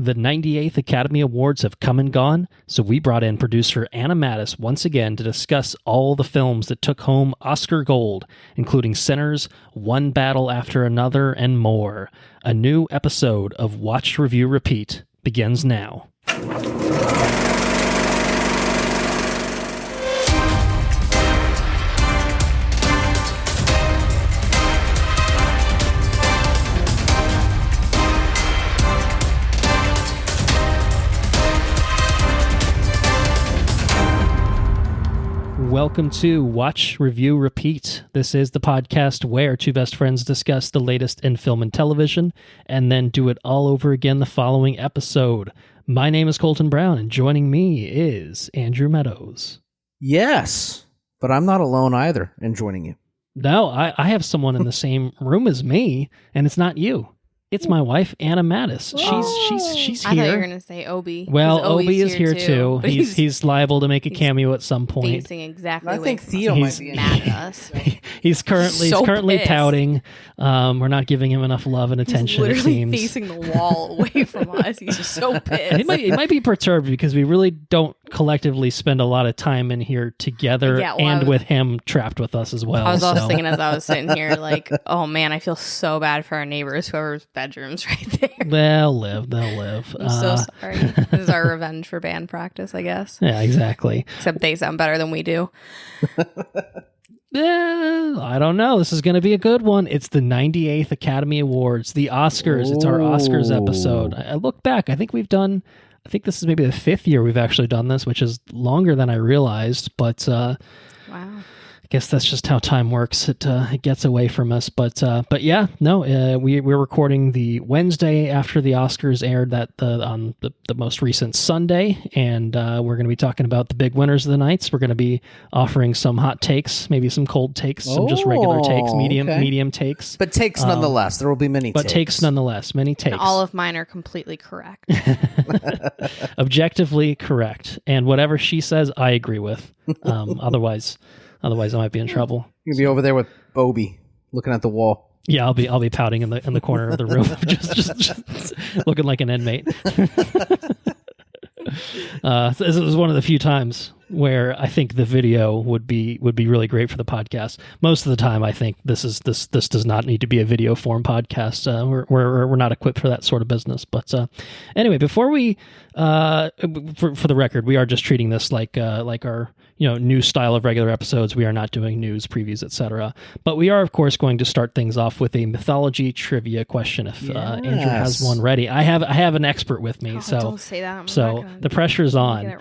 The 98th Academy Awards have come and gone, so we brought in producer Anna Mattis once again to discuss all the films that took home Oscar gold, including Sinners, One Battle After Another, and more. A new episode of Watch, Review, Repeat begins now. Welcome to Watch, Review, Repeat. This is the podcast where two best friends discuss the latest in film and television and then do it all over again the following episode. My name is Colton Brown, and joining me is Andrew Meadows. Yes, but I'm not alone either in joining you. No, I have someone in the same room as me, and it's not you. It's my wife, Anna Mattis. She's here. I thought you were going to say Obi. Well, Obi is here too. He's liable to make a cameo at some point. Facing exactly. I think Theo might be mad at us. He's currently pouting. We're not giving him enough love and attention. He's literally it seems. facing the wall away from us. He's just so pissed. He might be perturbed because we really don't collectively spend a lot of time in here together, with him trapped with us as well. I was also thinking as I was sitting here, like, oh man, I feel so bad for our neighbors, whoever's bedroom's right there. They'll live. I'm so sorry. This is our revenge for band practice, I guess. Yeah, exactly. Except they sound better than we do. I don't know. This is going to be a good one. It's the 98th Academy Awards, the Oscars. It's our Oscars episode. I look back. I think this is maybe the fifth year we've actually done this, which is longer than I realized. But wow. I guess that's just how time works. It gets away from us, but yeah, no, we're recording the Wednesday after the Oscars aired on the most recent Sunday, and we're going to be talking about the big winners of the nights. We're going to be offering some hot takes, maybe some cold takes, some just regular takes, medium takes, but takes nonetheless. There will be many, but takes nonetheless, many takes. And all of mine are completely correct, objectively correct, and whatever she says, I agree with. Otherwise, I might be in trouble. You'll be over there with Obi, looking at the wall. Yeah, I'll be pouting in the corner of the room, just looking like an inmate. This was one of the few times where I think the video would be really great for the podcast. Most of the time, I think this does not need to be a video form podcast. We're not equipped for that sort of business. But anyway, before we for the record, we are just treating this like our new style of regular episodes. We are not doing news, previews, etc. But we are, of course, going to start things off with a mythology trivia question. If Andrew has one ready, I have an expert with me. Don't say that. So the pressure's on.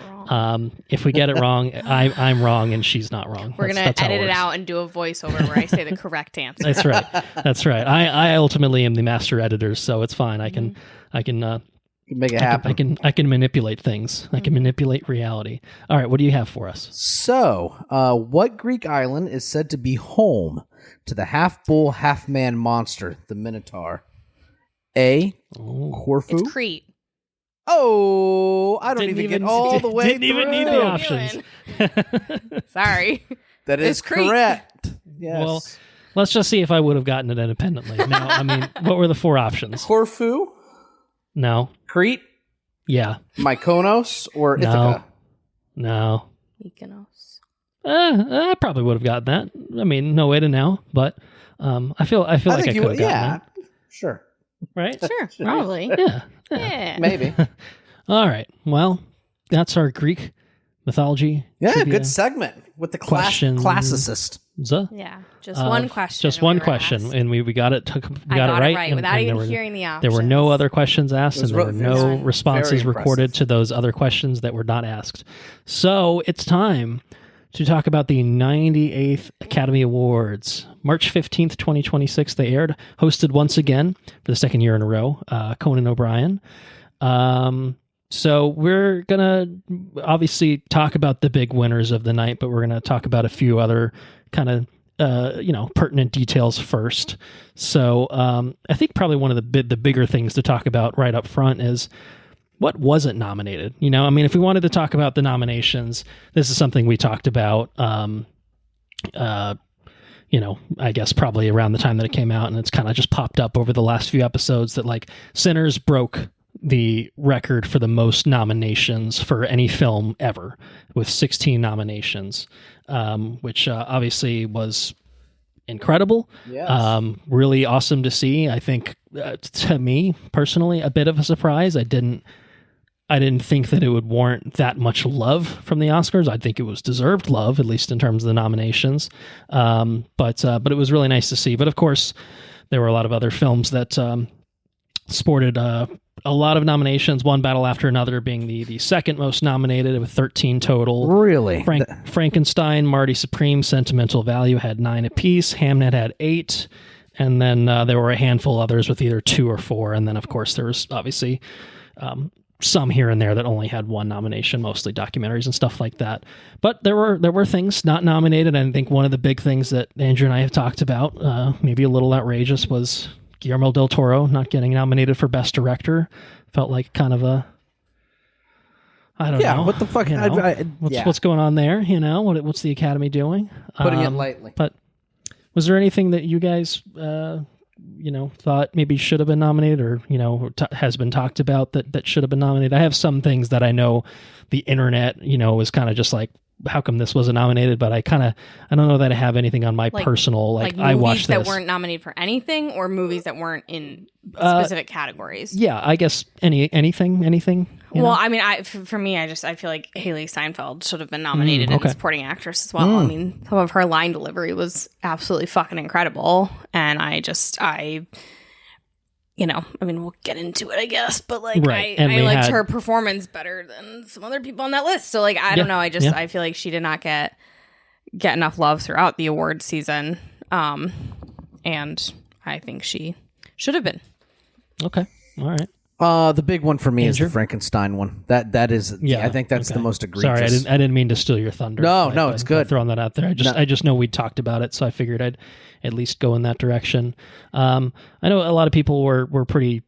If we get it wrong, I'm wrong and she's not wrong. We're going to edit it out and do a voiceover where I say the correct answer. That's right. I ultimately am the master editor, so it's fine. I can make it happen. I can manipulate things. I can manipulate reality. All right, what do you have for us? So, what Greek island is said to be home to the half-bull, half-man monster, the Minotaur? A, Corfu. It's Crete. Oh, I don't even get all the way Didn't even need the options. Sorry. That is correct. Yes. Well, let's just see if I would have gotten it independently. Now, I mean, what were the four options? Corfu? No. Crete? Yeah. Mykonos or Ithaca? No. Mykonos. I probably would have gotten that. I mean, no way to know, but I feel like I could have gotten that. Sure. Right? Sure, probably. Yeah. Maybe. All right. Well, that's our Greek mythology. Yeah, good segment with the classicist. Yeah, just one question. Just one question, asked. and we got it. We got it right without even hearing the options. There were no other questions asked, and there were no nice. responses recorded to those other questions that were not asked. So it's time to talk about the 98th Academy Awards. March 15th, 2026, they aired, hosted once again for the second year in a row, Conan O'Brien. So we're going to obviously talk about the big winners of the night, but we're going to talk about a few other kind of pertinent details first. So I think probably one of the bigger things to talk about right up front is what wasn't nominated. I mean, if we wanted to talk about the nominations, this is something we talked about, I guess probably around the time that it came out, and it's kind of just popped up over the last few episodes that like Sinners broke the record for the most nominations for any film ever, with 16 nominations, which obviously was incredible. Yes. Really awesome to see. I think to me personally, a bit of a surprise. I didn't think that it would warrant that much love from the Oscars. I think it was deserved love, at least in terms of the nominations. But it was really nice to see. But of course, there were a lot of other films that sported a lot of nominations, one battle after another, being the second most nominated with 13 total. Really? Frankenstein, Marty Supreme, Sentimental Value had 9 apiece. Hamnet had 8. And then there were a handful of others with either 2 or 4. And then, of course, there was obviously some here and there that only had 1 nomination, mostly documentaries and stuff like that. But there were things not nominated. And I think one of the big things that Andrew and I have talked about, maybe a little outrageous, was Guillermo del Toro not getting nominated for Best Director. Felt like kind of a, I don't know. Yeah, what the fuck? What's going on there? What's the Academy doing? Putting it lightly. But was there anything that you guys, thought maybe should have been nominated, or has been talked about that should have been nominated? I have some things that I know the internet, was kind of just like, how come this wasn't nominated? But I don't know that I have anything on my personal, like I watched movies that weren't nominated for anything, or movies that weren't in specific categories. Yeah, I guess anything. Well, I mean, for me, I feel like Haley Steinfeld should have been nominated as supporting actress as well. I mean, some of her line delivery was absolutely fucking incredible, and we'll get into it, I guess, but I liked her performance better than some other people on that list. So I don't know. I feel like she did not get enough love throughout the award season. And I think she should have been. Okay. All right. The big one for me is the Frankenstein one. That is, I think that's the most egregious. Sorry, I didn't mean to steal your thunder. No, it's good. Throwing that out there. I just know we'd talked about it, so I figured I'd at least go in that direction. I know a lot of people were pretty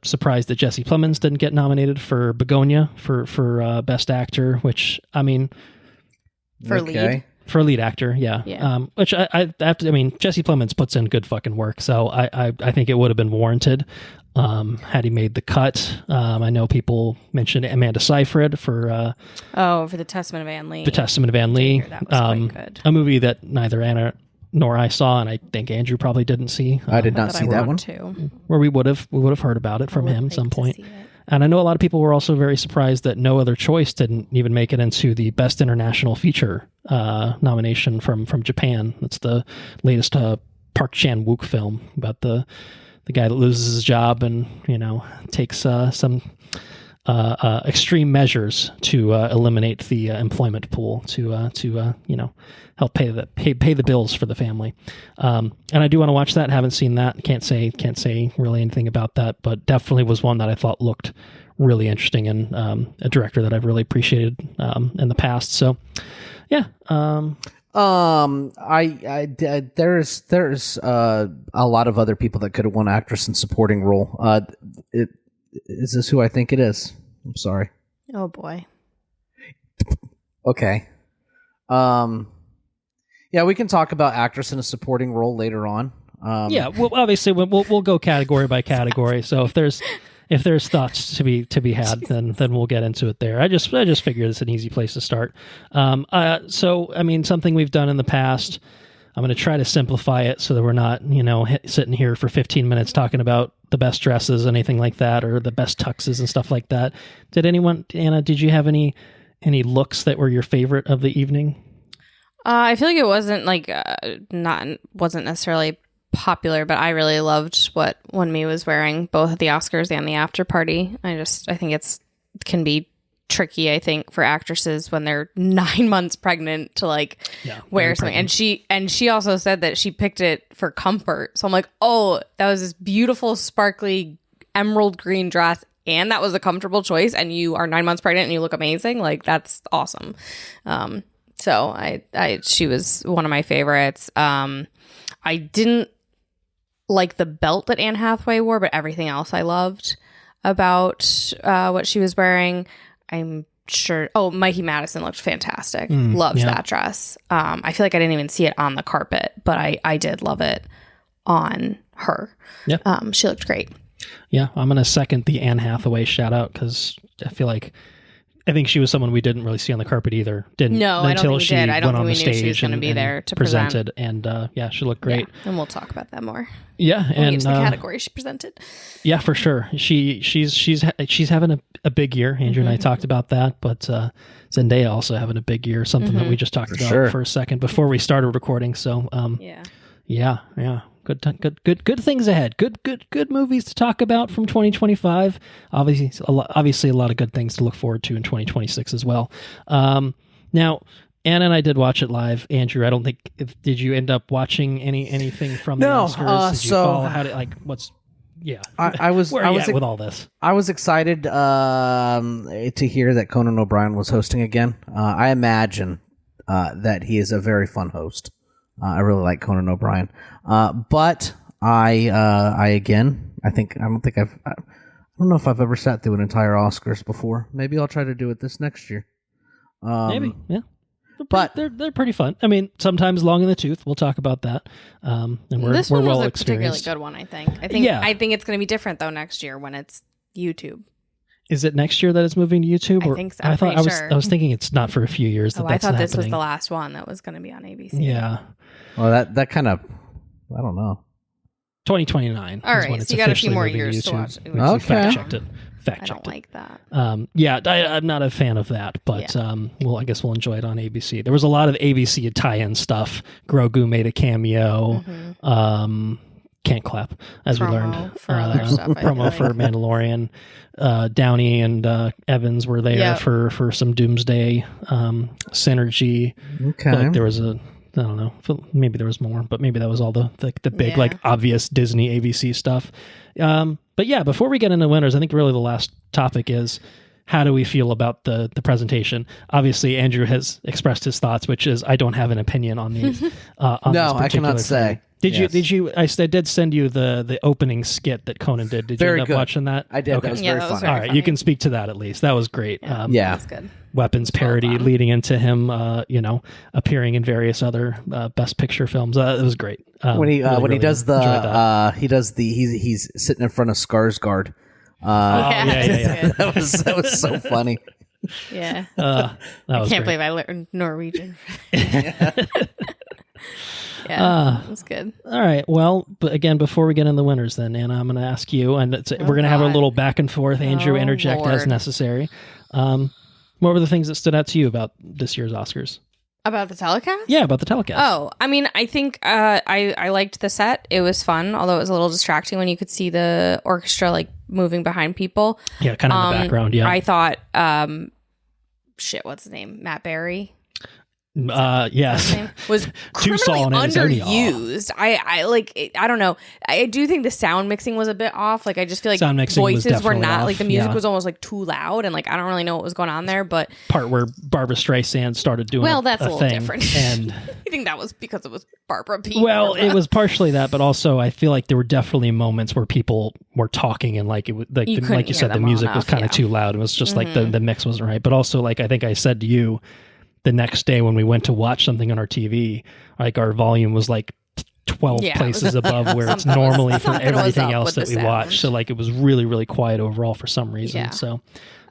surprised that Jesse Plemons didn't get nominated for Begonia for Best Actor, which, I mean, lead. For lead actor, yeah. Which I have to. I mean, Jesse Plemons puts in good fucking work, so I think it would have been warranted had he made the cut. I know people mentioned Amanda Seyfried for the Testament of Anne Lee. The Testament of Anne Lee, that was quite good. A movie that neither Anna nor I saw, and I think Andrew probably didn't see. I did not see that one. Too. Where we would have heard about it from him at some point. And I know a lot of people were also very surprised that No Other Choice didn't even make it into the Best International Feature nomination from Japan. That's the latest Park Chan-wook film about the guy that loses his job and takes some extreme measures to eliminate the employment pool to help pay the bills for the family. And I do want to watch that. Haven't seen that. Can't say really anything about that, but definitely was one that I thought looked really interesting, and a director that I've really appreciated in the past. So yeah. There's a lot of other people that could have won actress in supporting role. Is this who I think it is? I'm sorry. Oh boy. Okay. Yeah, we can talk about actress in a supporting role later on. Yeah, well, obviously we'll go category by category. So if there's thoughts to be had, then we'll get into it there. I just figured it's an easy place to start. So I mean, something we've done in the past. I'm going to try to simplify it so that we're not, sitting here for 15 minutes talking about the best dresses, anything like that, or the best tuxes and stuff like that. Anna, did you have any looks that were your favorite of the evening? I feel like it wasn't wasn't necessarily popular, but I really loved what Wunmi was wearing, both at the Oscars and the after party. I think can be tricky, I think, for actresses when they're 9 months pregnant to wear something. Pregnant. And she also said that she picked it for comfort. So I'm like, oh, that was this beautiful, sparkly emerald green dress, and that was a comfortable choice, and you are 9 months pregnant and you look amazing. That's awesome. So she was one of my favorites. I didn't like the belt that Anne Hathaway wore, but everything else I loved about what she was wearing. I'm sure. Oh, Mikey Madison looked fantastic. Loved that dress. I feel like I didn't even see it on the carpet, but I did love it on her. Yep. She looked great. Yeah, I'm going to second the Anne Hathaway shout out because I think she was someone we didn't really see on the carpet either. No, I don't think we did. I don't think we knew she was going to be there to present. And she looked great. Yeah, and we'll talk about that more. Yeah, and the category she presented. Yeah, for sure. She's having a big year. Andrew and I talked about that, but Zendaya also having a big year. Something that we just talked about for a second before we started recording. So yeah. Good things ahead. Good movies to talk about from 2025. Obviously a lot of good things to look forward to in 2026 as well. Now, Anna and I did watch it live. Andrew, I don't think did you end up watching anything from the Oscars? Did you follow I was with all this. I was excited to hear that Conan O'Brien was hosting again. I imagine that he is a very fun host. I really like Conan O'Brien, but I don't know if I've ever sat through an entire Oscars before. Maybe I'll try to do it this next year. Maybe, yeah. But they're pretty fun. I mean, sometimes long in the tooth. We'll talk about that. And we're this one well was a experienced. particularly good one, I think. I think it's going to be different though next year when it's YouTube. Is it next year that it's moving to YouTube? I think so. I was thinking it's not for a few years. I thought this was the last one that was going to be on ABC. Yeah. Well, that kind of, I don't know. 2029. All right, so you got a few more years to watch. Okay. Fact checked it. I don't like that. I'm not a fan of that, but I guess we'll enjoy it on ABC. There was a lot of ABC tie-in stuff. Grogu made a cameo. Can't clap, as we learned. For other stuff, promo for Mandalorian. Downey and Evans were there for some Doomsday synergy. Okay. There was I don't know. Maybe there was more, but maybe that was all the big, obvious Disney ABC stuff. But yeah, before we get into winners, I think really the last topic is how do we feel about the presentation? Obviously, Andrew has expressed his thoughts, which is I don't have an opinion on these. No, I cannot say. Did you? I did send you the opening skit that Conan did. Did you end up watching that? I did. Okay. That was very funny. All right, you can speak to that at least. That was great. That's good. Weapons parody leading into him, appearing in various other Best Picture films. It was great. He's sitting in front of Skarsgård. That was so funny. Yeah. I can't believe I learned Norwegian. It was good. All right. Well, but again, before we get in the winners, then Anna, I'm going to ask you, and we're going to have a little back and forth. Andrew, interject as necessary. What were the things that stood out to you about this year's Oscars? About the telecast? Yeah, about the telecast. Oh, I mean, I think I liked the set. It was fun, although it was a little distracting when you could see the orchestra like moving behind people. Yeah, kind of in the background. Yeah, I thought, what's his name? Matt Berry. Yes, was criminally underused. I don't know. I do think the sound mixing was a bit off. Like I just feel like voices were not like the music was almost like too loud, and like I don't really know what was going on there. But part where Barbara Streisand started doing that's a little thing, different. And I think that was because it was Barbara P. Well, it was partially that, but also I feel like there were definitely moments where people were talking and like it was like you said, the music was kind of too loud. It was just like the mix wasn't right. But also like I think I said to you, the next day when we went to watch something on our TV, like our volume was like 12 places above where it's normally for everything else that we watch. So like it was really, really quiet overall for some reason. Yeah. So,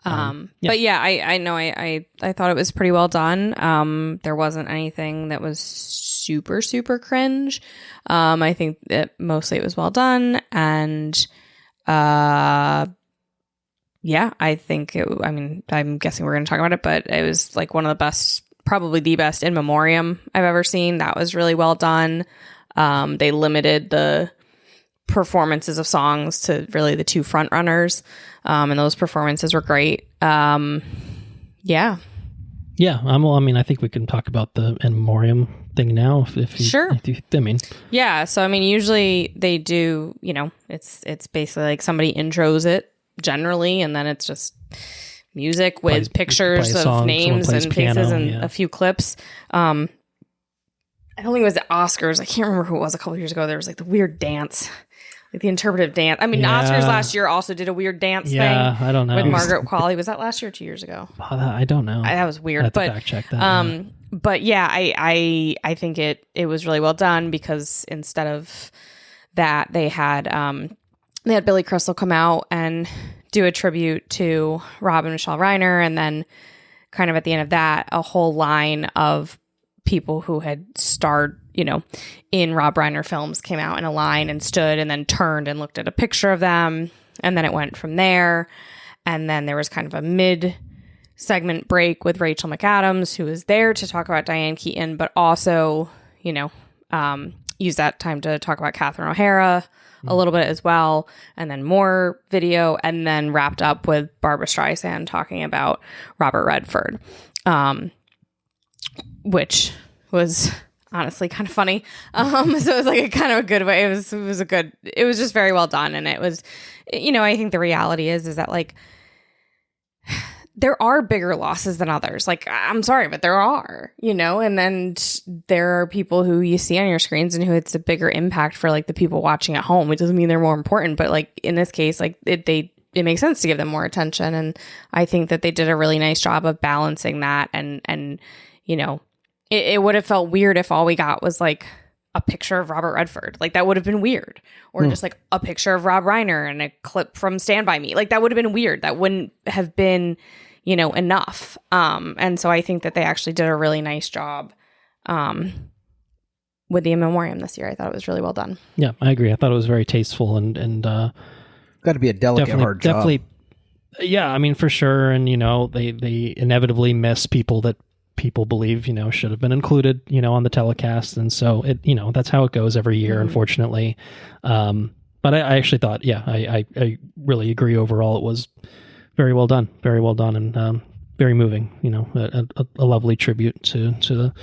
but yeah, I know I thought it was pretty well done. There wasn't anything that was super, super cringe. I think that mostly it was well done. And, yeah, I think I'm guessing we're going to talk about it, but it was like one of the best, probably the best in memoriam I've ever seen. That was really well done. They limited the performances of songs to really the two front runners. And those performances were great. Yeah. Yeah. I think we can talk about the in memoriam thing now. If you, sure. Yeah. So, usually they do, it's basically like somebody intros it generally, and then it's just music with pictures of names and faces and a few clips. I don't think it was the Oscars. I can't remember who it was a couple years ago. There was like the weird dance, like the interpretive dance. Oscars last year also did a weird dance thing. I don't know. With Margaret Qualley. Was that last year or 2 years ago? I don't know. That was weird. I have to fact check that. But yeah, I think it was really well done because instead of that, they had they had Billy Crystal come out and do a tribute to Rob and Michelle Reiner, and then kind of at the end of that, a whole line of people who had starred, in Rob Reiner films came out in a line and stood and then turned and looked at a picture of them. And then it went from there. And then there was kind of a mid-segment break with Rachel McAdams, who was there to talk about Diane Keaton, but also, use that time to talk about Catherine O'Hara a little bit as well. And then more video, and then wrapped up with Barbara Streisand talking about Robert Redford, which was honestly kind of funny. So it was like a kind of a good way. It was just very well done. And it was, I think the reality is that like, there are bigger losses than others. Like, I'm sorry, but there are, and then there are people who you see on your screens and who it's a bigger impact for like the people watching at home. It doesn't mean they're more important, but like in this case, like it makes sense to give them more attention. And I think that they did a really nice job of balancing that. And it would have felt weird if all we got was like a picture of Robert Redford. Like that would have been weird. Or just like a picture of Rob Reiner and a clip from Stand By Me. Like that would have been weird. That wouldn't have been, enough. And so I think that they actually did a really nice job with the In Memoriam this year. I thought it was really well done. Yeah, I agree. I thought it was very tasteful and got to be a delicate, hard job. Definitely. Yeah, I mean, for sure. And, they inevitably miss people that people believe, should have been included, on the telecast. And so it, that's how it goes every year, unfortunately. But I actually thought, I really agree overall. It was very well done, and very moving, a lovely tribute to the,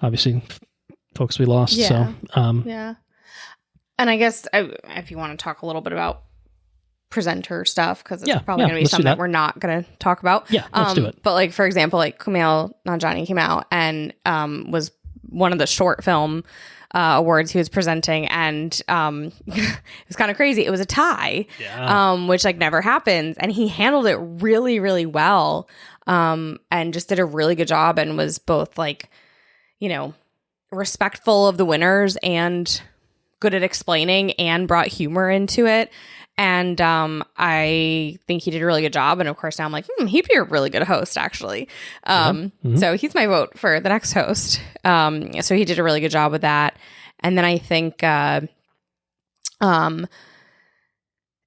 obviously, folks we lost. Yeah. So, yeah. And I guess if you want to talk a little bit about presenter stuff, because it's probably going to be something that we're not going to talk about. Yeah, let's do it. But like, for example, like Kumail Nanjiani came out and was one of the short film awards he was presenting, and it was kind of crazy. It was a tie, which like never happens, and he handled it really, really well, and just did a really good job, and was both like, respectful of the winners and good at explaining, and brought humor into it. And I think he did a really good job. And of course, now I'm like, he'd be a really good host, actually. So he's my vote for the next host. So he did a really good job with that. And then I think Anne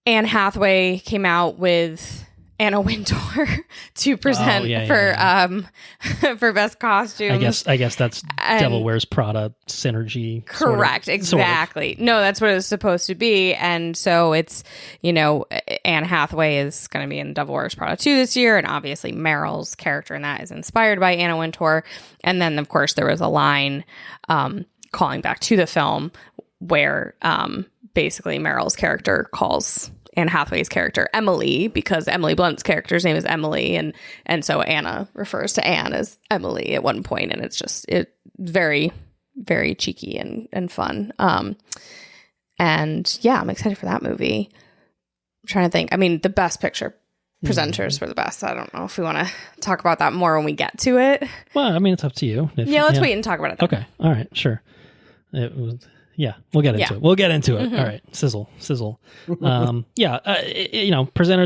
Hathaway came out with Anna Wintour to present for best costume. I guess that's Devil Wears Prada synergy. Correct, exactly. Sort of. No, that's what it was supposed to be, and so it's Anne Hathaway is going to be in Devil Wears Prada 2 this year, and obviously Meryl's character in that is inspired by Anna Wintour, and then of course there was a line calling back to the film where basically Meryl's character calls Anne Hathaway's character Emily, because Emily Blunt's character's name is Emily, and so Anna refers to Anne as Emily at one point, and it's just very, very cheeky and fun. And yeah, I'm excited for that movie. I'm trying to think. I mean, the best picture presenters were the best. I don't know if we want to talk about that more when we get to it. Well, I mean, it's up to you. Let's wait and talk about it then. Okay. All right. Sure. It was. Yeah, we'll get into it. We'll get into it. All right. Sizzle. Presenters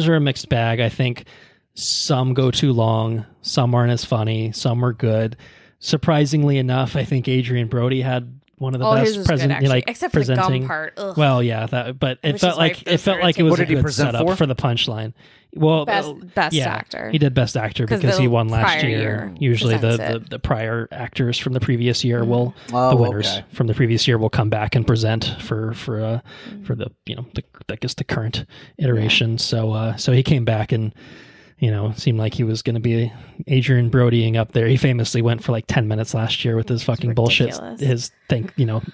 are a mixed bag. I think some go too long. Some aren't as funny. Some are good. Surprisingly enough, I think Adrian Brody had one of the best except for the gum part. Ugh. Well, yeah, but it felt like it was a good setup for the punchline. Well, best actor. He did best actor because he won last year. Usually the prior actors from the previous year will the winners from the previous year will come back and present for the I guess the current iteration. So he came back and it seemed like he was going to be Adrian Brodying up there. He famously went for like 10 minutes last year with his fucking bullshit, his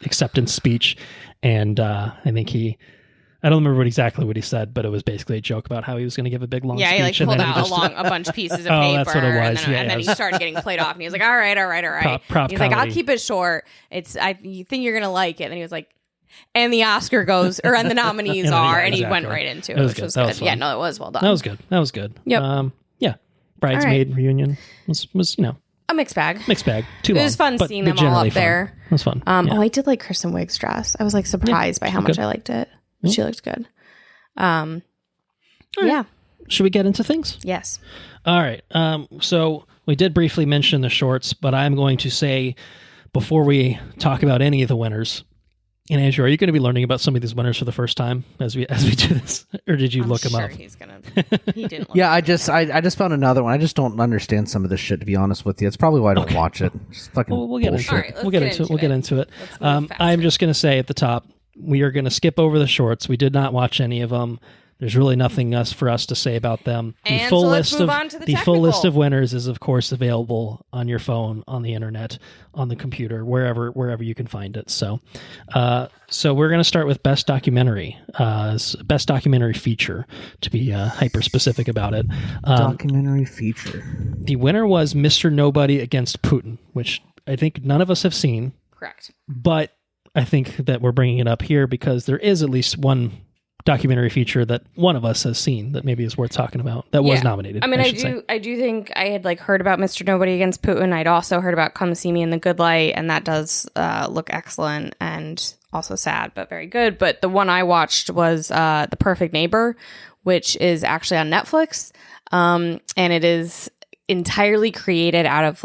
acceptance speech. And I think I don't remember exactly what he said, but it was basically a joke about how he was going to give a big long speech. Yeah, he pulled out a bunch of pieces of paper. That's what it was. And then he started getting played off, and he was like, all right. He's like, I'll keep it short. You think you're going to like it. And he was like, and the Oscar goes, or and the nominees are, and he went right into it, which was good. Yeah, no, it was well done. That was good. Yep. Bridesmaid reunion was a mixed bag. Too long. It was fun seeing them all up there. It was fun. I did like Kristen Wiig's dress. I was like surprised by how much I liked it. She looked good. Yeah. Should we get into things? Yes. All right. So we did briefly mention the shorts, but I'm going to say before we talk about any of the winners, and Andrew, are you going to be learning about some of these winners for the first time as we do this, or did you look them up? He's gonna. He didn't. Look Yeah, I just found another one. I just don't understand some of this shit, to be honest with you. It's probably why I don't watch it. Just fucking We'll get bullshit. into All it. right, let's We'll get get into it. into We'll get it. into it. Let's move faster. I'm just going to say at the top, we are going to skip over the shorts. We did not watch any of them. There's really nothing for us to say about them. And so let's move on to the full list technical. of winners is, of course, available on your phone, on the internet, on the computer, wherever you can find it. So we're going to start with best documentary, best documentary feature, to be hyper specific about it. Documentary feature. The winner was Mr. Nobody Against Putin, which I think none of us have seen, Correct. but I think that we're bringing it up here because there is at least one documentary feature that one of us has seen that maybe is worth talking about that was nominated. I mean, I should do think I had heard about Mr. Nobody Against Putin. I'd also heard about Come See Me in the Good Light, and that does look excellent and also sad, but very good. But the one I watched was The Perfect Neighbor, which is actually on Netflix, and it is entirely created out of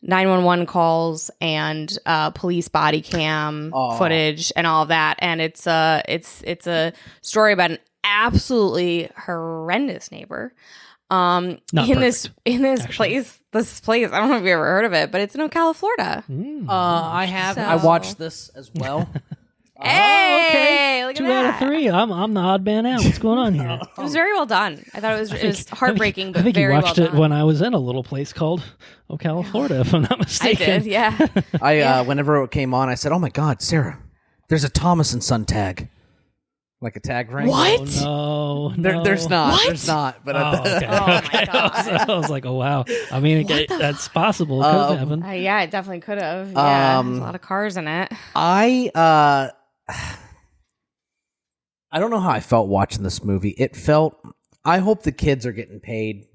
911 calls and police body cam footage and all of that, and it's a story about an absolutely horrendous neighbor Not in this actually. place. I don't know if you ever heard of it, but it's in Ocala, Florida. I have. So- I watched this as well. Hey, look at 2 that. out of 3. I'm the odd man out. What's going on here? It was very well done. I thought it was heartbreaking, but I think very you watched well it done. when I was in a little place called Ocala, Florida, if I'm not I mistaken. did, yeah. Whenever it came on, I said, "Oh my God, Sarah, there's a Thomas and Son tag, like a tag ring." What? Oh, no, no. There's not. What? There's not. But Oh, okay. Oh my Okay. God. I was like, oh wow. I mean, that's possible. It could have happened. Yeah, it definitely could have. Yeah, there's a lot of cars in it. I don't know how I felt watching this movie. It felt. I hope the kids are getting paid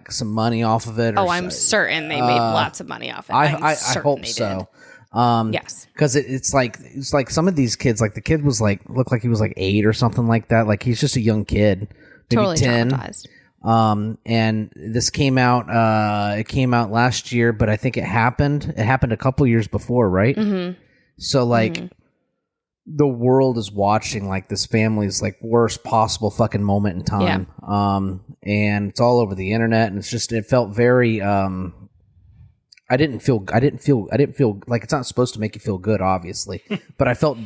some money off of it. Oh, I'm certain they made lots of money off it. I certain hope they so. Did. Yes, because it's like some of these kids, the kid was looked like he was 8 or something like that. Like he's just a young kid, maybe totally 10. traumatized. And this came out. It came out last year, but I think it happened. It happened a couple years before, right? Mm-hmm. So the world is watching this family's worst possible fucking moment in time. And it's all over the internet, and it felt very. I didn't feel like it's not supposed to make you feel good, obviously, but I felt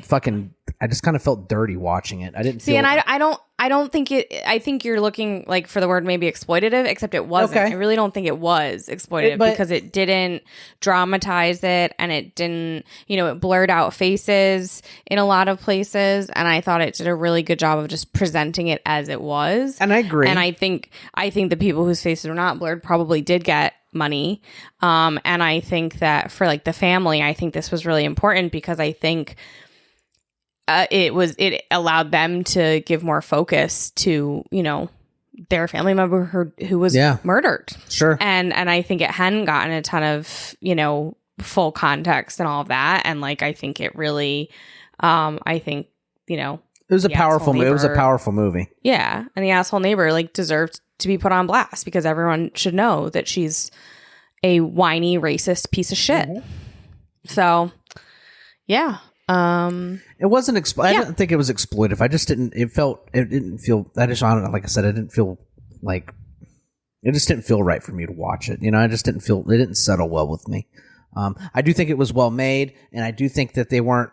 I just kind of felt dirty watching it. I didn't See, feel, and I don't think it. I think you're looking for the word maybe exploitative, except it wasn't. Okay. I really don't think it was exploitative because it didn't dramatize it, and it didn't. It blurred out faces in a lot of places, and I thought it did a really good job of just presenting it as it was. and I agree. And I think the people whose faces were not blurred probably did get money. And I think that for the family, I think this was really important because I think it allowed them to give more focus to, their family member who was murdered. Sure. And I think it hadn't gotten a ton of, full context and all of that. And I think it really, it was a powerful movie. It was a powerful movie. Yeah. And the asshole neighbor deserved to be put on blast because everyone should know that she's a whiny, racist piece of shit. Mm-hmm. So, yeah. It wasn't. I didn't think it was exploitive. I just didn't. It didn't feel. I just, like I said, I didn't feel like. It just didn't feel right for me to watch it. I just didn't feel. It didn't settle well with me. I do think it was well made, and I do think that they weren't.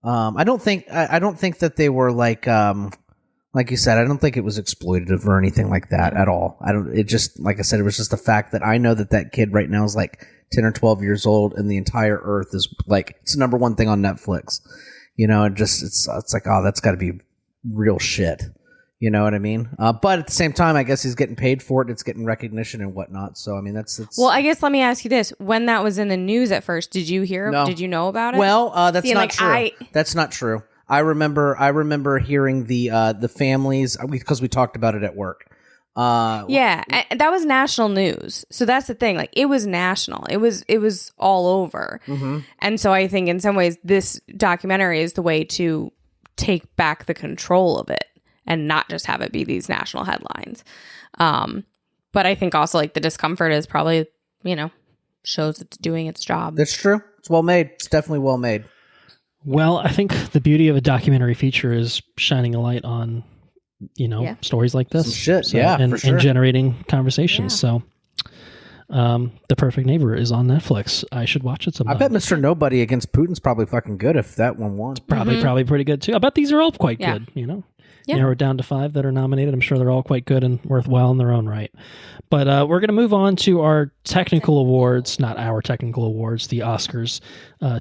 I don't think that they were like you said. I don't think it was exploitative or anything like that at all. It just, like I said, it was just the fact that I know that kid right now is 10 or 12 years old, and the entire earth is it's the number one thing on Netflix. It's like, oh, that's got to be real shit. You know what I mean? But at the same time, I guess he's getting paid for it. It's getting recognition and whatnot. So, I mean, that's... Well, I guess let me ask you this. When that was in the news at first, did you hear? No. Did you know about it? Well, that's not true. That's not true. I remember hearing the families, because we talked about it at work. Yeah, that was national news. So that's the thing. It was national. It was all over. Mm-hmm. And so I think in some ways this documentary is the way to take back the control of it and not just have it be these national headlines. But I think also like the discomfort is probably, shows it's doing its job. That's true. It's well made. It's definitely well made. Well, I think the beauty of a documentary feature is shining a light on, stories like this. Some shit, for sure. And generating conversations. So, The Perfect Neighbor is on Netflix. I should watch it sometime. I bet Mr. Nobody Against Putin's probably fucking good if that one won. Probably pretty good too. I bet these are all quite good, Yeah. Narrow it down to 5 that are nominated. I'm sure they're all quite good and worthwhile in their own right. But we're going to move on to our technical awards, not our technical awards, the Oscars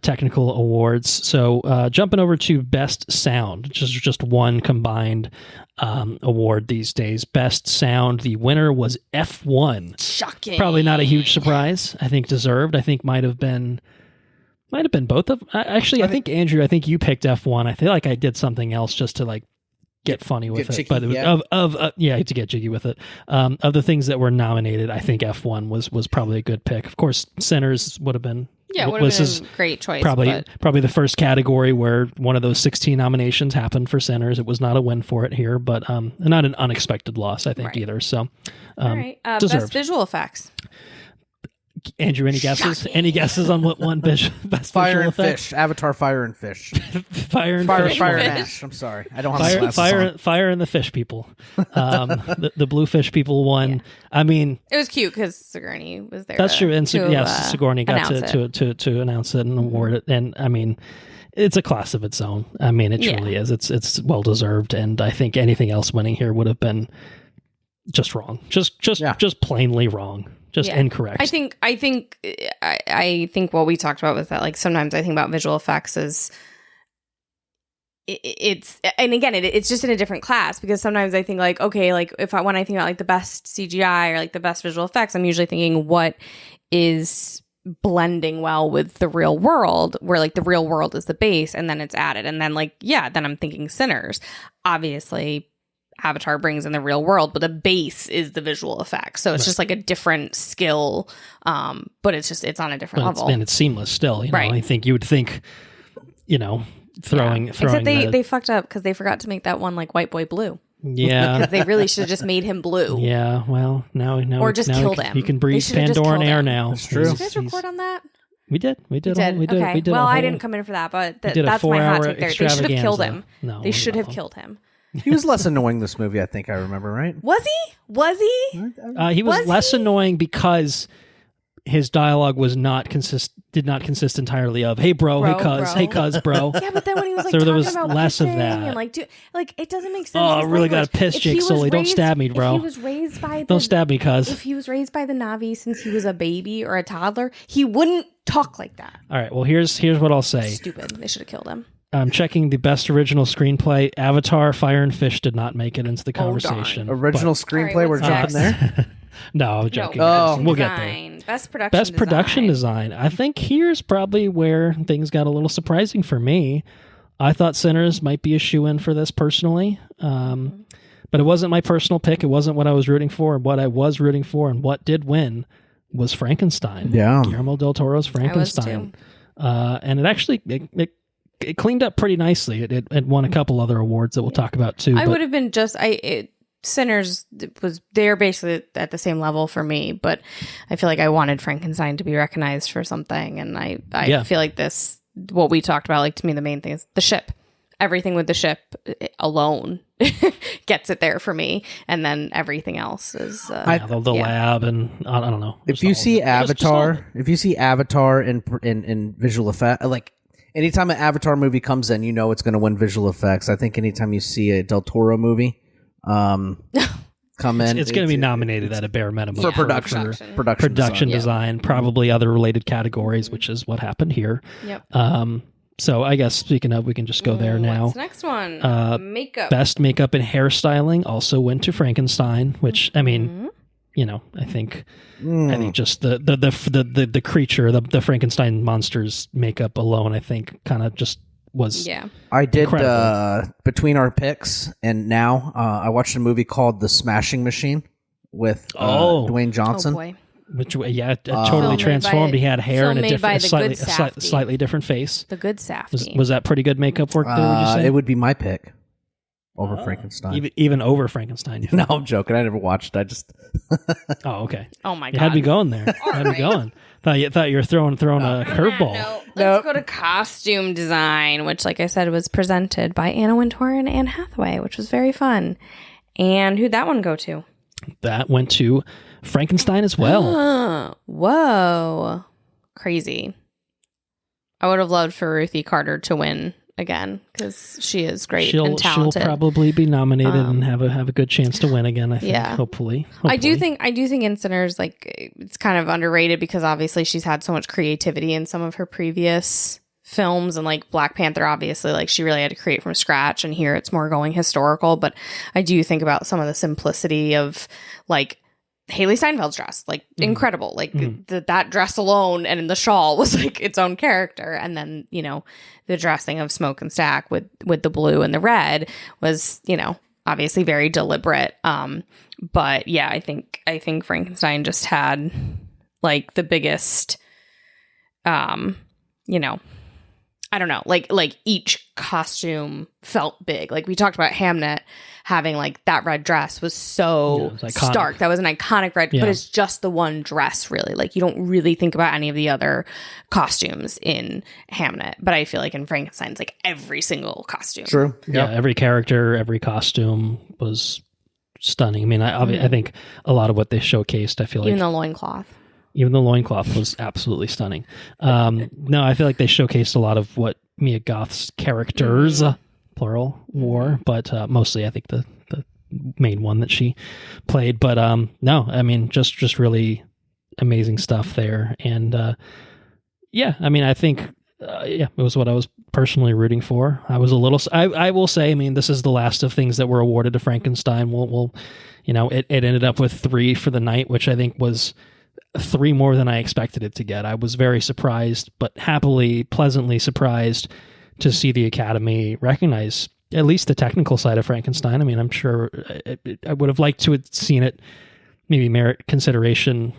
technical awards. So jumping over to Best Sound, just one combined award these days. Best Sound, the winner was F1. Shocking. Probably not a huge surprise. I think deserved. I think might have been both of. Actually, I think Andrew, you picked F1. I feel like I did something else just to get funny with it, jiggy, but it was, to get jiggy with it. Of the things that were nominated, I think F1 was probably a good pick. Of course, Sinners would have been a great choice. Probably the first category where one of those 16 nominations happened for Sinners. It was not a win for it here, but not an unexpected loss, I think, either. So, all right, deserved. Best visual effects. Andrew, any guesses? Shocking. Any guesses on what won best Fire visual and effects? Fish. Avatar Fire and Fish. Fire and Fish. Fire and Fish. Ash. I'm sorry. I don't have Fire and the Fish people. The Blue Fish people won. Yeah. I mean, it was cute because Sigourney was there. That's true. And Sigourney got announce to announce it and award it. And I mean, it's a class of its own. I mean, it truly is. It's well deserved. And I think anything else winning here would have been just wrong. Just plainly wrong. Just incorrect. I think what we talked about was that sometimes I think about visual effects as it's just in a different class, because sometimes I think when I think about the best CGI or the best visual effects, I'm usually thinking what is blending well with the real world, where the real world is the base and then it's added, and then then I'm thinking Sinners. Obviously Avatar brings in the real world, but the base is the visual effects. So it's just a different skill, but it's on a different level. And it's seamless still. Right. I think you would think, throwing. Except they fucked up because they forgot to make that one White Boy Blue. Yeah. Because they really should have just made him blue. Yeah. Well, now or just killed him. He can breathe Pandoran air now. That's true. Did you guys record on that? We did. Okay. Well, I didn't come in for that, but that's my hot take there. They should have killed him. No, they should have killed him. He was less annoying this movie, I think I remember, right? Was he? He was less annoying because his dialogue did not consist entirely of "Hey bro, hey cuz, bro." Yeah, but then when he was so there was about less of that. And it doesn't make sense. Oh, I really got to piss, Jake Sully. Don't stab me, bro. If he was raised by don't stab me, cuz. If he was raised by the Na'vi since he was a baby or a toddler, he wouldn't talk like that. All right. Well, here's what I'll say. Stupid. They should have killed him. I'm checking the best original screenplay. Avatar, Fire and Fish did not make it into the conversation. Original screenplay, we're jumping there? No, I'm joking. We'll get there. Best production design. I think here's probably where things got a little surprising for me. I thought Sinners might be a shoo-in for this personally. But it wasn't my personal pick. It wasn't what I was rooting for. What I was rooting for and what did win was Frankenstein. Yeah. Guillermo del Toro's Frankenstein. And it actually... It cleaned up pretty nicely. It won a couple other awards that we'll talk about too. I would have been Sinners was there basically at the same level for me, but I feel like I wanted Frankenstein to be recognized for something, and I feel like this, what we talked about, to me the main thing is the ship. Everything with the ship alone gets it there for me, and then everything else is the lab, and I don't know. If you see Avatar in visual effect, anytime an Avatar movie comes in, it's going to win visual effects. I think anytime you see a Del Toro movie come in, it's going to be nominated at a bare minimum for production design, probably other related categories, which is what happened here. Yep. So I guess speaking of, we can just go there now. What's the next one? Makeup. Best makeup and hairstyling also went to Frankenstein, which I mean. I think just the creature, the Frankenstein monster's makeup alone, I think kind of just was. Yeah, I did between our picks and now I watched a movie called The Smashing Machine with Dwayne Johnson. Oh boy. Which totally transformed. He had hair and a slightly different face. The good Safdie. Was that pretty good makeup work there? Would you say it would be my pick? over Frankenstein. Even over Frankenstein. No, I'm joking. I never watched. I just Oh, okay. Oh my You god. had me going there. You had me going. Thought you were throwing a curveball. No, let's go to costume design, which, like I said, was presented by Anna Wintour and Anne Hathaway, which was very fun. And who'd that one go to? That went to Frankenstein as well. Whoa. Crazy. I would have loved for Ruthie Carter to win again because she is great and talented. She'll probably be nominated and have a good chance to win again. I think. Yeah. Hopefully. I do think in Sinners, like, it's kind of underrated because obviously she's had so much creativity in some of her previous films, and like Black Panther, obviously, like, she really had to create from scratch, and here it's more going historical. But I do think about some of the simplicity of like Haley Steinfeld's dress, like incredible, like that dress alone and in the shawl was like its own character. And then, you know, the dressing of Smoke and Stack with the blue and the red was, you know, obviously very deliberate. But yeah, I think Frankenstein just had like the biggest, you know, I don't know, like each costume felt big. Like we talked about Hamnet having like that red dress was so stark. That was an iconic red, but it's just the one dress really. Like you don't really think about any of the other costumes in Hamnet. But I feel like in Frankenstein, it's like every single costume. True. Yeah, every character, every costume was stunning. I mean, I think a lot of what they showcased, I feel Even like... Even the loincloth. the loincloth was absolutely stunning. No, I feel like they showcased a lot of what Mia Goth's characters, plural, wore, but mostly I think the main one that she played. But no, I mean, just really amazing stuff there. And yeah, I mean, I think, it was what I was personally rooting for. I was a little, I will say, I mean, this is the last of things that were awarded to Frankenstein. We'll you know, it ended up with 3 for the night, which I think was 3 more than I expected it to get. I was very surprised, but pleasantly surprised to see the Academy recognize at least the technical side of Frankenstein. I mean, I'm sure I would have liked to have seen it maybe merit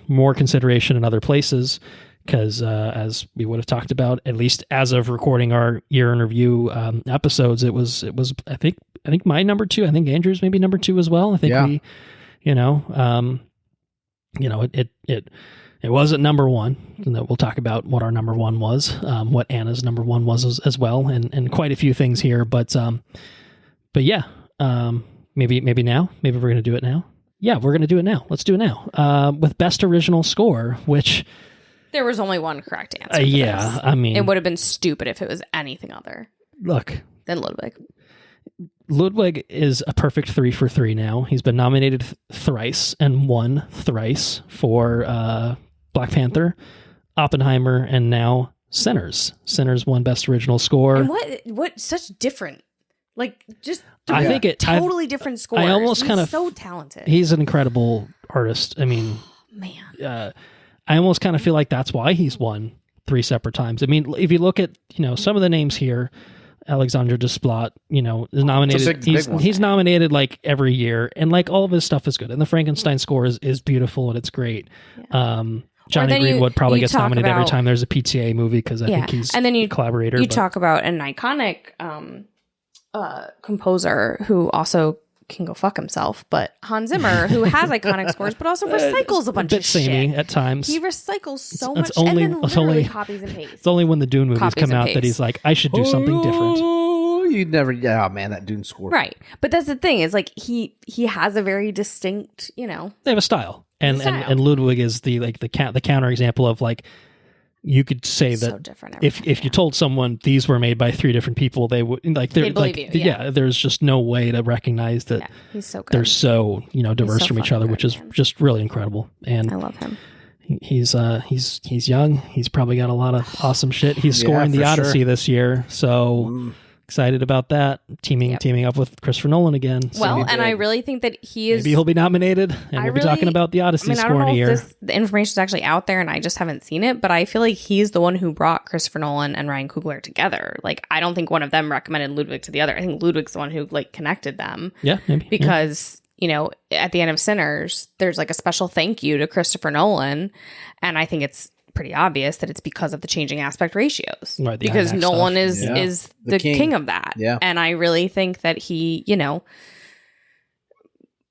more consideration in other places, because as we would have talked about, at least as of recording our year in review episodes, it was I think my number 2. I think Andrew's maybe number 2 as well. I think we, you know, it wasn't number 1, and we'll talk about what our number 1 was, what Anna's number 1 was as well, and quite a few things here. But yeah, maybe now, maybe we're gonna do it now. Yeah, we're gonna do it now. Let's do it now. With Best Original Score, which there was only one correct answer. Yeah, I mean, it would have been stupid if it was anything other. Look, than Ludwig. Ludwig is a perfect 3 for 3 now. He's been nominated thrice and won thrice for Black Panther, Oppenheimer, and now Sinners. Sinners won Best Original Score. And what such different, like, just I think it totally different scores. I almost he's kind of so talented. He's an incredible artist. I mean, man, I almost kind of feel like that's why he's won 3 separate times. I mean, if you look at, you know, some of the names here, Alexandre Desplat, you know, is nominated. He's nominated like every year, and like all of his stuff is good. And the Frankenstein score is beautiful and it's great. Yeah. Johnny Greenwood probably gets nominated every time there's a PTA movie because I think he's a collaborator. You talk about an iconic composer who also can go fuck himself, but Hans Zimmer, who has iconic scores, but also recycles a bunch of shit at times. He recycles so much, and then literally copies and pastes. It's only when the Dune movies come out that he's like, I should do something different. You'd never, that Dune score. Right, but that's the thing is, like, he has a very distinct, you know, they have a style, and Ludwig is the counter example of, like, you could say that if you told someone these were made by 3 different people, they would they'd believe you. Yeah, there's just no way to recognize that he's so good. They're so, you know, diverse from each other, which is just really incredible. And I love him. He's young. He's probably got a lot of awesome shit. He's scoring the Odyssey this year, so excited about that. Teaming up with Christopher Nolan again. Well, and I really think that he is. Maybe he'll be nominated, and we'll be talking about the Odyssey score in a year. The information is actually out there, and I just haven't seen it. But I feel like he's the one who brought Christopher Nolan and Ryan Coogler together. Like, I don't think one of them recommended Ludwig to the other. I think Ludwig's the one who, like, connected them. Yeah, maybe because. You know, at the end of Sinners, there's like a special thank you to Christopher Nolan. And I think it's pretty obvious that it's because of the changing aspect ratios. Right, the because IMAX Nolan stuff. is the king of that. Yeah. And I really think that he,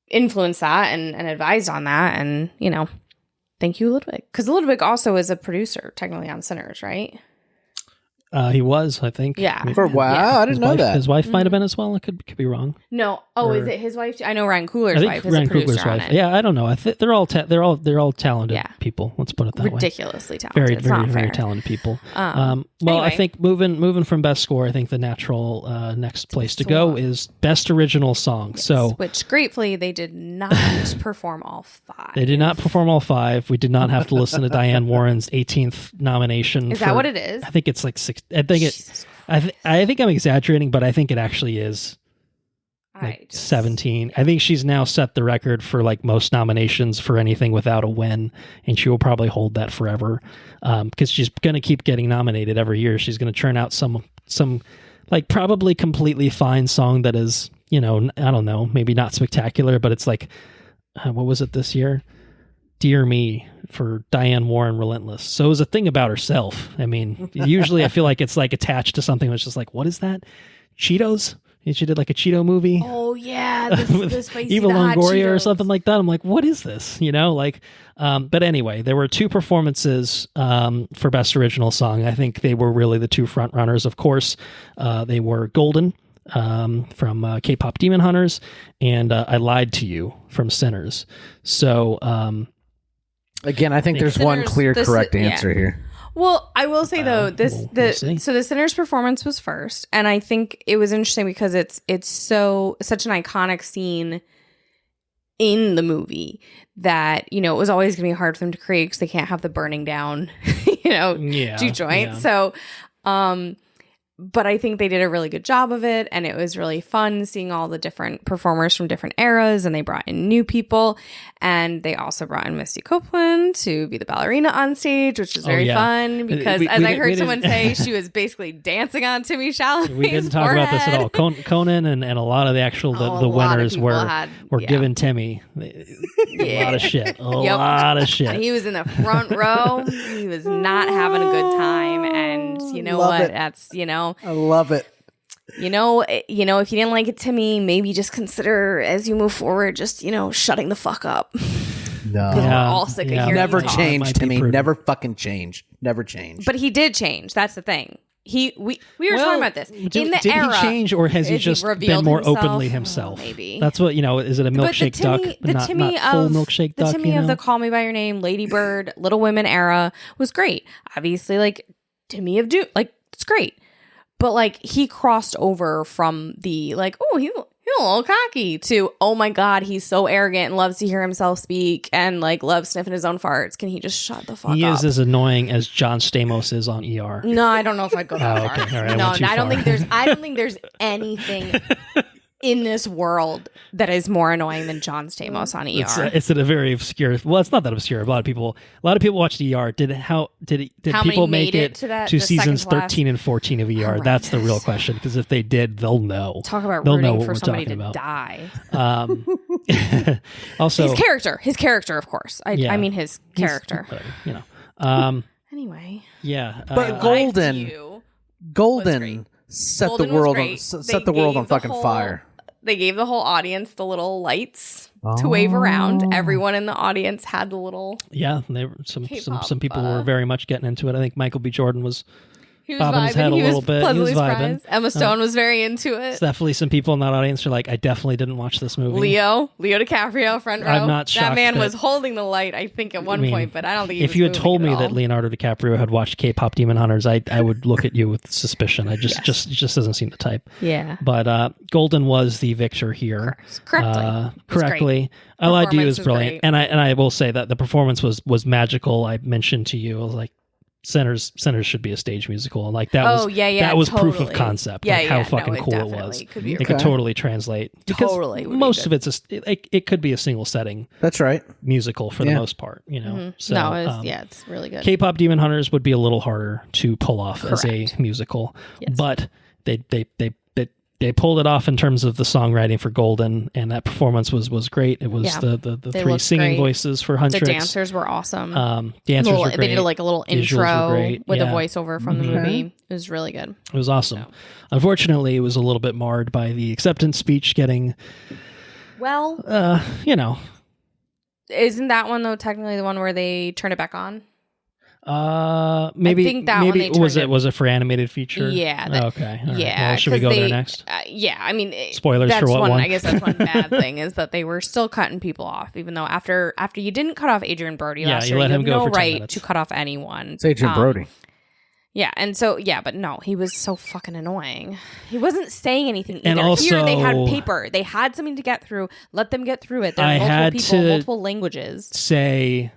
influenced that and advised on that. And, thank you, Ludwig. Because Ludwig also is a producer, technically, on Sinners, right? He was, I think. Yeah. For a while, I didn't know that. His wife might have been as well. I could be wrong. No. Oh, is it his wife too? I know Ryan I Coogler's think wife is Ryan a producer Coogler's on wife. it. Yeah, I don't know. They're all talented Yeah. people. Let's put it that way. Ridiculously talented. Very, It's very, not very fair. talented people. Well, I think moving from best score, I think the natural next place to go is best original song. So, which gratefully they did not perform all 5. they did not perform all 5. We did not have to listen to Diane Warren's 18th nomination. Is that what it is? I think it's like 6. I think I think I'm exaggerating, but I think it actually is like 17. I think she's now set the record for like most nominations for anything without a win, and she will probably hold that forever because she's going to keep getting nominated every year. She's going to churn out some like probably completely fine song that is, I don't know, maybe not spectacular, but it's like, what was it this year? Dear Me for Diane Warren, Relentless. So it was a thing about herself. I mean, usually I feel like it's like attached to something that's just like, what is that? Cheetos? And she did like a Cheeto movie. Oh yeah, the spicy Eva the hot Longoria or Cheetos. something like that. I'm like, what is this? But anyway, there were 2 performances for Best Original Song. I think they were really the 2 front runners. Of course, they were Golden from K-Pop Demon Hunters and I Lied to You from Sinners. So Again, I think there's one clear correct answer here. Well, I will say though, we'll see. so the Sinners performance was first, and I think it was interesting because it's such an iconic scene in the movie that it was always going to be hard for them to create because they can't have the burning down, juke joint. Yeah. So, but I think they did a really good job of it, and it was really fun seeing all the different performers from different eras, and they brought in new people, and they also brought in Misty Copeland to be the ballerina on stage, which was very fun because, as I heard someone say, she was basically dancing on Timmy Chalamet's We didn't talk about this at all. Conan and a lot of the actual the winners were giving Timmy a lot of shit. A lot of shit. He was in the front row. He was not having a good time, and you know Love what? it. That's I love it. if you didn't like it, Timmy, maybe just consider as you move forward, just shutting the fuck up. No. We're all sick of hearing Never you talk. change, Timmy. Never fucking change. Never change. But he did change. That's the thing. We were talking about this in the did era. he change, or has he just been more openly himself? Maybe That's what Is it a milkshake duck? Not full milkshake duck. The Timmy of the Call Me by Your Name, Lady Bird, Little Women era was great. Obviously, like Timmy of Doom, like it's great. But like he crossed over from the like, oh, he's a little cocky to, oh my God, he's so arrogant and loves to hear himself speak and like loves sniffing his own farts. Can he just shut the fuck up? He is as annoying as John Stamos is on ER. No, I don't know if I'd go that far. Okay. All right, No, I don't think there's anything in this world that is more annoying than John Stamos on ER. It's a very obscure. Well, it's not that obscure. A lot of people watched ER. Did How people many make made it to that- to the seasons second to last? 13 and 14 of ER? my That's the real goodness. question. Because if they did, they'll know. Talk about they'll know rooting what for we're somebody talking to about. die. Also, His character, of course. I mean his character. Anyway, Yeah, But Lied to Golden You. Golden set Golden the was world great. on set They the world gave on fucking fire. They gave the whole audience the little lights to wave around. Everyone in the audience had the little. yeah. They were some K-pop, people were very much getting into it. I think Michael B. Jordan was. He was Bobbing his vibing. head a He little was bit. He pleasantly was vibing. surprised. Emma Stone was very into it. There's definitely some people in that audience who are like, I definitely didn't watch this movie. Leo DiCaprio, front row. I'm not That shocked man that- was holding the light, I think, at one point, but I don't think he if was you had moving told at me all. that Leonardo DiCaprio had watched K-pop Demon Hunters, I would look at you with suspicion. I just doesn't seem the type. Yeah. But Golden was the victor here. Correctly. Correctly. I Lied to You is Performance was brilliant. great. And I will say that the performance was magical. I mentioned to you, I was like, Sinners should be a stage musical, and like that that was proof of totally. concept, Yeah, like how yeah, fucking no, cool it definitely was. could be It could totally translate because Totally would be most good. of it's it could be a single setting That's right. musical for the most part, So No, it's really good. K-pop Demon Hunters would be a little harder to pull off as a musical, but they they pulled it off in terms of the songwriting for Golden, and that performance was great. It was the They three looked singing great. voices for Huntrix. The dancers were awesome. Dancers were great. They did like a little Visuals intro were great. with a Yeah. voiceover from the movie. It was really good. It was awesome. Unfortunately, it was a little bit marred by the acceptance speech getting, Well, isn't that one though technically the one where they turn it back on? Maybe I think that one they was turned was it for animated feature? Yeah. Okay. All right. Yeah. Well, should we 'cause go there next? Yeah. I mean, Spoilers that's for what one? I guess that's one bad thing is that they were still cutting people off, even though after you didn't cut off Adrian Brody last you year, let you him have go no for 10 right minutes. to cut off anyone. It's Adrian Brody. Yeah, and so but no, he was so fucking annoying. He wasn't saying anything either. And also- Here they had paper. They had something to get through. Let them get through it. There are I multiple had people, to multiple languages. Say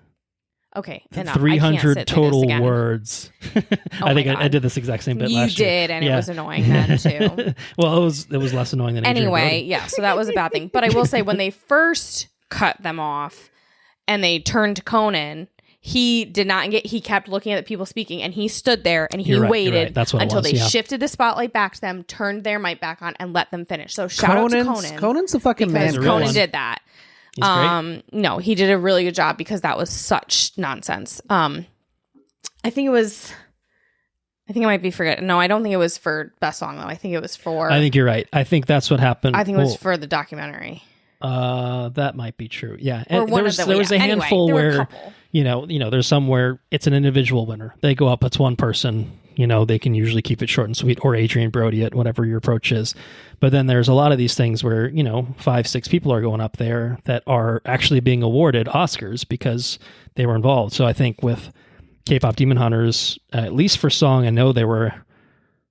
Okay, enough. I can't 300 sit through this total again. words. Oh I think my I God. did this exact same bit You last year. did, and it Yeah. was annoying then too. Well, it was less annoying than Adrian Anyway, Brody. yeah, so that was a bad thing. But I will say, when they first cut them off and they turned to Conan, he did not get. He kept looking at the people speaking, and he stood there and he You're right, waited you're right. That's what it until was, they yeah. shifted the spotlight back to them, turned their mic back on, and let them finish. So shout out to Conan. Conan's the fucking man. Because a real Conan one. did that. He's great. No, he did a really good job because that was such nonsense. I think I might be forgetting. No, I don't think it was for best song though. I think it was for. I think you're right. I think that's what happened. I think it was for the documentary. That might be true. Yeah. Or And one there of was them, there was a yeah. Anyway, handful there were a where couple. you know there's some where it's an individual winner. They go up, it's one person. They can usually keep it short and sweet, or Adrian Brody it, whatever your approach is. But then there's a lot of these things where 5-6 people are going up there that are actually being awarded Oscars because they were involved. So I think with K-pop Demon Hunters, at least for song, I know there were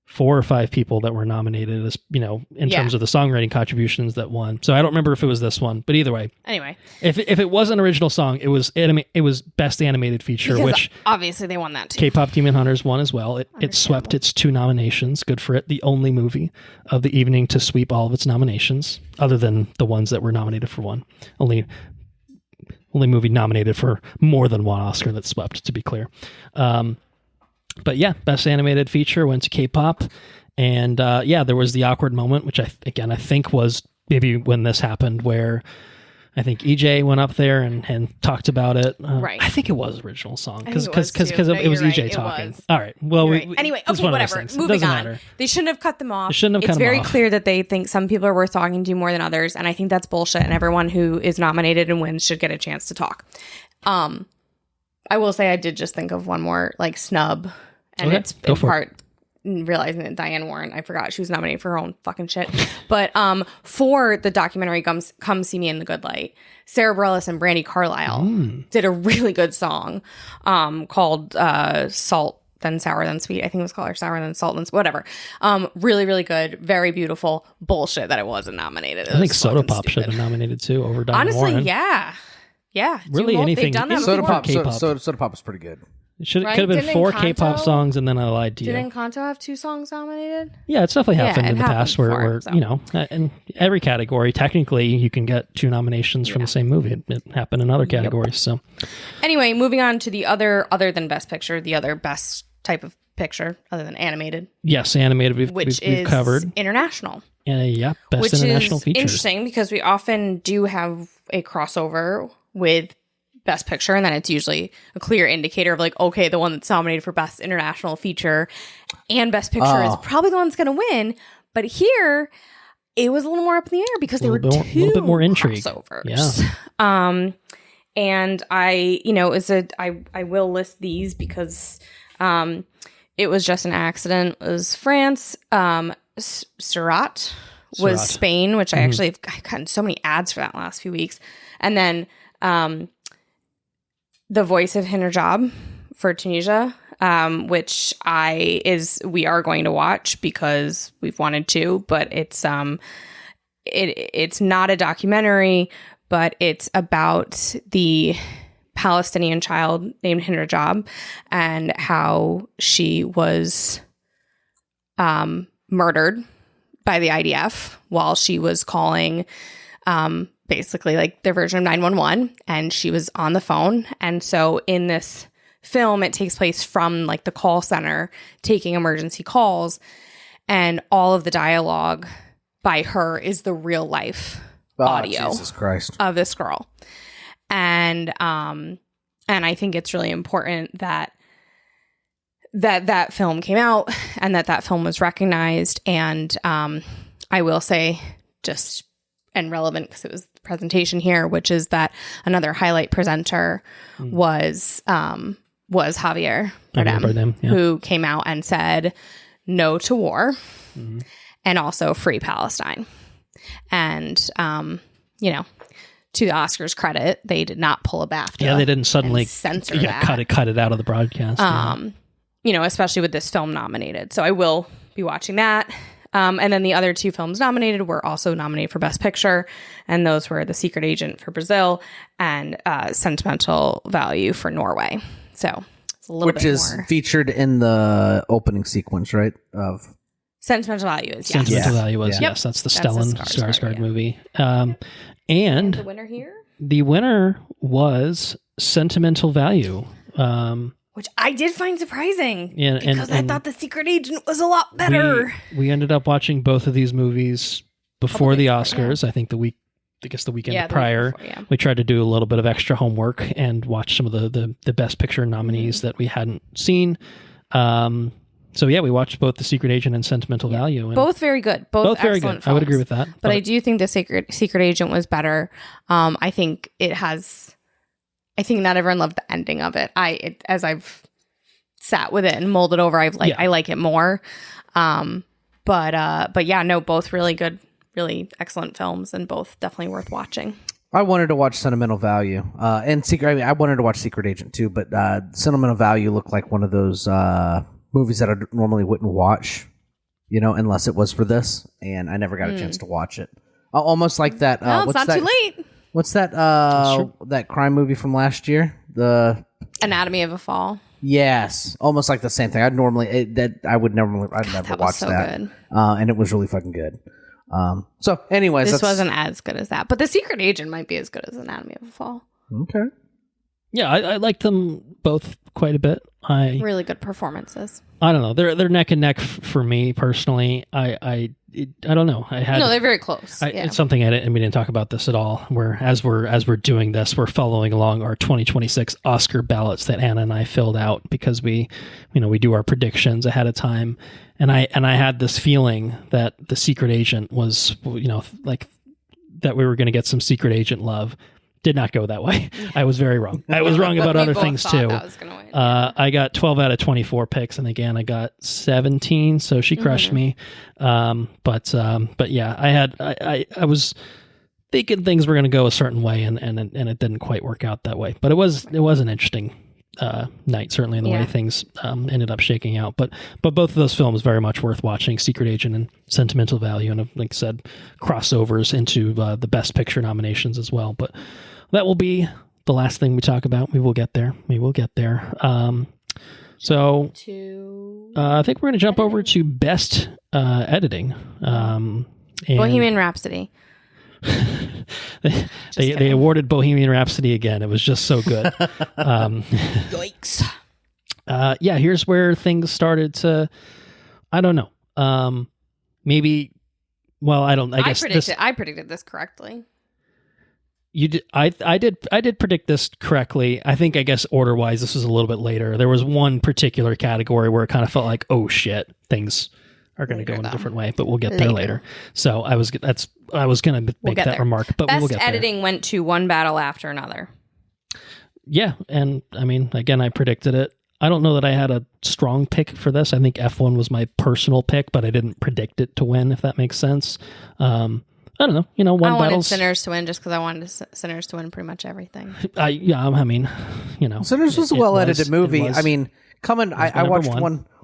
4 or 5 people that were nominated as, in terms of the songwriting contributions that won. So I don't remember if it was this one, but either way, Anyway, if it was an original song, it was best animated feature, because which obviously they won that too. K-pop Demon Hunters won as well. It swept its 2 nominations. Good for it. The only movie of the evening to sweep all of its nominations, other than the ones that were nominated for one. Only movie nominated for more than one Oscar that swept, to be clear. But yeah, best animated feature went to K-pop. And there was the awkward moment, which I think was maybe when this happened, where I think EJ went up there and talked about it. Right. I think it was original song because I think it was, too. No, it was you're EJ right. It talking. was. All right. Well, Right. Anyway, it's okay, one of those whatever. things. It Moving doesn't on. matter. They shouldn't have cut them off. They shouldn't have cut It's them very off. clear that they think some people are worth talking to more than others, and I think that's bullshit. And everyone who is nominated and wins should get a chance to talk. I will say I did just think of one more snub, and Okay, it's go in for part realizing that Diane Warren, I forgot she was nominated for her own fucking shit. But for the documentary Come See Me in the Good Light, Sarah Bareilles and Brandi Carlile did a really good song called Salt Then Sour Then Sweet. I think it was called, or Sour Then Salt Then whatever. Really, really good. Very beautiful. Bullshit that it wasn't nominated. I think Soda Pop should have been nominated too over Diane Honestly, Warren. yeah. Really, anything- They've done that Soda before. Pop. K-pop. Soda Pop was pretty good. It could Right? have been Didn't 4 Encanto- K-pop songs, and then I lied to you. Didn't Encanto have 2 songs nominated? Yeah, it's definitely happened Yeah, in it the past happened where before, so. in every category, technically, you can get 2 nominations from the same movie. It happened in other categories. So, Anyway, moving on to the other than Best Picture, the other best type of picture other than animated, yes, animated which we've is covered. international. Yeah, best Which international is features. interesting because we often do have a crossover with Best Picture, and then it's usually a clear indicator of okay, the one that's nominated for Best International Feature and Best Picture is probably the one that's going to win. But here, it was a little more up in the air because there were little bit more intrigue. crossovers. Yeah. And I will list these because it was just an accident. It was France. Surat was Surat. Spain, which I've gotten so many ads for that last few weeks. And then the voice of Hinderjob for Tunisia, which we are going to watch because we've wanted to, but it's not a documentary, but it's about the Palestinian child named Hinderjob and how she was murdered by the IDF while she was calling basically their version of 911, and she was on the phone. And so in this film, it takes place from the call center taking emergency calls, and all of the dialogue by her is the real life Oh, audio Jesus Christ. of this girl. And I think it's really important that film came out and that film was recognized. And I will say, just and relevant because it was the presentation here, which is that another highlight presenter was Javier Bardem, who came out and said no to war and also free Palestine. And, to the Oscars' credit, they did not pull a BAFTA. Yeah, they didn't suddenly censor that. cut it out of the broadcast. Especially with this film nominated. So I will be watching that. And then the other two films nominated were also nominated for Best Picture, and those were The Secret Agent for Brazil and Sentimental Value for Norway. So it's a little bit more. Which is featured in the opening sequence, right? Of Sentimental Value is, yes. Sentimental Value was, yes. That's the Stellan Skarsgård movie. And the winner here? The winner was Sentimental Value. Which I did find surprising because I thought The Secret Agent was a lot better. We ended up watching both of these movies before the Oscars. I think the weekend prior. Before, we tried to do a little bit of extra homework and watch some of the Best Picture nominees that we hadn't seen. We watched both The Secret Agent and Sentimental Value. And both very good. Both very good. Films. I would agree with that. But I do think The Secret Agent was better. I think it has... I think not everyone loved the ending of it. As I've sat with it and molded over, I like it more. Both really good, really excellent films, and both definitely worth watching. I wanted to watch Sentimental Value and I wanted to watch Secret Agent too, but Sentimental Value looked like one of those movies that I normally wouldn't watch, unless it was for this, and I never got a chance to watch it. Almost like that. It's not too late. What's that? That crime movie from last year, the Anatomy of a Fall. Yes, almost like the same thing. I'd never watch that. Good. And it was really fucking good. Anyways, this wasn't as good as that, but The Secret Agent might be as good as Anatomy of a Fall. Okay. Yeah, I liked them both quite a bit. Really good performances. I don't know. They're neck and neck for me personally. I don't know. They're very close. It's something and we didn't talk about this at all. Where as we're doing this, we're following along our 2026 Oscar ballots that Anna and I filled out because we do our predictions ahead of time, and I had this feeling that The Secret Agent was like that we were going to get some Secret Agent love. Did not go that way. I was very wrong. I was wrong about other things too. I got 12 out of 24 picks, and again, I got 17. So she crushed me. But yeah, I was thinking things were going to go a certain way, and it didn't quite work out that way. But it was an interesting night, certainly in the way things ended up shaking out. But both of those films very much worth watching. Secret Agent and Sentimental Value, and like I said, crossovers into the Best Picture nominations as well. But that will be the last thing we talk about. We will get there. I think we're going to jump over to Best Editing. Bohemian Rhapsody. They awarded Bohemian Rhapsody again. It was just so good. Yikes. Here's where things started to, I don't know. Maybe, well, I guess I predicted this correctly. You did. I did predict this correctly. I guess order wise, this was a little bit later. There was one particular category where it kind of felt like, oh shit, things are going to go in a different way, but we'll get there later. So I was going to make that remark, but we'll get there. Best editing went to One Battle After Another. Yeah, and I mean, again, I predicted it. I don't know that I had a strong pick for this. I think F1 was my personal pick, but I didn't predict it to win, if that makes sense. I don't know. I wanted Sinners to win just because I wanted Sinners to win pretty much everything. Sinners was a well-edited movie. I mean, I watched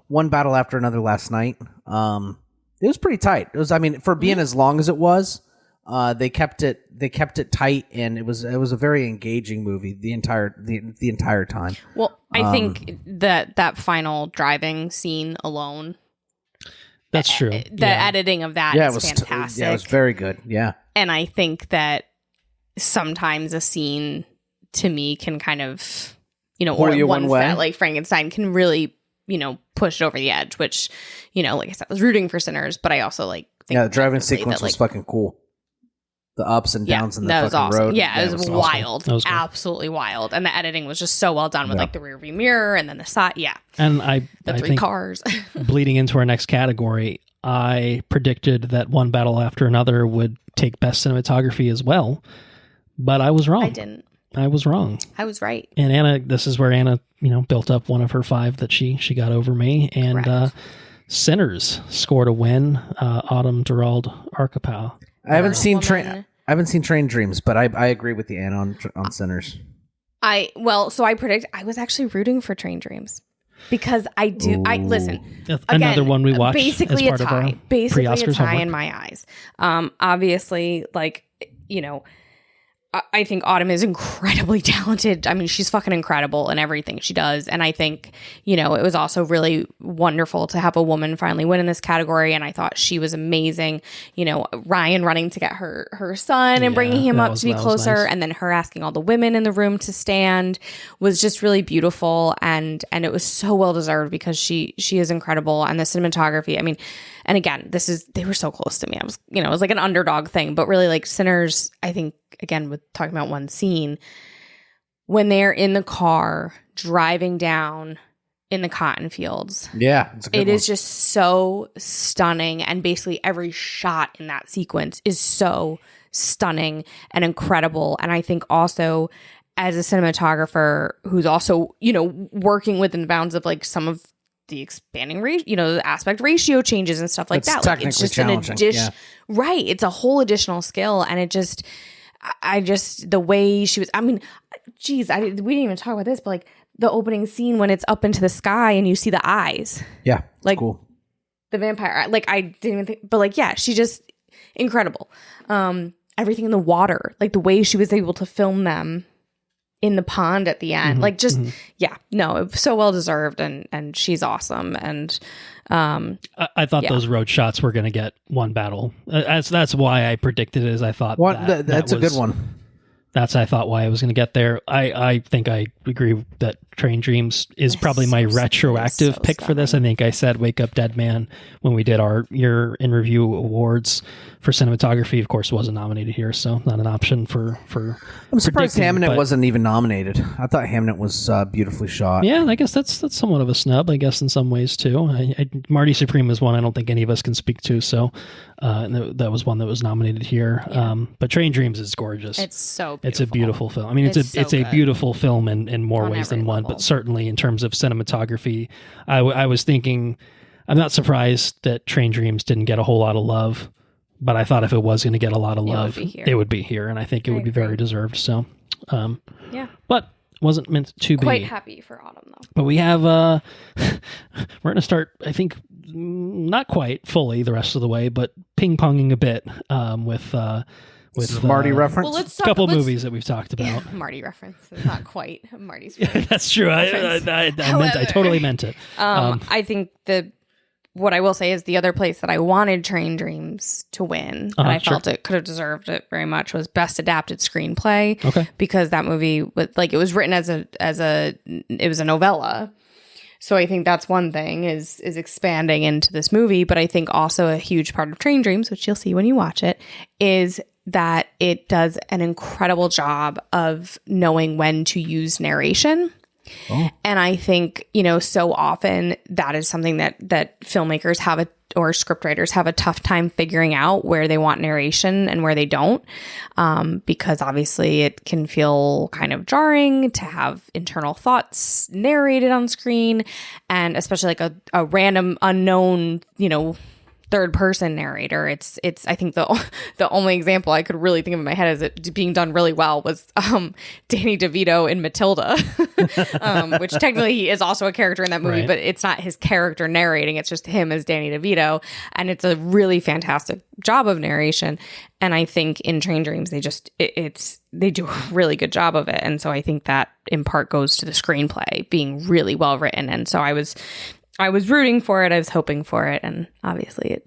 one Battle After Another last night. It was pretty tight. It was, for being as long as it was, they kept it tight, and it was a very engaging movie the entire time. Well, I think that final driving scene alone. That's true. The editing of that is fantastic. It was very good. Yeah. And I think that sometimes a scene to me can kind of, or one set like Frankenstein can really, push it over the edge, which, like I said, I was rooting for Sinners, but I also Yeah, the driving definitely sequence that, was fucking cool. The ups and downs in the that fucking was awesome. road. Yeah, it was awesome. wild. That was cool. Absolutely wild. And the editing was just so well done with like the rear view mirror and then the side. Yeah. And The I three think cars. bleeding into our next category, I predicted that One Battle After Another would take best cinematography as well, but I was wrong. I didn't. I was wrong. I was right. And Anna, this is where Anna, built up one of her 5 that she got over me. And Sinners scored a win. Autumn Gerald Arkapow. I haven't seen Woman. I haven't seen Train Dreams, but I agree with the Anna on Sinners. I was actually rooting for Train Dreams because I listen. Another one we watched basically as part a tie. of our Basically a pre-Oscars tie homework. in my eyes. Obviously, I think Autumn is incredibly talented. I mean, she's fucking incredible in everything she does. And I think, it was also really wonderful to have a woman finally win in this category. And I thought she was amazing. Ryan running to get her son and bringing him up to be closer. Nice. And then her asking all the women in the room to stand was just really beautiful. And it was so well deserved because she is incredible. And the cinematography, I mean, and again, they were so close to me. I was, it was like an underdog thing, but really like Sinners, I think, again, with talking about one scene, when they're in the car driving down in the cotton fields. Yeah, it's a good It one. is just so stunning. And basically every shot in that sequence is so stunning and incredible. And I think also as a cinematographer who's also, working within the bounds of like some of the expanding ratio, the aspect ratio changes and stuff like It's that. technically Like, it's just challenging, an addition, yeah. right? It's a whole additional skill, and it just, the way she was. I mean, geez, we didn't even talk about this, but like the opening scene when it's up into the sky and you see the eyes, Yeah, like cool. the vampire. Like I didn't even think, but like yeah, she just incredible. Everything in the water, like the way she was able to film them in the pond at the end, like just it was so well deserved, and she's awesome. And I thought those road shots were going to get One Battle. That's why I predicted it. As I thought That's a good one. That's I thought why I was going to get there. I think I agree that Train Dreams is probably my retroactive pick for this. I think I said Wake Up Dead Man when we did our year in review awards for cinematography. Of course, wasn't nominated here, so not an option for. I'm surprised predicting, Hamnet but- wasn't even nominated. I thought Hamnet was beautifully shot. Yeah, I guess that's somewhat of a snub. I guess in some ways too. Marty Supreme is one I don't think any of us can speak to. So that was one that was nominated here. Yeah. But Train Dreams is gorgeous. it's so beautiful. It's a beautiful film. I mean, it's so a good. beautiful film in more On ways every than one, level. but certainly in terms of cinematography, I was thinking, I'm not surprised that Train Dreams didn't get a whole lot of love, but I thought if it was going to get a lot of love, it would be here, and I think it would be very deserved. So, but wasn't meant to be. Quite happy for Autumn though. But we have we're going to start, I think, not quite fully the rest of the way, but ping-ponging a bit with This is Marty reference. Well, let's a couple movies that we've talked about. Marty reference. It's not quite Marty's. That's true. I totally meant it. I think what I will say is the other place that I wanted Train Dreams to win, and I felt it could have deserved it very much, was Best Adapted Screenplay. Okay. Because that movie was like, it was written it was a novella. So I think that's one thing is expanding into this movie, but I think also a huge part of Train Dreams, which you'll see when you watch it, is that it does an incredible job of knowing when to use narration. Oh. And I think, so often that is something that filmmakers or scriptwriters have a tough time figuring out where they want narration and where they don't. Because obviously it can feel kind of jarring to have internal thoughts narrated on screen. And especially like a random unknown, third person narrator. It's I think the only example I could really think of in my head as it being done really well was Danny DeVito in Matilda, which technically he is also a character in that movie, but it's not his character narrating, it's just him as Danny DeVito, and it's a really fantastic job of narration. And I think in Train Dreams they do a really good job of it, and so I think that in part goes to the screenplay being really well written. And so I was rooting for it. I was hoping for it. And obviously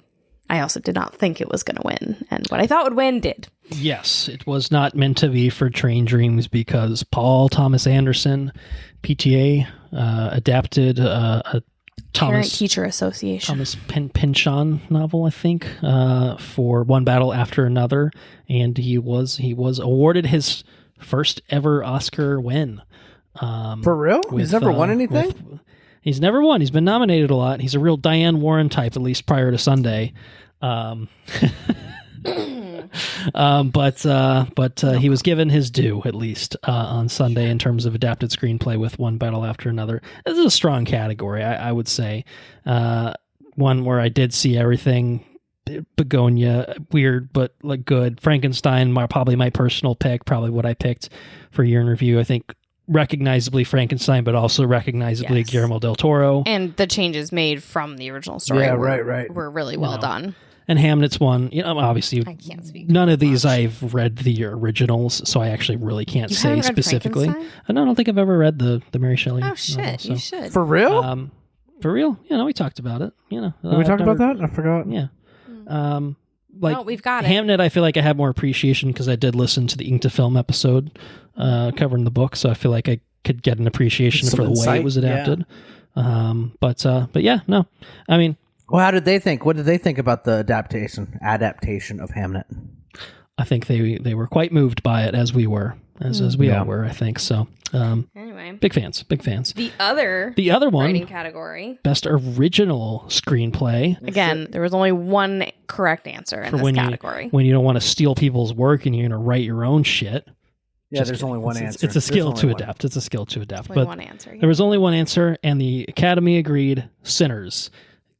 I also did not think it was going to win. And what I thought would win did. Yes, it was not meant to be for Train Dreams because Paul Thomas Anderson, PTA, adapted a Parent-Teacher Association. Thomas Pynchon novel, I think, for One Battle After Another, and he was awarded his first ever Oscar win. For real? He's never won anything? He's never won. He's been nominated a lot. He's a real Diane Warren type, at least prior to Sunday. But he was given his due, at least, on Sunday in terms of adapted screenplay with One Battle After Another. This is a strong category, I would say. One where I did see everything. Begonia, weird, but like good. Frankenstein, probably my personal pick, probably what I picked for Year in Review. I think recognizably Frankenstein, but also recognizably Guillermo del Toro. And the changes made from the original story were really well done. And Hamnet's one, obviously, I can't speak none of these I've read the originals, so I actually really can't say specifically. I don't think I've ever read the Mary Shelley. Oh, shit, novel, so. You should. For real? For real? We talked about it. Did we talk about that? I forgot. Yeah. We've got it. Hamnet, I feel like I have more appreciation because I did listen to the Ink to Film episode covering the book, so I feel like I could get an appreciation for the way it was adapted. Yeah. But yeah, no. I mean, well, how did they think? What did they think about the adaptation of Hamnet? I think they were quite moved by it, as we were, as we all were, I think. So, anyway, big fans. The other one, writing category, best original screenplay. Again, there was only one correct answer in this category. When you don't want to steal people's work and you're going to write your own shit. Yeah, there's only one answer. It's a skill to adapt. It's a skill to adapt. Only one answer. Yeah. There was only one answer, and the Academy agreed. Sinners.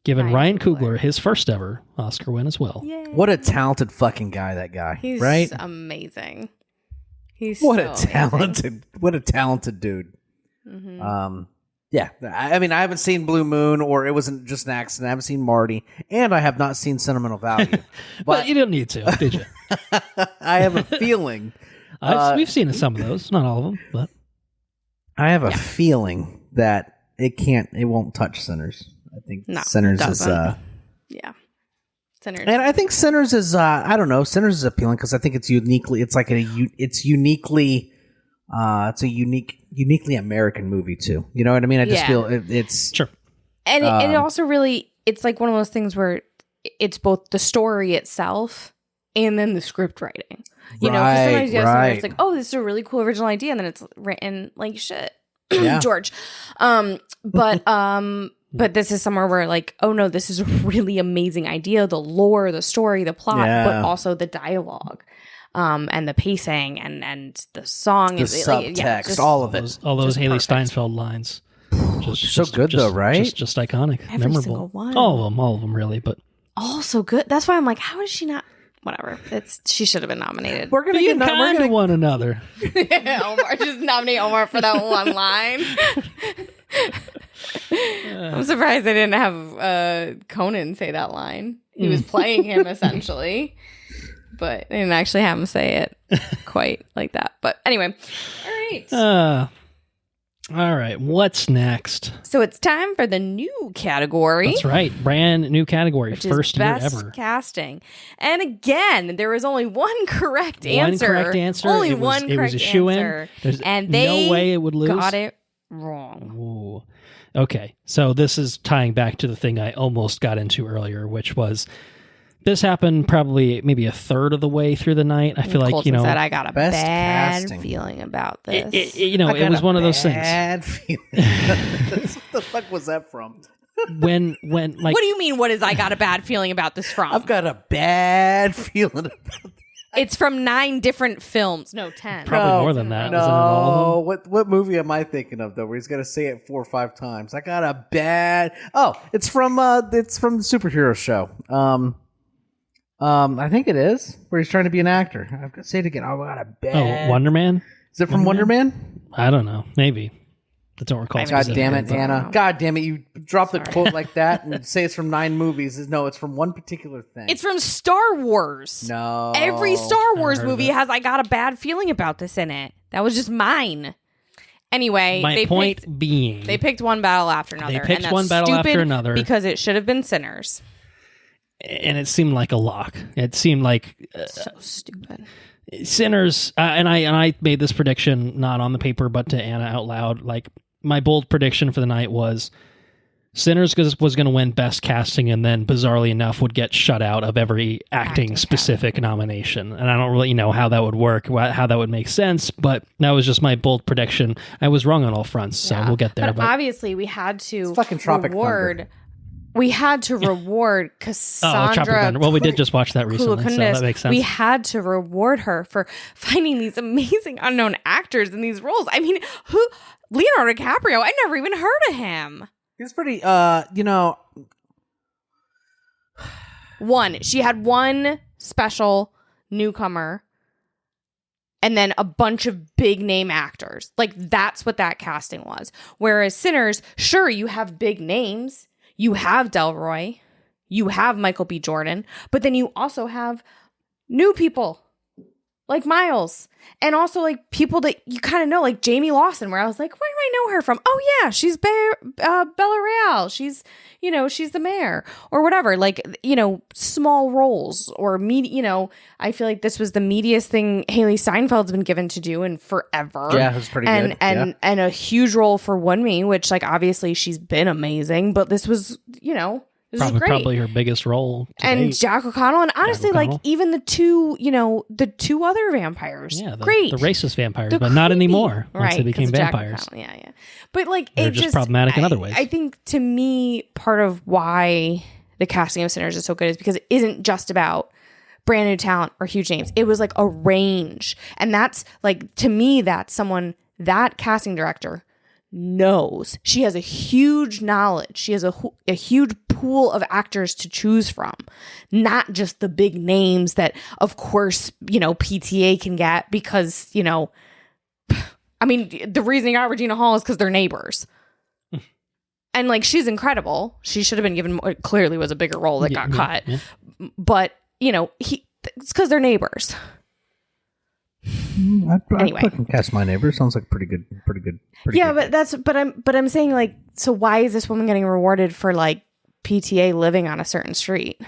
Given Ryan Coogler his first ever Oscar win as well. Yay. What a talented fucking guy that guy. He's right? amazing. He's what so a talented amazing. What a talented dude. Mm-hmm. Yeah. I mean, I haven't seen Blue Moon, or it wasn't just an accident. I haven't seen Marty, and I have not seen Sentimental Value. But you didn't need to, did you? I have a feeling. We've seen some of those, not all of them, but I have a feeling that it won't touch Sinners. I think Sinners is Sinners. And I think Sinners is I don't know, Sinners is appealing because I think it's uniquely uniquely American movie too. You know what I mean? I just feel it's sure. And it also really, it's like one of those things where it's both the story itself and then the script writing. You know, because sometimes you have something that's like, oh, this is a really cool original idea, and then it's written like shit. George. But this is somewhere where like, oh no, this is a really amazing idea. The lore, the story, the plot, but also the dialogue, and the pacing and the song, the subtext, all of it, all those Haley Steinfeld lines. Just good though, right? Just iconic, every memorable. Single one. All of them, really. But all so good. That's why I'm like, how is she not? Whatever. She should have been nominated. We're gonna get kind to one another. Omar, just nominate Omar for that one line. I'm surprised they didn't have Conan say that line. He was playing him essentially, but they didn't actually have him say it quite like that. But anyway, all right. What's next? So it's time for the new category. That's right, brand new category, which first is best year ever. Casting. And again, there was only one correct answer. One correct answer. Only one correct answer. It was a shoo-in. There's and they no way it would lose. Got it wrong. Ooh. Okay, so this is tying back to the thing I almost got into earlier, which was this happened probably maybe a third of the way through the night. I feel Colton like, said I got a bad feeling about this. It was one of those things. Bad feeling. What the fuck was that from? When like, what do you mean? What is I got a bad feeling about this from? I've got a bad feeling about this. It's from 9 different films. No, 10. Probably more than that. No, Isn't it all of them? what movie am I thinking of though? Where he's gonna say it 4 or 5 times. I got a bad. Oh, it's from the superhero show. I think it is where he's trying to be an actor. I've got to say it again. I got a bad. Oh, Wonder Man. Is it from Wonder Man? I don't know. Maybe. I don't recall. God damn it, Anna. God damn it. You drop the quote like that and say it's from 9 movies. No, it's from one particular thing. It's from Star Wars. No. Every Star Wars movie has I got a bad feeling about this in it. That was just mine. Anyway, my point being, they picked One Battle After Another. They picked One Battle After Another because it should have been Sinners. And it seemed like a lock. It seemed like so stupid. Sinners, and I made this prediction not on the paper but to Anna out loud. Like my bold prediction for the night was Sinners was going to win Best Casting, and then bizarrely enough would get shut out of every acting specific nomination. And I don't really know how that would work, how that would make sense, but that was just my bold prediction. I was wrong on all fronts, so we'll get there. But obviously, we had to fucking Tropic reward. We had to reward Cassandra. Tropic Thunder. Well, we did just watch that recently, so that makes sense. We had to reward her for finding these amazing unknown actors in these roles. I mean, Leonardo DiCaprio? I never even heard of him. He's pretty, She had one special newcomer and then a bunch of big name actors. Like, that's what that casting was. Whereas Sinners, sure, you have big names. You have Delroy. You have Michael B. Jordan. But then you also have new people. Like Miles. And also like people that you kind of know, like Jamie Lawson, where I was like, where do I know her from? Oh yeah, she's Bella Real. She's the mayor or whatever. Like, small roles or I feel like this was the meatiest thing Haley Steinfeld's been given to do in forever. Yeah, it was pretty good. And a huge role for Wunmi, which like obviously she's been amazing, but this was, this is great. Probably her biggest role to and date. Jack O'Connell, and honestly, like even the two other vampires, great, the racist vampires, but not anymore once they became vampires. Yeah. But like they're just problematic in other ways. I think to me, part of why the casting of Sinners is so good is because it isn't just about brand new talent or huge names. It was like a range, and that's like, to me, that's someone, that casting director knows. She has a huge knowledge. She has a huge pool of actors to choose from, not just the big names that, of course, PTA can get because, I mean, the reason you got Regina Hall is because they're neighbors. And like, she's incredible. She should have been given more, clearly was a bigger role that got cut. Yeah. But, it's because they're neighbors. I'd fucking Cast My Neighbor. Sounds like pretty good. Yeah, but I'm saying, like, so why is this woman getting rewarded for like PTA living on a certain street?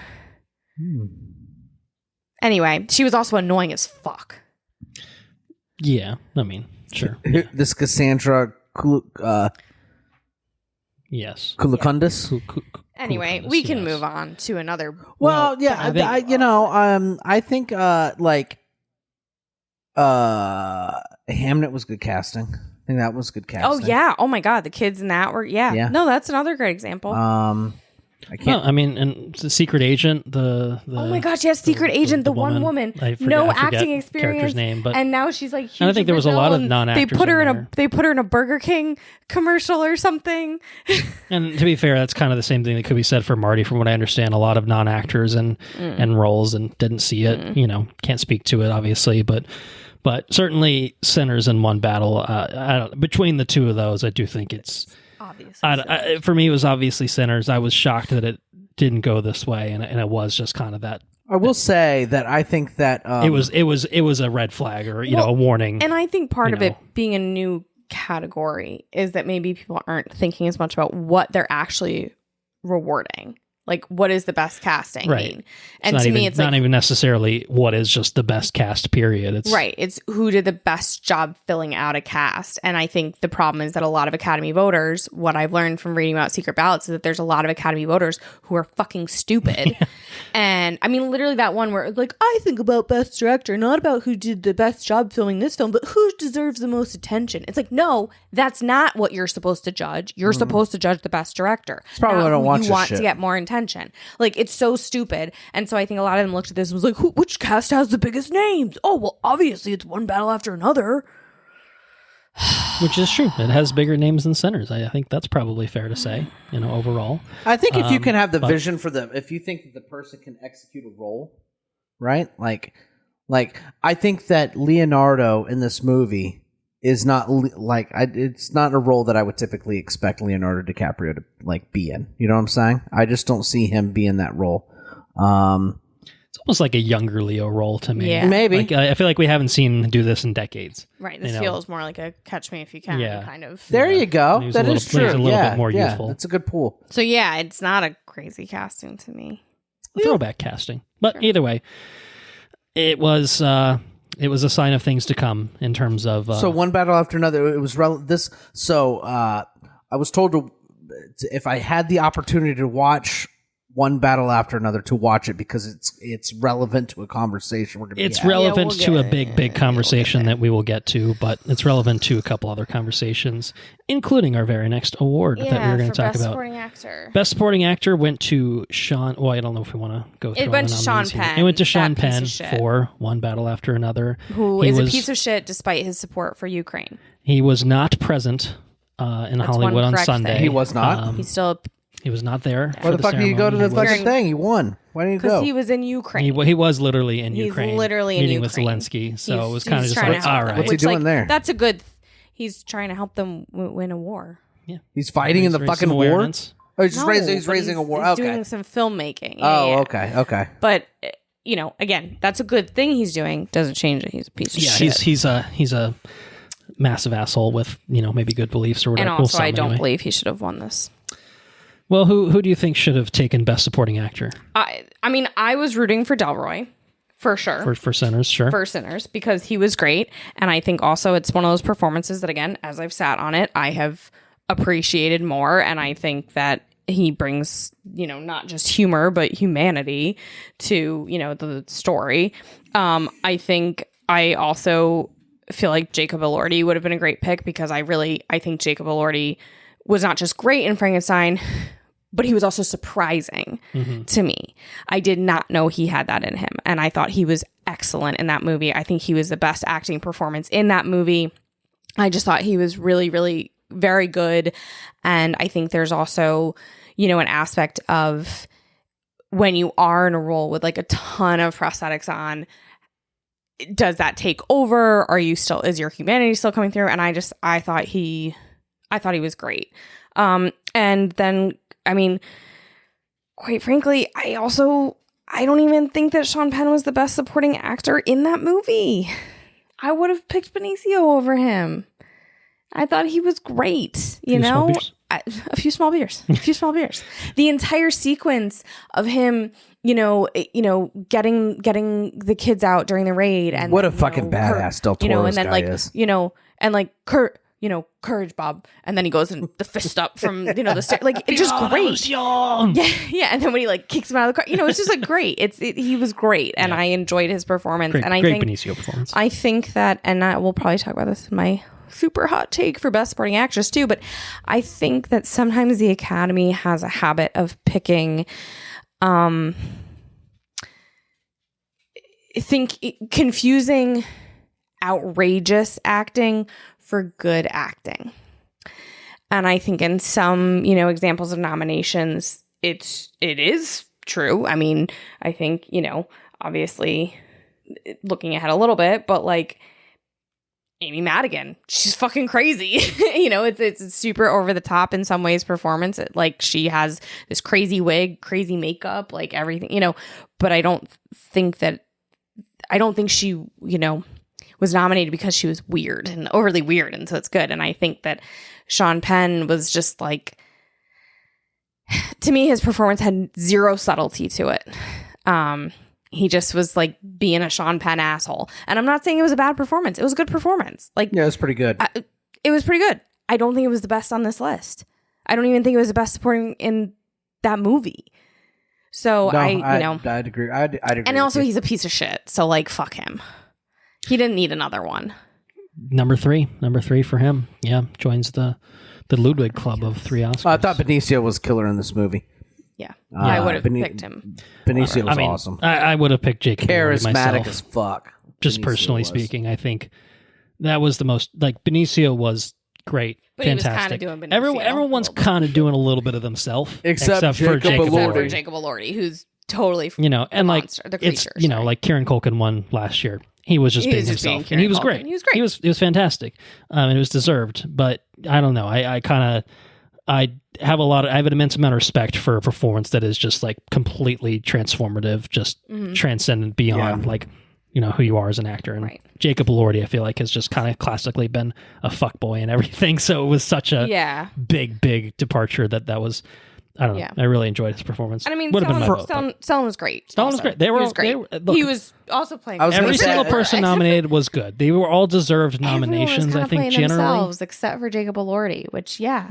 Anyway, she was also annoying as fuck. Yeah, I mean, sure. This Cassandra yes. Kulakundis. Anyway, we can move on to another. Well, yeah, I think Hamnet was good casting. I think that was good casting. Oh yeah! Oh my god, the kids in that were yeah. No, that's another great example. I can't. Well, I mean, and the Secret Agent, the oh my gosh, yes, Secret Agent, the one woman, no acting experience, name, but and now she's like, huge, and I think there was a lot of non-actors. They put her in a Burger King commercial or something. And to be fair, that's kind of the same thing that could be said for Marty, from what I understand. A lot of non-actors and roles, and didn't see it. Can't speak to it obviously, but certainly Sinners in one battle. Between the two of those, I do think it's. For me, it was obviously Sinners. I was shocked that it didn't go this way, and it was just kind of that. I will say that I think that it was a red flag, or a warning. And I think part of it being a new category is that maybe people aren't thinking as much about what they're actually rewarding. Like, what is the best casting mean? And to me, it's not even necessarily what is just the best cast, period. It's right. It's who did the best job filling out a cast. And I think the problem is that a lot of Academy voters, what I've learned from reading about secret ballots, is that there's a lot of Academy voters who are fucking stupid. And I mean, literally that one where like, I think about best director, not about who did the best job filming this film, but who deserves the most attention. It's like, no, that's not what you're supposed to judge. You're supposed to judge the best director. It's probably why I don't watch this want shit. To get more attention. Like, it's so stupid. And so I think a lot of them looked at this and was like, which cast has the biggest names? Oh, well, obviously it's one battle after another. Which is true. It has bigger names than Sinners. I think that's probably fair to say, overall. I think if you can have the vision for if you think that the person can execute a role, right? Like I think that Leonardo in this movie is not it's not a role that I would typically expect Leonardo DiCaprio to be in. You know what I'm saying? I just don't see him be in that role. It's almost like a younger Leo role to me. Yeah. Maybe. I feel like we haven't seen him do this in decades. Right. This feels more like a Catch Me If You Can kind of. There you go. That is true. He's a little bit more youthful. That's a good pool. So yeah, it's not a crazy casting to me. Throwback casting. But either way, it was a sign of things to come in terms of. So one battle after another. It was I was told to. if I had the opportunity to watch one battle after another, to watch it because it's relevant to a conversation we're going to It's relevant to a big conversation that we will get to, but it's relevant to a couple other conversations, including our very next award that we're going to talk Best about. Supporting Actor. Best Supporting Actor went to Sean. Well, I don't know if we want to go through. It went to Sean nominees here. Penn. It went to Sean that piece Penn of shit. for One Battle After Another. Who He is was- a piece of shit despite his support for Ukraine. He was not present in Hollywood one on correct Sunday. thing. He was not? He's still He was not there. Why the fuck did you go to the ceremony. fucking thing? He won. Why didn't you because go? he was in Ukraine. He was literally in He's Ukraine. literally in meeting Ukraine. with Zelensky. So He's- it was kind of he's just trying like, to help all them, right. What's he which, doing there? That's a good. He's trying to help them win a war. He's fighting in the Raise fucking some war? awareness. Oh, he's just No, he's but raising a war. He's Okay. doing some filmmaking. Oh, Yeah. okay. But again, that's a good thing he's doing. Doesn't change that he's a piece of Yeah, shit. he's a massive asshole with maybe good beliefs or whatever. and also, Well, I some don't anyway. believe he should have won this. Well, who do you think should have taken Best Supporting Actor I mean, I was rooting for Delroy for sure. for Sinners? Sure. For Sinners because he was great. And I think also it's one of those performances that, again, as I've sat on it, I have appreciated more. And I think that he brings, not just humor, but humanity to, the story. I think I also feel like Jacob Elordi would have been a great pick because I think Jacob Elordi was not just great in Frankenstein, but he was also surprising to me. I did not know he had that in him. And I thought he was excellent in that movie. I think he was the best acting performance in that movie. I just thought he was really, really very good. And I think there's also, an aspect of when you are in a role with like a ton of prosthetics on, does that take over? Is your humanity still coming through? And I thought he was great. And then, I mean, quite frankly, I don't even think that Sean Penn was the best supporting actor in that movie. I would have picked Benicio over him. I thought he was great, Few small beers. a few small beers, The entire sequence of him, getting the kids out during the raid, and What a fucking badass Del Toro's and then guy is. and like Kurt, courage, Bob, and then he goes and the fist up from the stair, like it's just great. Yeah, and then when he like kicks him out of the car, it's just like great. He was great, and I enjoyed his performance. Great, and I great think Benicio performance. I think that, and we'll probably talk about this in my super hot take for Best Supporting Actress too, but I think that sometimes the Academy has a habit of picking confusing outrageous acting for good acting. And I think in some, examples of nominations, it is true. I mean, I think, obviously looking ahead a little bit, but like Amy Madigan, she's fucking crazy. It's super over the top in some ways performance. Like she has this crazy wig, crazy makeup, like everything, but I don't think she, was nominated because she was weird and overly weird. And so it's good. And I think that Sean Penn was just like, to me, his performance had zero subtlety to it. He just was like being a Sean Penn asshole. And I'm not saying it was a bad performance. It was a good performance. Like, Yeah, it was pretty good. it was pretty good. I don't think it was the best on this list. I don't even think it was the best supporting in that movie. So No, I'd agree. I'd agree. and also with you. he's a piece of shit. So like, fuck him. He didn't need another one. Number three for him. Yeah, joins the Ludwig Club of 3 Oscars. I thought Benicio was killer in this movie. Yeah, I would have picked him. Benicio was I mean, awesome. I would have picked Jacob Elordi Charismatic myself. as fuck. Just Benicio personally was. speaking, I think that was the most, like, Benicio was great, But he was fantastic. kinda doing Benicio Everyone's a little bit. kind of doing a little bit of themselves, Except for Jacob Jacob Except for Elordi. Jacob Elordi, who's totally And like monster, the it's creature, like Kieran Culkin won last year. He was just He being was just being himself, and he Kieran was Culkin. great. He was great. It was fantastic, and it was deserved. But I don't know. I have an immense amount of respect for a performance that is just like completely transformative, just transcendent beyond like who you are as an actor. And Right. Jacob Elordi, I feel like, has just kind of classically been a fuckboy and everything. So it was such a big departure that was. I don't know. Yeah. I really enjoyed his performance. And I mean, Would have been my vote, but- Stellan was great. Stellan was also. great. They were he was great. look, he was also playing. I was Every gonna say- single person except nominated was good. They were all deserved Everyone was nominations. kinda I think playing generally. themselves, except for Jacob Elordi, which Yeah.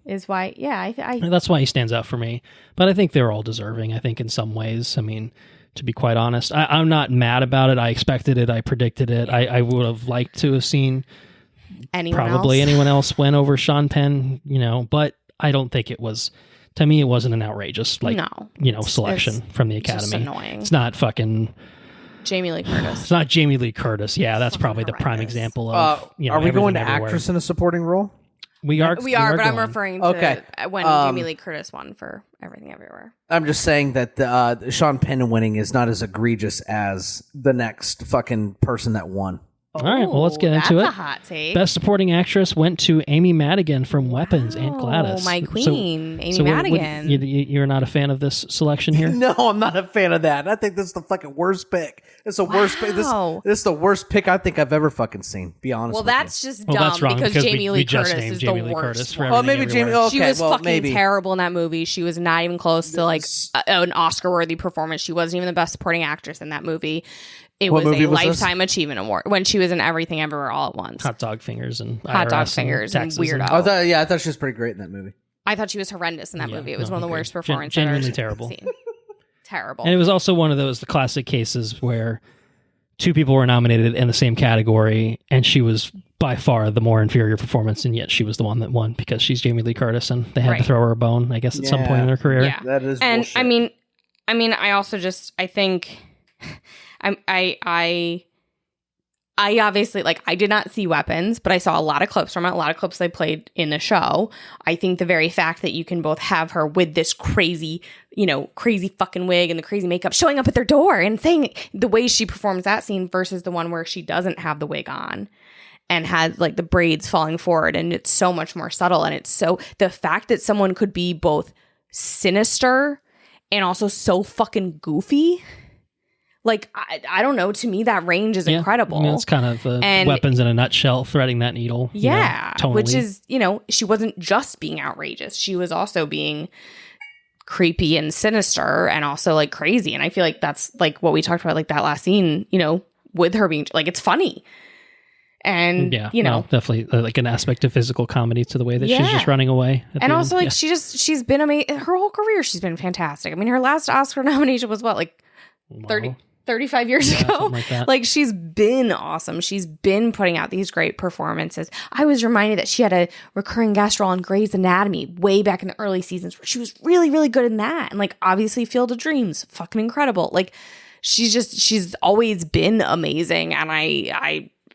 is why. Yeah, I That's why he stands out for me. But I think they're all deserving. I think in some ways. I mean, to be quite honest, I'm not mad about it. I expected it. I predicted it. I would have liked to have seen anyone else win over Sean Penn. But I don't think it was. To me, it wasn't an outrageous selection from the Academy. Just annoying. It's not fucking Jamie Lee Curtis. It's not Jamie Lee Curtis. Yeah, that's probably the prime example of. Are we going to everywhere. actress in a supporting role? We are, but I'm referring to when Jamie Lee Curtis won for Everything Everywhere. I'm just saying that Sean Penn winning is not as egregious as the next fucking person that won. All right, well, let's get into it. That's a hot take. Best Supporting Actress went to Amy Madigan from Weapons, Aunt Gladys. Oh, my queen, Amy Madigan. You're not a fan of this selection here? No, I'm not a fan of that. I think this is the fucking worst pick. It's the worst pick. This is the worst pick I think I've ever fucking seen. Be honest. Well, with that's you. just dumb that's wrong, because Jamie Lee Curtis is Jamie the Lee worst. Curtis for well, maybe Everything Jamie. Everywhere. Okay, she was fucking maybe. terrible in that movie. She was not even close to like an Oscar-worthy performance. She wasn't even the best supporting actress in that movie. It was a Lifetime Achievement Award when she was in Everything Everywhere All at Once. Hot Dog Fingers and Hot Dog IRS Fingers and Texas Weirdo. I thought she was pretty great in that movie. I thought she was horrendous in that movie. It was one of the worst performances Genuinely I've ever terrible. seen. Terrible. And it was also one of the classic cases where two people were nominated in the same category, and she was by far the more inferior performance, and yet she was the one that won because she's Jamie Lee Curtis, and they had to throw her a bone, I guess, at some point in her career. Yeah, that is and bullshit. I mean, I also just I think I obviously, I did not see Weapons, but I saw a lot of clips from it, a lot of clips they played in the show. I think the very fact that you can both have her with this crazy fucking wig and the crazy makeup showing up at their door and saying the way she performs that scene versus the one where she doesn't have the wig on and has the braids falling forward, and it's so much more subtle. And it's so, the fact that someone could be both sinister and also so fucking goofy. I don't know. To me, that range is incredible. I mean, it's kind of Weapons in a nutshell, threading that needle. Yeah, tonally. Which is, she wasn't just being outrageous. She was also being creepy and sinister and also crazy. And I feel like that's what we talked about, that last scene, with her being it's funny. And, definitely an aspect of physical comedy to the way that she's just running away. And also she's been amazing. Her whole career, she's been fantastic. I mean, her last Oscar nomination was 35 years ago. She's been awesome. She's been putting out these great performances. I was reminded that she had a recurring guest role in Grey's Anatomy way back in the early seasons where she was really, really good in that. And obviously Field of Dreams, fucking incredible. She's always been amazing. And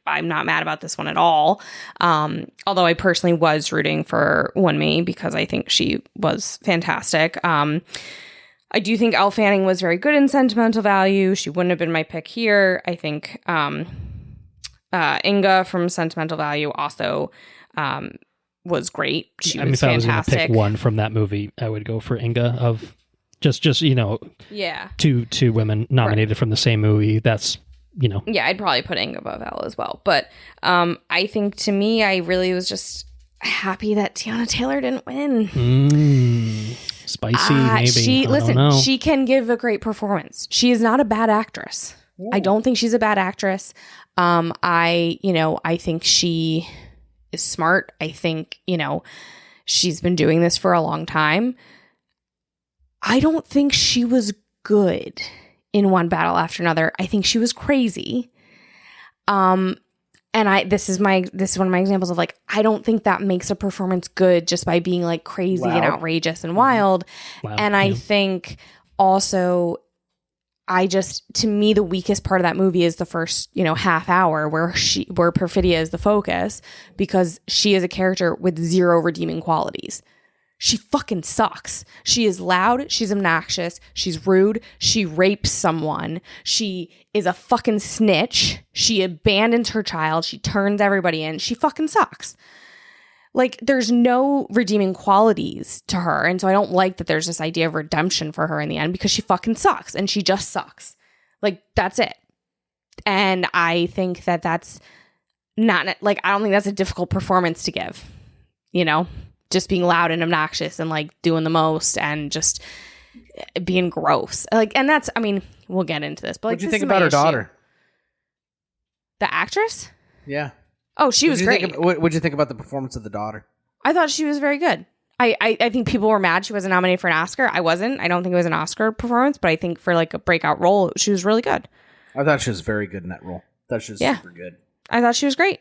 I'm not mad about this one at all. Although I personally was rooting for Wunmi because I think she was fantastic. I do think Elle Fanning was very good in Sentimental Value. She wouldn't have been my pick here. I think Inga from Sentimental Value also was great. She was if I was going to fantastic. pick one from that movie, I would go for Inga of just two women nominated from the same movie. That's Yeah, I'd probably put Inga above Elle as well. But I think to me, I really was just happy that Tiana Taylor didn't win. Spicy, maybe. She can give a great performance. She is not a bad actress. Ooh. I don't think she's a bad actress. I think she is smart. I think, she's been doing this for a long time. I don't think she was good in One Battle After Another. I think she was crazy. And this is one of my examples of I don't think that makes a performance good just by being crazy and outrageous and wild. Wow. And I think also to me, the weakest part of that movie is the first, half hour where Perfidia is the focus because she is a character with zero redeeming qualities. She fucking sucks. She is loud. She's obnoxious. She's rude. She rapes someone. She is a fucking snitch. She abandons her child. She turns everybody in. She fucking sucks. There's no redeeming qualities to her. And so I don't like that there's this idea of redemption for her in the end because she fucking sucks. And she just sucks. That's it. And I think that that's not, I don't think that's a difficult performance to give, just being loud and obnoxious and doing the most and just being gross. And that's, we'll get into this, but what'd you think about her daughter? The actress? Yeah. Oh, she was great. What'd you think about the performance of the daughter? I thought she was very good. I think people were mad she wasn't nominated for an Oscar. I wasn't. I don't think it was an Oscar performance, but I think for like a breakout role, she was really good. I thought she was very good in that role. I thought she was super good. I thought she was great.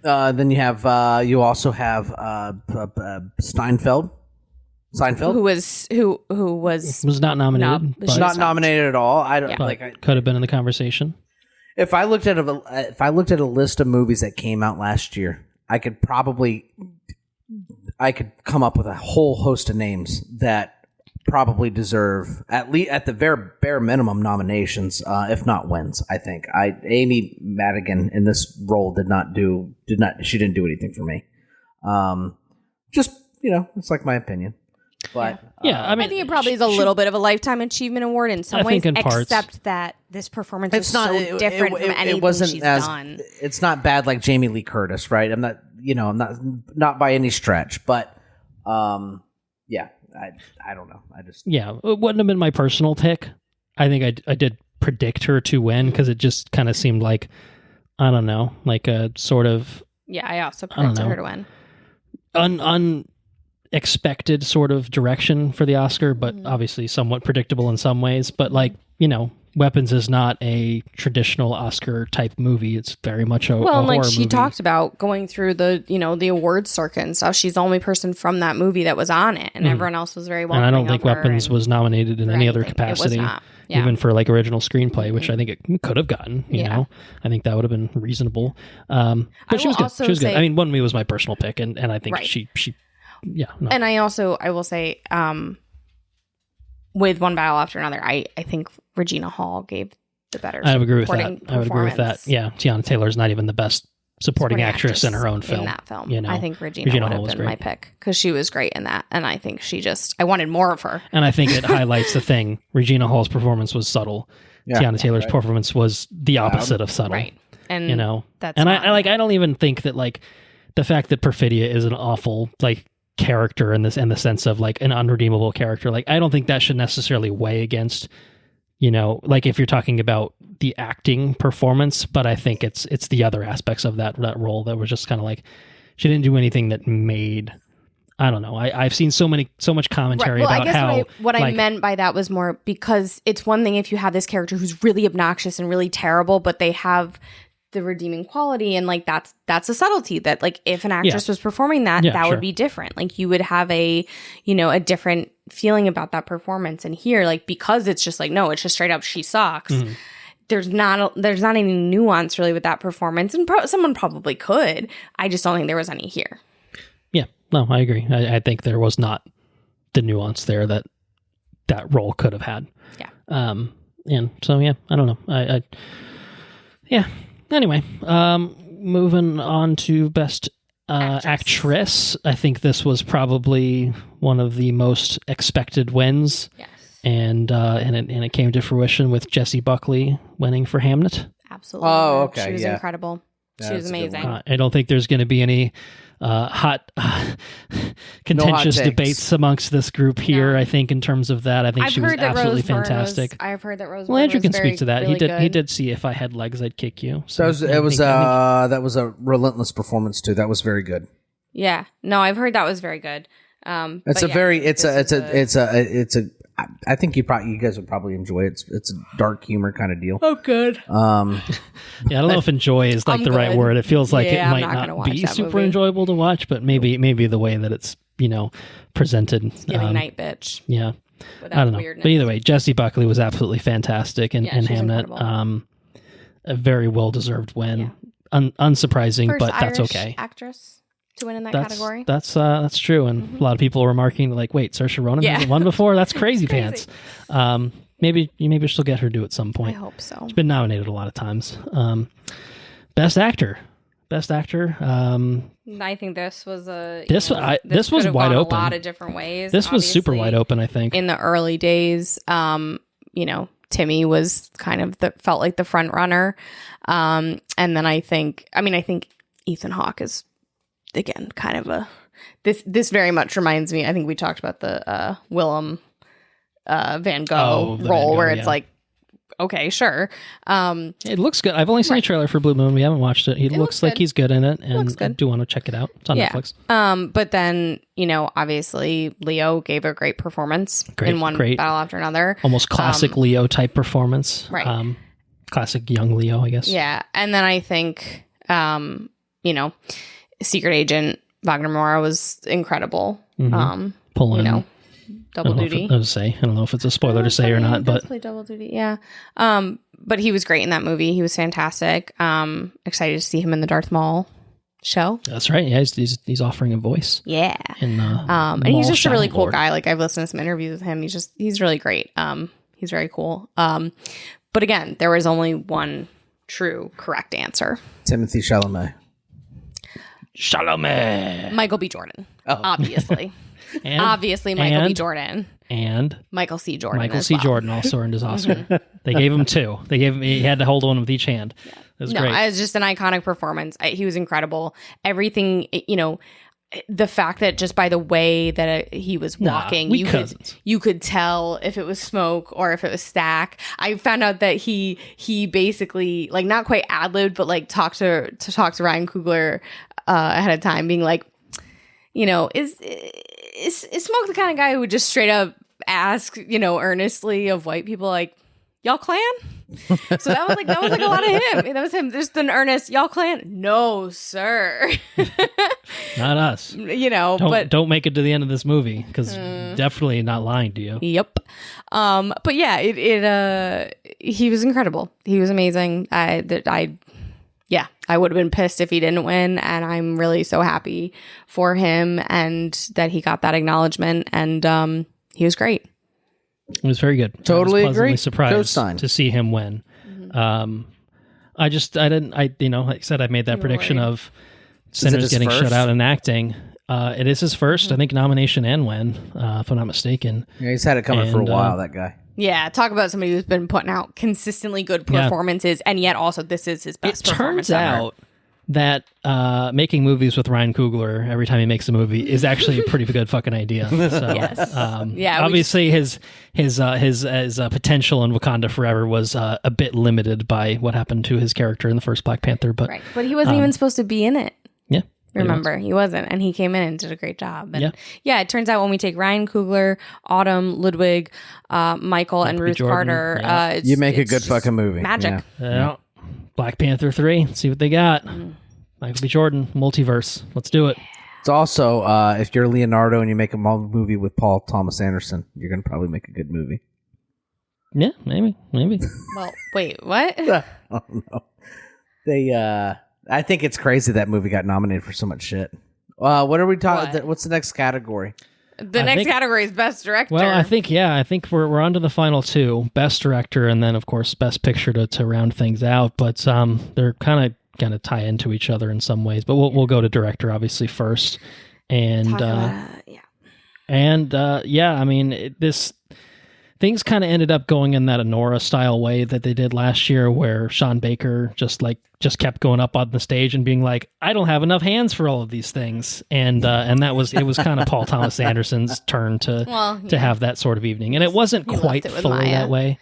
Then you also have Seinfeld, who was not nominated. She's not nominated at all. I don't could have been in the conversation. If I looked at a list of movies that came out last year, I could come up with a whole host of names that probably deserve at the bare minimum nominations, if not wins. I think Amy Madigan in this role she didn't do anything for me. Just it's like my opinion. But I think it probably is a little bit of a lifetime achievement award in some ways, except that this performance is so different from anything she's done. It's not bad like Jamie Lee Curtis, right? I'm not by any stretch, but I don't know. It wouldn't have been my personal pick. I think I did predict her to win because it just kind of seemed like, I don't know, like a sort of I also predicted her to win. Unexpected sort of direction for the Oscar, but obviously somewhat predictable in some ways. But Weapons is not a traditional Oscar type movie. It's very much a horror movie. She talked about going through the the awards circuit and stuff. She's the only person from that movie that was on it, and everyone else was very welcoming. And I don't think Weapons was nominated in any other capacity, it was not. Even for like original screenplay, which I think it could have gotten. You know, I think that would have been reasonable. But she was good. She was good. I mean, One Me was my personal pick, and I think she. And I will say, with One Battle After Another, I think Regina Hall gave the better. I would agree with that. Yeah, Tiana Taylor's not even the best supporting actress in her own film. In that film, I think Regina would have been my pick because she was great in that, and I think I wanted more of her. And I think it highlights the thing: Regina Hall's performance was subtle. Tiana Taylor's performance was the opposite of subtle. Right, and that's I don't even think that like the fact that Perfidia is an awful character in the sense of like an unredeemable character, I don't think that should necessarily weigh against if you're talking about the acting performance, but I think it's the other aspects of that role that was just kind of like she didn't do anything that made, I don't know. I've seen so much commentary about how what I meant by that was more because it's one thing if you have this character who's really obnoxious and really terrible, but they have the redeeming quality, and that's a subtlety that if an actress was performing that would be different. You would have a different feeling about that performance. And here, because it's just no, it's just straight up she sucks. Mm-hmm. There's not any nuance really with that performance, and someone probably could. I just don't think there was any here. Yeah, no, I agree. I think there was not the nuance there that role could have had. Yeah. And so I don't know. Anyway, moving on to Best Actress. I think this was probably one of the most expected wins. Yes. And it came to fruition with Jessie Buckley winning for Hamnet. Absolutely. Oh, okay. She was incredible. She was amazing. I don't think there's going to be any contentious debates amongst this group here. I think in terms of that, I think she was absolutely fantastic. I've heard that Rose. Well, Andrew can speak to that. Really he did see If I Had Legs, I'd Kick You. So that was a relentless performance too. That was very good. Yeah. No, I've heard that was very good. I think you guys would probably enjoy it. It's a dark humor kind of deal. Oh, good. I don't know if enjoy is the right word. It feels like it might not be super enjoyable to watch, but maybe the way that it's presented. It's giving night bitch. Yeah, I don't know. Weirdness. But either way, Jessie Buckley was absolutely fantastic in Hamnet. A very well deserved win. Unsurprising, First but Irish that's okay. Actress to win in that category. That's true, and a lot of people are remarking wait, Saoirse Ronan hasn't won before. That's crazy pants. Maybe she'll get her due at some point. I hope so. She's been nominated a lot of times. Best actor. I think this was this was wide open. A lot of different ways. This was super wide open. I think in the early days, Timmy was kind of felt like the front runner, and then I think Ethan Hawke is. Again, kind of this very much reminds me. I think we talked about the Willem Van Gogh role, where it's okay, sure. It looks good. I've only seen a trailer for Blue Moon. We haven't watched it. He looks like he's good in it, and I do want to check it out. It's on Netflix. But then, obviously Leo gave a great performance in one battle after another. Almost classic Leo type performance. Right. Classic young Leo, I guess. Yeah. And then I think, Secret Agent Wagner Moura was incredible. Pulling, double duty. I don't know if it's a spoiler to say or not, but play double duty. Yeah. But he was great in that movie. He was fantastic. Excited to see him in the Darth Maul show. That's right. Yeah, he's offering a voice. Yeah. And he's just a really cool guy. Like, I've listened to some interviews with him. He's really great. He's very cool. But again, there was only one true correct answer. Timothy Chalamet. Michael B. Jordan. Obviously. Obviously, Michael B. Jordan. And Michael C. Jordan. Michael C. Jordan also earned his Oscar. They gave him 2. He had to hold one with each hand. It was great. It was just an iconic performance. He was incredible. Everything, the fact that just by the way that he was walking, you could tell if it was smoke or if it was Stack. I found out that he basically, like, not quite ad-libbed, but like talked to Ryan Coogler ahead of time, being like, is Smoke the kind of guy who would just straight up ask, earnestly of white people, like, y'all Klan? So that was like a lot of him. That was him, just an earnest, y'all Klan? No, sir. Not us. Don't make it to the end of this movie, because definitely not lying to you. Yep. But yeah, he was incredible. He was amazing. I would have been pissed if he didn't win, and I'm really so happy for him and that he got that acknowledgement, and he was great. It was very good. Totally I was pleasantly agree. surprised to see him win. Like I said, I made that prediction of Sinners getting shut out in acting. It is his first, I think, nomination and win, if I'm not mistaken. Yeah, he's had it coming for a while, that guy. Yeah, talk about somebody who's been putting out consistently good performances, and yet also this is his best performance ever. It turns out that making movies with Ryan Coogler every time he makes a movie is actually a pretty good fucking idea. So, yes. Obviously, his potential in Wakanda Forever was a bit limited by what happened to his character in the first Black Panther, but he wasn't even supposed to be in it. Yeah. Remember, he wasn't, and he came in and did a great job. And it turns out when we take Ryan Coogler, Autumn, Ludwig, Michael, and Ruth Jordan, Carter, you make a good fucking movie. Magic. Yeah. Black Panther 3. Let's see what they got. Michael B. Jordan, multiverse. Let's do it. It's also, if you're Leonardo and you make a movie with Paul Thomas Anderson, you're going to probably make a good movie. Yeah, maybe. Well, wait, what? I don't know. I think it's crazy that movie got nominated for so much shit. What are we talking? What's the next category? The next category is Best Director. Well, I think we're on to the final 2. Best Director, and then, of course, Best Picture to round things out. But they're kind of tie into each other in some ways. But we'll go to Director, obviously, first. And, this... Things kind of ended up going in that Anora style way that they did last year, where Sean Baker just kept going up on the stage and being like, "I don't have enough hands for all of these things," and it was kind of Paul Thomas Anderson's turn to have that sort of evening, and it wasn't quite fully that way.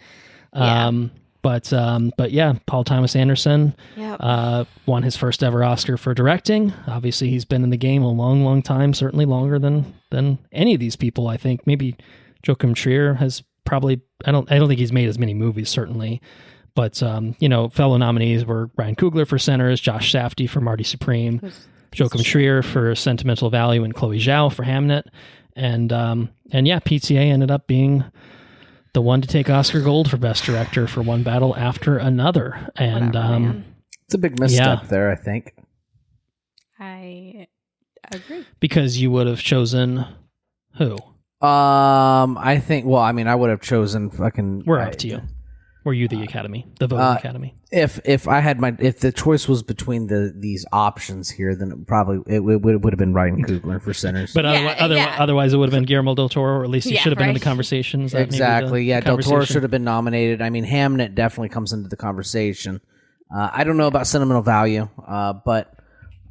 But Paul Thomas Anderson won his first ever Oscar for directing. Obviously, he's been in the game a long, long time, certainly longer than any of these people. I think maybe Joachim Trier has. Probably, I don't think he's made as many movies, certainly, but fellow nominees were Ryan Coogler for Sinners, Josh Safdie for Marty Supreme, Joachim Trier for Sentimental Value, and Chloe Zhao for Hamnet, and PTA ended up being the one to take Oscar Gold for Best Director for one battle after another, and it's a big misstep there, I think. I agree, because you would have chosen who? I think. Well, I mean, I would have chosen fucking. We're up to you. Were you the Academy, the voting Academy? If I had if the choice was between these options here, then it would have been Ryan Coogler for Sinners. But otherwise, it would have been Guillermo del Toro, or at least he should have been in the conversations. Exactly. Del Toro should have been nominated. I mean, Hamnet definitely comes into the conversation. I don't know about Sentimental Value, but.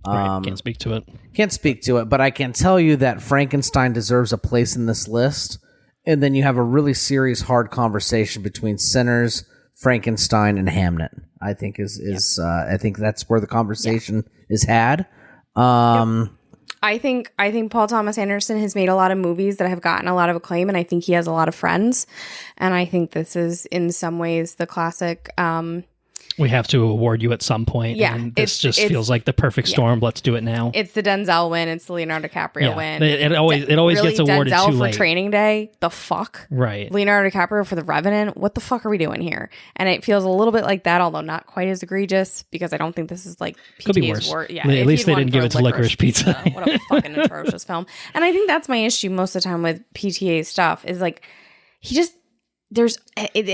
Can't speak to it. But I can tell you that Frankenstein deserves a place in this list. And then you have a really serious, hard conversation between Sinners, Frankenstein, and Hamnet. I think I think that's where the conversation is had. I think Paul Thomas Anderson has made a lot of movies that have gotten a lot of acclaim, and I think he has a lot of friends. And I think this is in some ways the classic. We have to award you at some point. Yeah, and this just feels like the perfect storm. Let's do it now. It's the Denzel win. It's the Leonardo DiCaprio win. It always really, gets awarded Denzel too late. for Training Day. The fuck, right? Leonardo DiCaprio for The Revenant. What the fuck are we doing here? And it feels a little bit like that, although not quite as egregious, because I don't think this is like PTA's could be worse. Yeah, at least they didn't give it to Licorice Pizza. What a fucking atrocious film. And I think that's my issue most of the time with PTA stuff is like he just. There's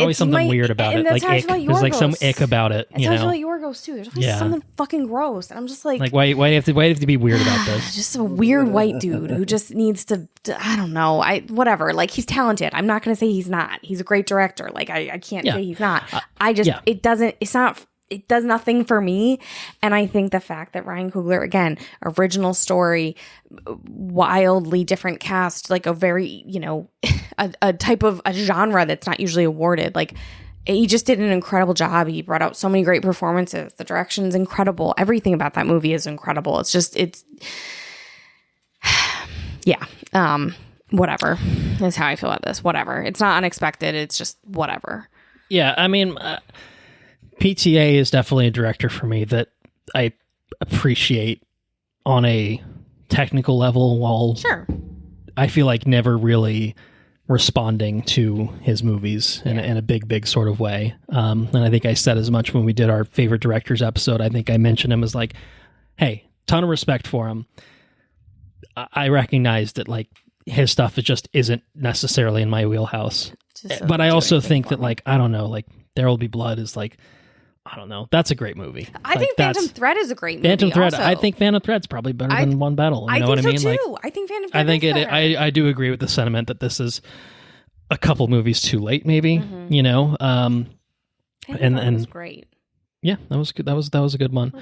always something weird about it, like ick. There's like some ick about it. It's like Yorgos too. There's always something fucking gross, and I'm just like why do you have to be weird about this? Just a weird white dude who just needs to. I don't know. Whatever. Like he's talented. I'm not gonna say he's not. He's a great director. Like I can't say he's not. It doesn't. It's not. It does nothing for me. And I think the fact that Ryan Coogler, again, original story, wildly different cast, like a very, a type of a genre that's not usually awarded. Like he just did an incredible job. He brought out so many great performances. The direction's incredible. Everything about that movie is incredible. Whatever is how I feel about this. Whatever. It's not unexpected. It's just whatever. Yeah. I mean, PTA is definitely a director for me that I appreciate on a technical level, while I feel like never really responding to his movies in a big sort of way. And I think I said as much when we did our favorite directors episode. I think I mentioned him as like, hey, ton of respect for him. I recognize that like his stuff just isn't necessarily in my wheelhouse. But I also think that like, I don't know, like There Will Be Blood is like, I don't know. That's a great movie. I think Phantom Thread is a great movie. Phantom Thread. Also. I think Phantom Thread's probably better than One Battle. You know what I mean? So like, too. I think Phantom Thread. I do agree with the sentiment that this is a couple movies too late, maybe. And was great. Yeah, that was good. That was a good one.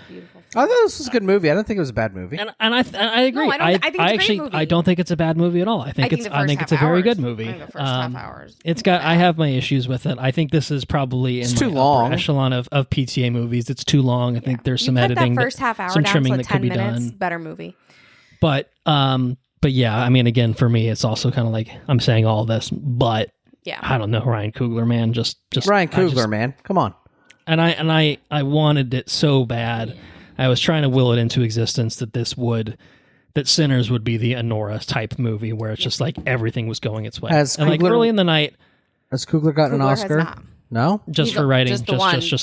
I thought this was a good movie. I don't think it was a bad movie. And I agree. No, I think it's a great movie. I don't think it's a bad movie at all. I think it's a very good movie. I think the first half hours. It's got. I have my issues with it. I think this is probably in too my long. upper echelon of PTA movies. It's too long. I think there's some editing, that first half hour some down trimming to that 10 could be minutes, done. Better movie. But yeah. I mean, again, for me, it's also kind of like I'm saying all this, but I don't know, Ryan Coogler, man, just Ryan Coogler, man, come on. And I wanted it so bad. I was trying to will it into existence that Sinners would be the Anora type movie where it's just like everything was going its way. And like early in the night, has Coogler gotten an Oscar? Has not. No, just for writing, just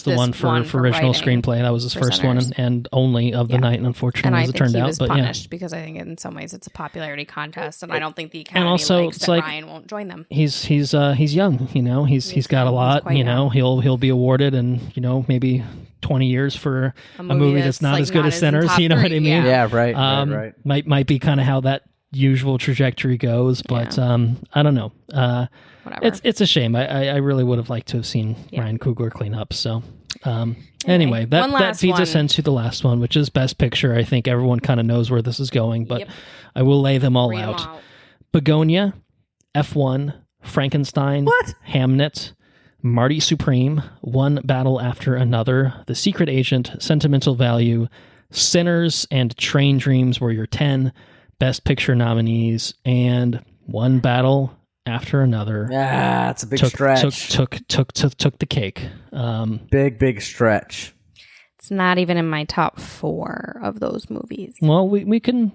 the one for original writing. screenplay. That was his first one and only of the night, unfortunately, as it turned out. And I think he was but punished because I think in some ways it's a popularity contest, and I don't think the Academy and also likes it's that like Ryan won't join them. He's young, he's got a lot, he'll be awarded in maybe 20 years for a movie that's not as good as Sinners. You know what I mean? Yeah, right. Right. Might be kind of how that usual trajectory goes, but I don't know. Whatever. It's a shame. I really would have liked to have seen Ryan Coogler clean up. So anyway, that feeds us into the last one, which is Best Picture. I think everyone kind of knows where this is going, but I will lay them all out. Begonia, F1, Frankenstein, Hamnet, Marty Supreme, One Battle After Another, The Secret Agent, Sentimental Value, Sinners, and Train Dreams were your 10 Best Picture nominees, and One Battle After Another. Yeah, it's a big stretch. Took the cake. Big stretch. It's not even in my top 4 of those movies. Well, we can.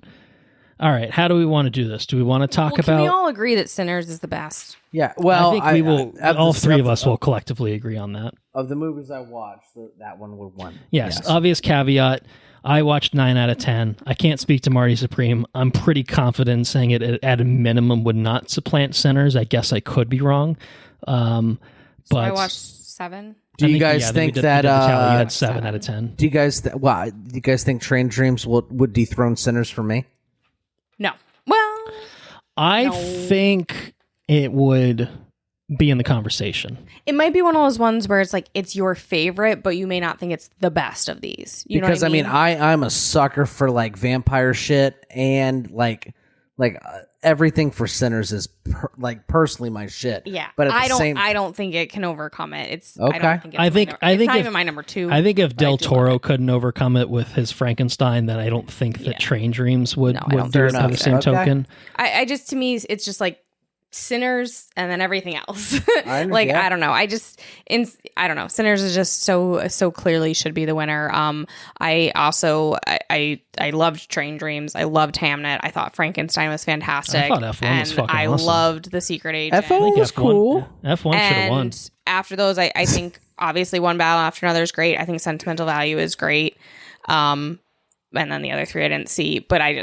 All right, how do we want to do this? Do we want to talk about? Can we all agree that Sinners is the best? Yeah, well, I think we will. All three of us will collectively agree on that. Of the movies I watched, that one would win. Yes, obvious caveat. I watched 9 out of 10. I can't speak to Marty Supreme. I'm pretty confident in saying it at a minimum would not supplant Sinners. I guess I could be wrong. But I watched 7. Do you guys think that you had 7 out of 10? Do you guys think Train Dreams would dethrone Sinners for me? No. Well, I think it would be in the conversation. It might be one of those ones where it's like it's your favorite, but you may not think it's the best of these. You know what I mean? I'm a sucker for like vampire shit and like like everything for Sinners is personally my shit. Yeah, but I don't think it can overcome it. It's okay. I think it's not even my number 2. I think if Del Toro couldn't overcome it with his Frankenstein, then I don't think that Train Dreams would do it by the same token. I just, to me, it's just like Sinners and then everything else. I don't know. I don't know. Sinners is just so clearly should be the winner. I also I loved Train Dreams. I loved Hamnet. I thought Frankenstein was fantastic. I thought F1 was fucking awesome. I loved The Secret Agent. F1 was cool. F1 should have won. After those, I think obviously One Battle After Another is great. I think Sentimental Value is great. And then the other 3 I didn't see, but I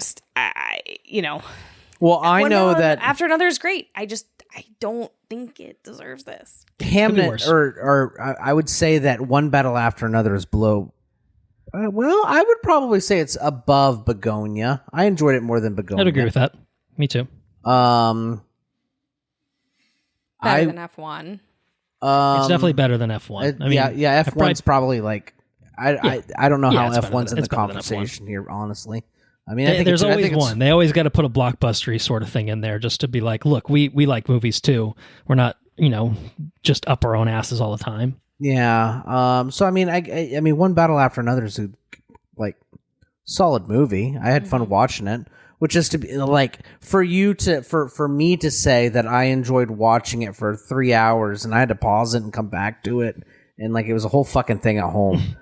Well, I know that After Another is great. I don't think it deserves this. Hamnet, or I would say that One Battle After Another is below. Well, I would probably say it's above Begonia. I enjoyed it more than Begonia. I'd agree with that. Me too. Better than F1. It's definitely better than F1. F1's probably like I don't know how F1's in the conversation here, honestly. I mean, I think there's always one. They always got to put a blockbustery sort of thing in there just to be like, look, we like movies too. We're not, just up our own asses all the time. Yeah. So I mean, I mean, One Battle After Another is a solid movie. I had fun watching it. Which is to be like for me to say that I enjoyed watching it for 3 hours and I had to pause it and come back to it and like it was a whole fucking thing at home.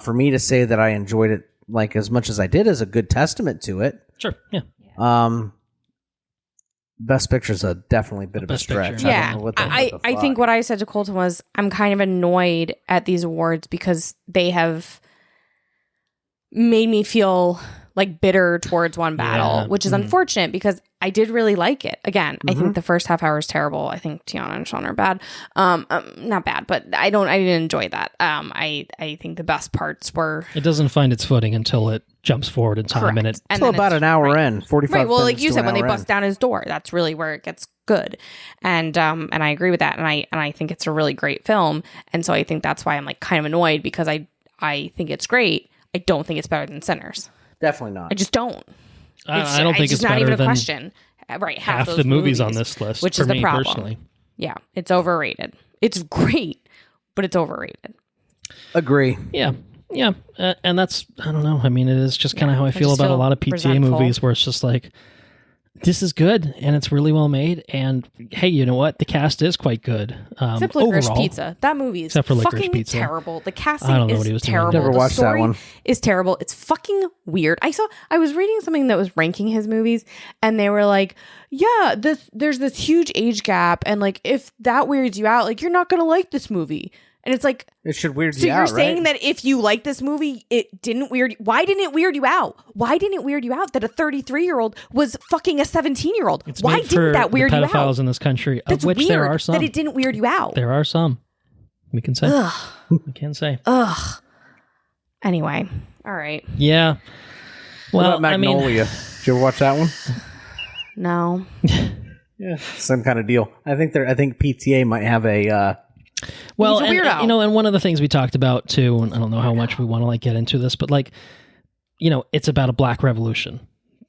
For me to say that I enjoyed it like as much as I did is a good testament to it. Sure. Yeah. Best Picture's a definitely bit of a stretch. Picture. Yeah. I think what I said to Colton was I'm kind of annoyed at these awards because they have made me feel like bitter towards One Battle, which is unfortunate because I did really like it. Again, I think the first half hour is terrible. I think Tiana and Sean are bad. Not bad, but I didn't enjoy that. I think the best parts were. It doesn't find its footing until it jumps forward in time, correct. and until about an hour in, 45 right. Well, minutes like you said, when they bust in. down his door, that's really where it gets good. And I agree with that. And I think it's a really great film. And so I think that's why I'm like kind of annoyed because I think it's great. I don't think it's better than Sinners. Definitely not. I just don't. I don't think it's not better even a than question. Right, half the movies on this list, which for is the me problem. Personally. Yeah, it's overrated. It's great, but it's overrated. Agree. Yeah, and that's I don't know. I mean, it is just kind of how I feel about a lot of PTA movies, where it's just like, this is good and it's really well made. And hey, you know what? The cast is quite good. Except Licorice overall. Pizza. That movie is fucking terrible. The casting is terrible. Never watched that one. Is terrible. It's fucking weird. I was reading something that was ranking his movies, and they were like, yeah, there's this huge age gap, and like if that weirds you out, like you're not gonna like this movie. And it's like, it should weird you out. So you're saying right? that if you like this movie, it didn't weird you. Why didn't it weird you out? Why didn't it weird you out that a 33-year-old was fucking a 17-year-old? Why didn't that weird you out? Pedophiles in this country, That's of which weird there are some. that it didn't weird you out. There are some. We can say. Ugh. We can say. Ugh. Anyway, all right. Yeah. Well, what about Magnolia? Did you ever watch that one? No. Yeah, same kind of deal. I think PTA might have a. Well, and one of the things we talked about too, and I don't know how much we want to like get into this, but like, it's about a black revolution.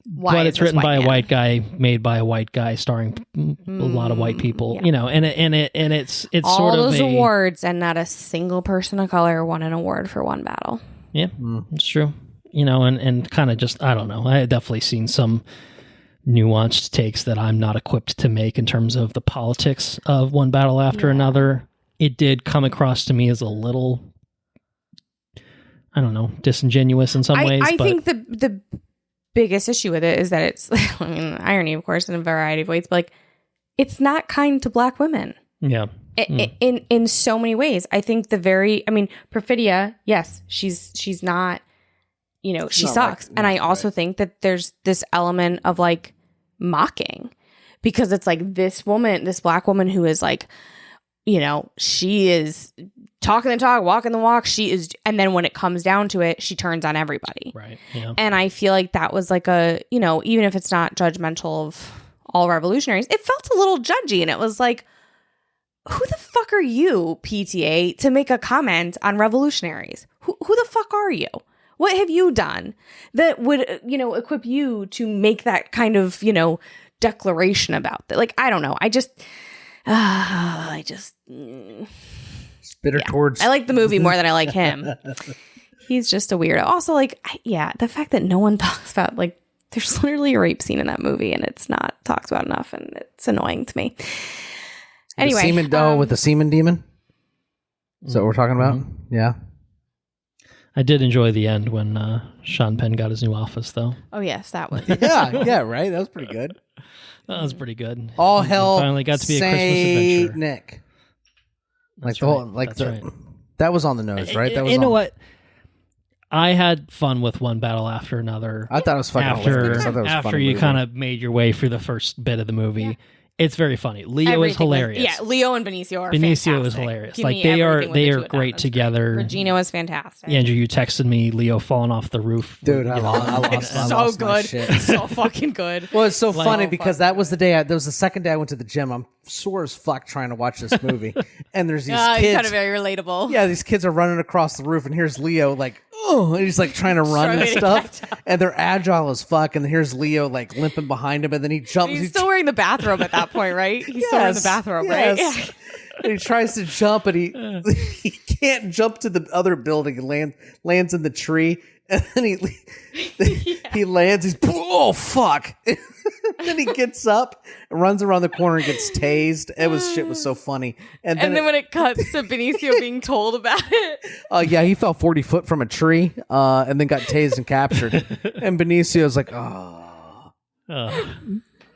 But it's written by a white guy, made by a white guy, starring a lot of white people. Yeah. And it's all sort of those awards, and not a single person of color won an award for One Battle. Yeah, it's true. And kind of just I don't know. I had definitely seen some nuanced takes that I'm not equipped to make in terms of the politics of One Battle After Another. It did come across to me as a little, I don't know, disingenuous in some ways. I think the biggest issue with it is that it's, I mean, irony, of course, in a variety of ways, but like, it's not kind to black women. Yeah. In so many ways. I think Perfidia, yes, she's not, she sucks. And I also think that there's this element of like mocking, because it's like this black woman who is like, she is talking the talk, walking the walk. She is, and then when it comes down to it, she turns on everybody. Right. Yeah. And I feel like that was like a, even if it's not judgmental of all revolutionaries, it felt a little judgy, and it was like, who the fuck are you, PTA, to make a comment on revolutionaries? Who the fuck are you? What have you done that would, equip you to make that kind of, declaration about that? Like, I don't know. Bitter towards. I like the movie more than I like him. He's just a weirdo. Also, the fact that no one talks about, there's literally a rape scene in that movie and it's not talked about enough, and it's annoying to me. Anyway. With the semen demon? Is that what we're talking about? Mm-hmm. Yeah. I did enjoy the end when Sean Penn got his new office, though. Oh, yes, that was. yeah, right. That was pretty good. That was pretty good. All hell finally got to be a Christmas adventure. Nick. That's right. That was on the nose, right? That was. You know what? I had fun with one battle after another. I thought it was fucking hilarious. After you kind of made your way through the first bit of the movie. Yeah. It's very funny. Leo is hilarious. Leo and Benicio are fantastic. Is hilarious. They are great together. Regina was fantastic. Andrew, you texted me Leo falling off the roof. Dude, I lost good. My shit. So fucking good. Well, it's so funny because that was the day. That was the second day I went to the gym. I'm sore as fuck trying to watch this movie, and there's these kids. It's kind of very relatable. Yeah, these kids are running across the roof, and here's Leo and he's trying to run and stuff, and they're agile as fuck. And here's Leo limping behind him, and then he jumps. He's still wearing the bathrobe at that point, right? He's still wearing the bathrobe, right? Yeah. And he tries to jump, and he can't jump to the other building and lands in the tree. And then he lands. He's fuck. Then he gets up, and runs around the corner, and gets tased. Shit was so funny. And then when it cuts to Benicio being told about it, he fell 40 foot from a tree, and then got tased and captured. And Benicio's like,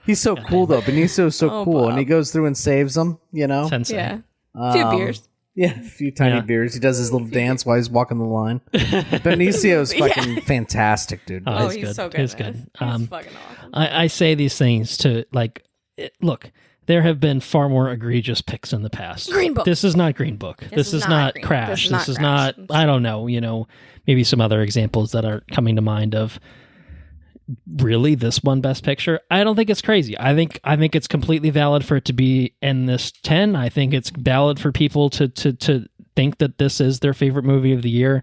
he's so cool though. Benicio's so cool, Bob. and he goes through and saves them. Sensei. Yeah, a few beers. Yeah, a few tiny beers. He does his little dance while he's walking the line. Benicio's fucking fantastic, dude. He's good. so good. He's good. He's fucking awesome. I say these things to look. There have been far more egregious picks in the past. Green Book. This is not Green Book. This is not Crash. This is not. I don't know. Maybe some other examples that are coming to mind of. Really, this one Best Picture? I don't think it's crazy. I think it's completely valid for it to be in this 10. I think it's valid for people to think that this is their favorite movie of the year.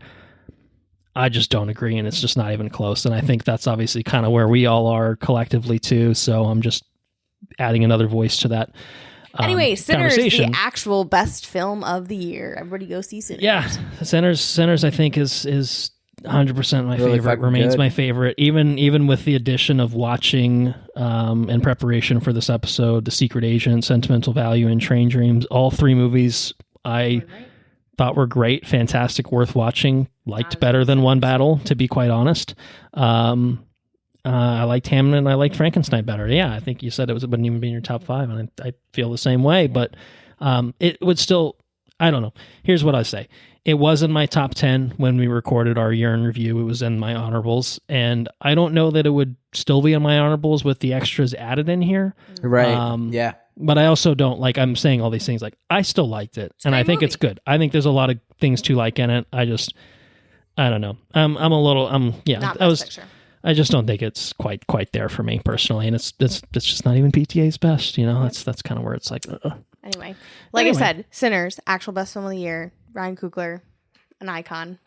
I just don't agree, and it's just not even close. And I think that's obviously kind of where we all are collectively too. So I'm just adding another voice to that. Anyway, Sinners, the actual best film of the year. Everybody go see Sinners. Yeah, Sinners I think is 100% my favorite. Remains my favorite, even with the addition of watching in preparation for this episode, The Secret Agent, Sentimental Value, and Train Dreams. All three movies I thought were great, fantastic, worth watching. Liked better than One Battle, to be quite honest. I liked Hamlet and I liked Frankenstein better. Yeah, I think you said it wouldn't even be in your top 5, and I feel the same way. But it would still. I don't know. Here's what I say. It was in my top 10 when we recorded our year in review. It was in my honorables. And I don't know that it would still be in my honorables with the extras added in here. Right. Yeah. But I also don't I'm saying all these things I still liked it. And I think it's good. I think there's a lot of things to like in it. I don't know. I just don't think it's quite there for me personally. And it's just not even PTA's best. That's kind of where it's like, Anyway, I said, Sinners, actual best film of the year. Ryan Coogler, an icon.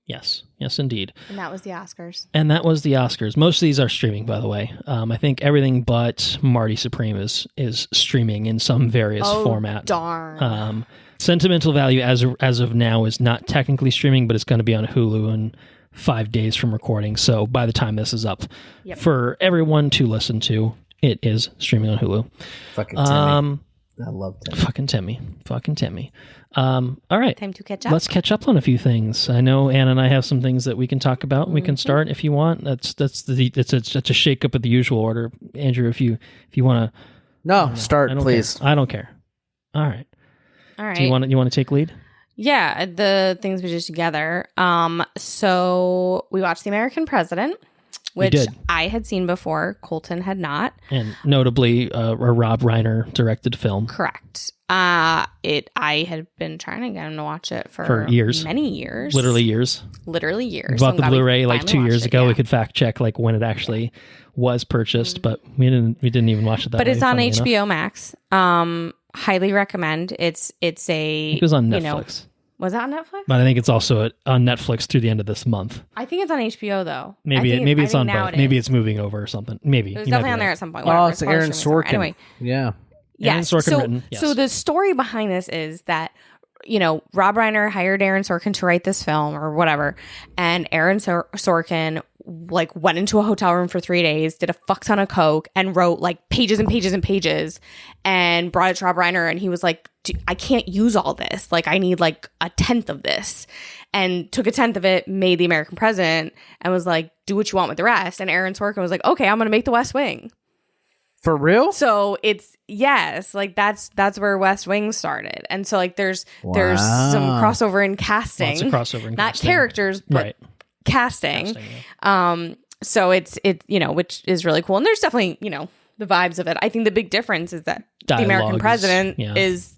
Yes, indeed. And that was the Oscars. Most of these are streaming, by the way. I think everything but Marty Supreme is streaming in some various format. Darn. Sentimental Value, as of now, is not technically streaming, but it's going to be on Hulu in 5 days from recording. So by the time this is up, for everyone to listen to, it is streaming on Hulu. Fucking Timmy. I love Timmy. Fucking Timmy. All right. Time to catch up. Let's catch up on a few things. I know Anna and I have some things that we can talk about. We can start if you want. It's a shake up of the usual order. Andrew, if you want to. No, start please. I don't care. All right. Do you want to take lead? Yeah, the things we did together. So we watched The American President, which I had seen before. Colton had not. And notably, a Rob Reiner directed film. Correct. I had been trying to get him to watch it for years. Many years. Literally years. We bought the Blu-ray 2 years ago. We could fact check when it actually was purchased, but we didn't even watch it that way. But it's on HBO Max. Highly recommend. It was on Netflix. Was that on Netflix? But I think it's also on Netflix through the end of this month. I think it's on HBO though. Maybe it's on both. Maybe it's moving over or something. Maybe it was definitely on there at some point. Oh, it's Aaron Sorkin. Anyway, yeah. Aaron Sorkin written. Yes. So the story behind this is that, you know, Rob Reiner hired Aaron Sorkin to write this film or whatever, and Aaron Sorkin like went into a hotel room for 3 days, did a fuck ton of coke, and wrote like pages and pages and pages, and brought it to Rob Reiner, and he was like, I can't use all this. Like, I need like a tenth of this, and took a tenth of it, made The American President, and was like, do what you want with the rest. And Aaron Sorkin was like, okay, I'm gonna make The West Wing. For real? So it's like that's where West Wing started, and so like there's some crossover in casting, Lots of crossover in not casting. Characters, but Right. casting. Yeah. So it's you know, which is really cool, and there's definitely, you know, the vibes of it. I think the big difference is that The American President is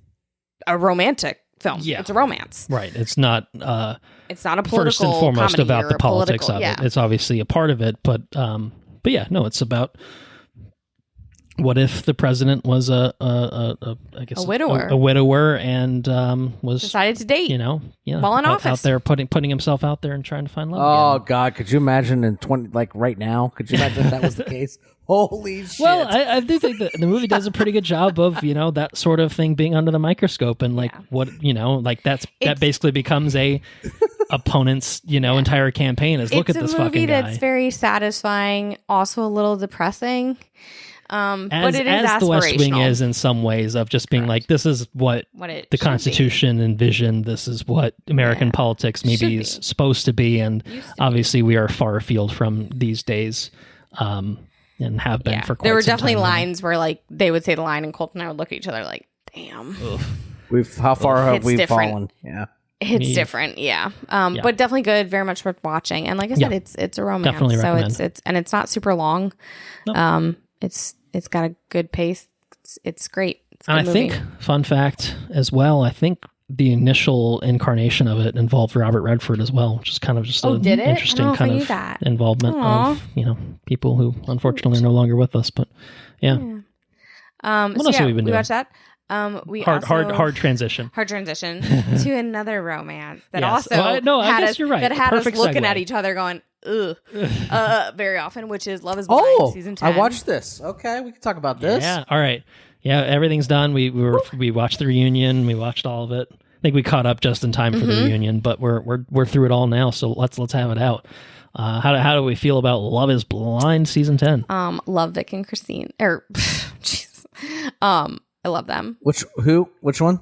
a romantic film. Yeah. It's a romance, Right. It's not it's not a political first and foremost comedy about or the a politics political- of it. It's obviously a part of it, but yeah, no, it's about what if the president was I guess A widower. a widower and was decided to date, you know, while in out office. there putting himself out there and trying to find love Oh again. God, could you imagine in 20 like right now? Could you imagine if that was the case? Holy shit! Well, I do think that the movie does a pretty good job of, you know, that sort of thing being under the microscope and like what, you know, like that basically becomes a opponent's, you know, entire campaign is look at this fucking guy. It's a movie that's very satisfying, also a little depressing. But it is as the West Wing aspirational. is in some ways of just being like, this is what it the should Constitution envisioned. This is what American politics Should maybe be. is supposed to be. And Used to be. obviously we are far afield from these days and have been for quite There were some definitely time now. lines where like they would say the line and Colton and I would look at each other like, damn. How far have It's we different. fallen? Yeah. It's different, yeah. But definitely good, very much worth watching. And like I said, it's a romance. Definitely so recommend. it's not super long. Nope. It's got a good pace. It's great. It's a And I good movie. think, fun fact as well, I think the initial incarnation of it involved Robert Redford as well, which is kind of just an did it? I don't interesting know if I kind knew of that. involvement Aw. of, you know, people who unfortunately are no longer with us. But yeah, What else have we been we doing? watched that. We hard also, transition. hard transition to another romance that Yes. also Well, no, I had guess us, you're right. that had us Perfect looking segue. at each other going ugh very often, which is Love Is Blind Oh, season 10. I watched this. Okay, we can talk about this. Yeah. All right. Yeah, everything's done. We watched the reunion. We watched all of it. I think we caught up just in time for the reunion, but we're through it all now. So let's have it out. How do we feel about Love Is Blind season 10? Love Vic and Christine jeez. I love them. Which one?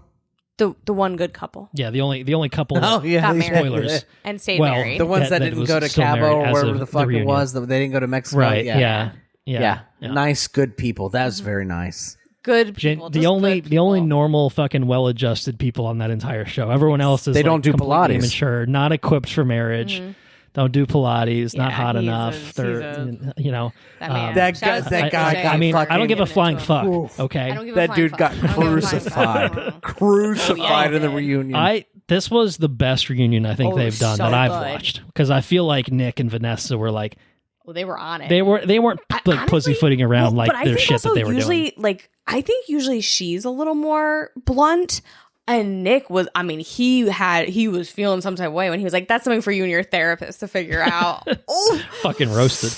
The one good couple Yeah, the only couple. Oh yeah, got yeah, married. yeah. Spoilers. and stayed Well, married. The ones that that didn't was go to still Cabo married or as wherever of the the fuck it reunion. was. They didn't go to Mexico. Right. Yeah. Yeah. Nice, good people. That was very nice. Good Jan- people. the just only good the only people. normal fucking well-adjusted people on that entire show. Everyone else is They don't like, do completely Pilates. immature, not equipped for marriage. Don't do Pilates, not Yeah, hot he's enough. They're you know That man. That Shout guy- out that to guy AJ. got I mean, I don't give a Giving it flying to him. fuck. Oof. Okay, I don't give a That flying dude fuck. got I don't give a flying crucified. fuck. Crucified Oh, in the yeah. reunion. this was the best reunion I think Oh, they've done so that I've good. watched because I feel like Nick and Vanessa were like Well, they were on it. they weren't like Honestly, pussyfooting around well, like but I their think shit that also they were usually, doing. Like, I think usually she's a little more blunt. And Nick was, I mean, he was feeling some type of way when he was like, that's something for you and your therapist to figure out. Oh, Fucking roasted.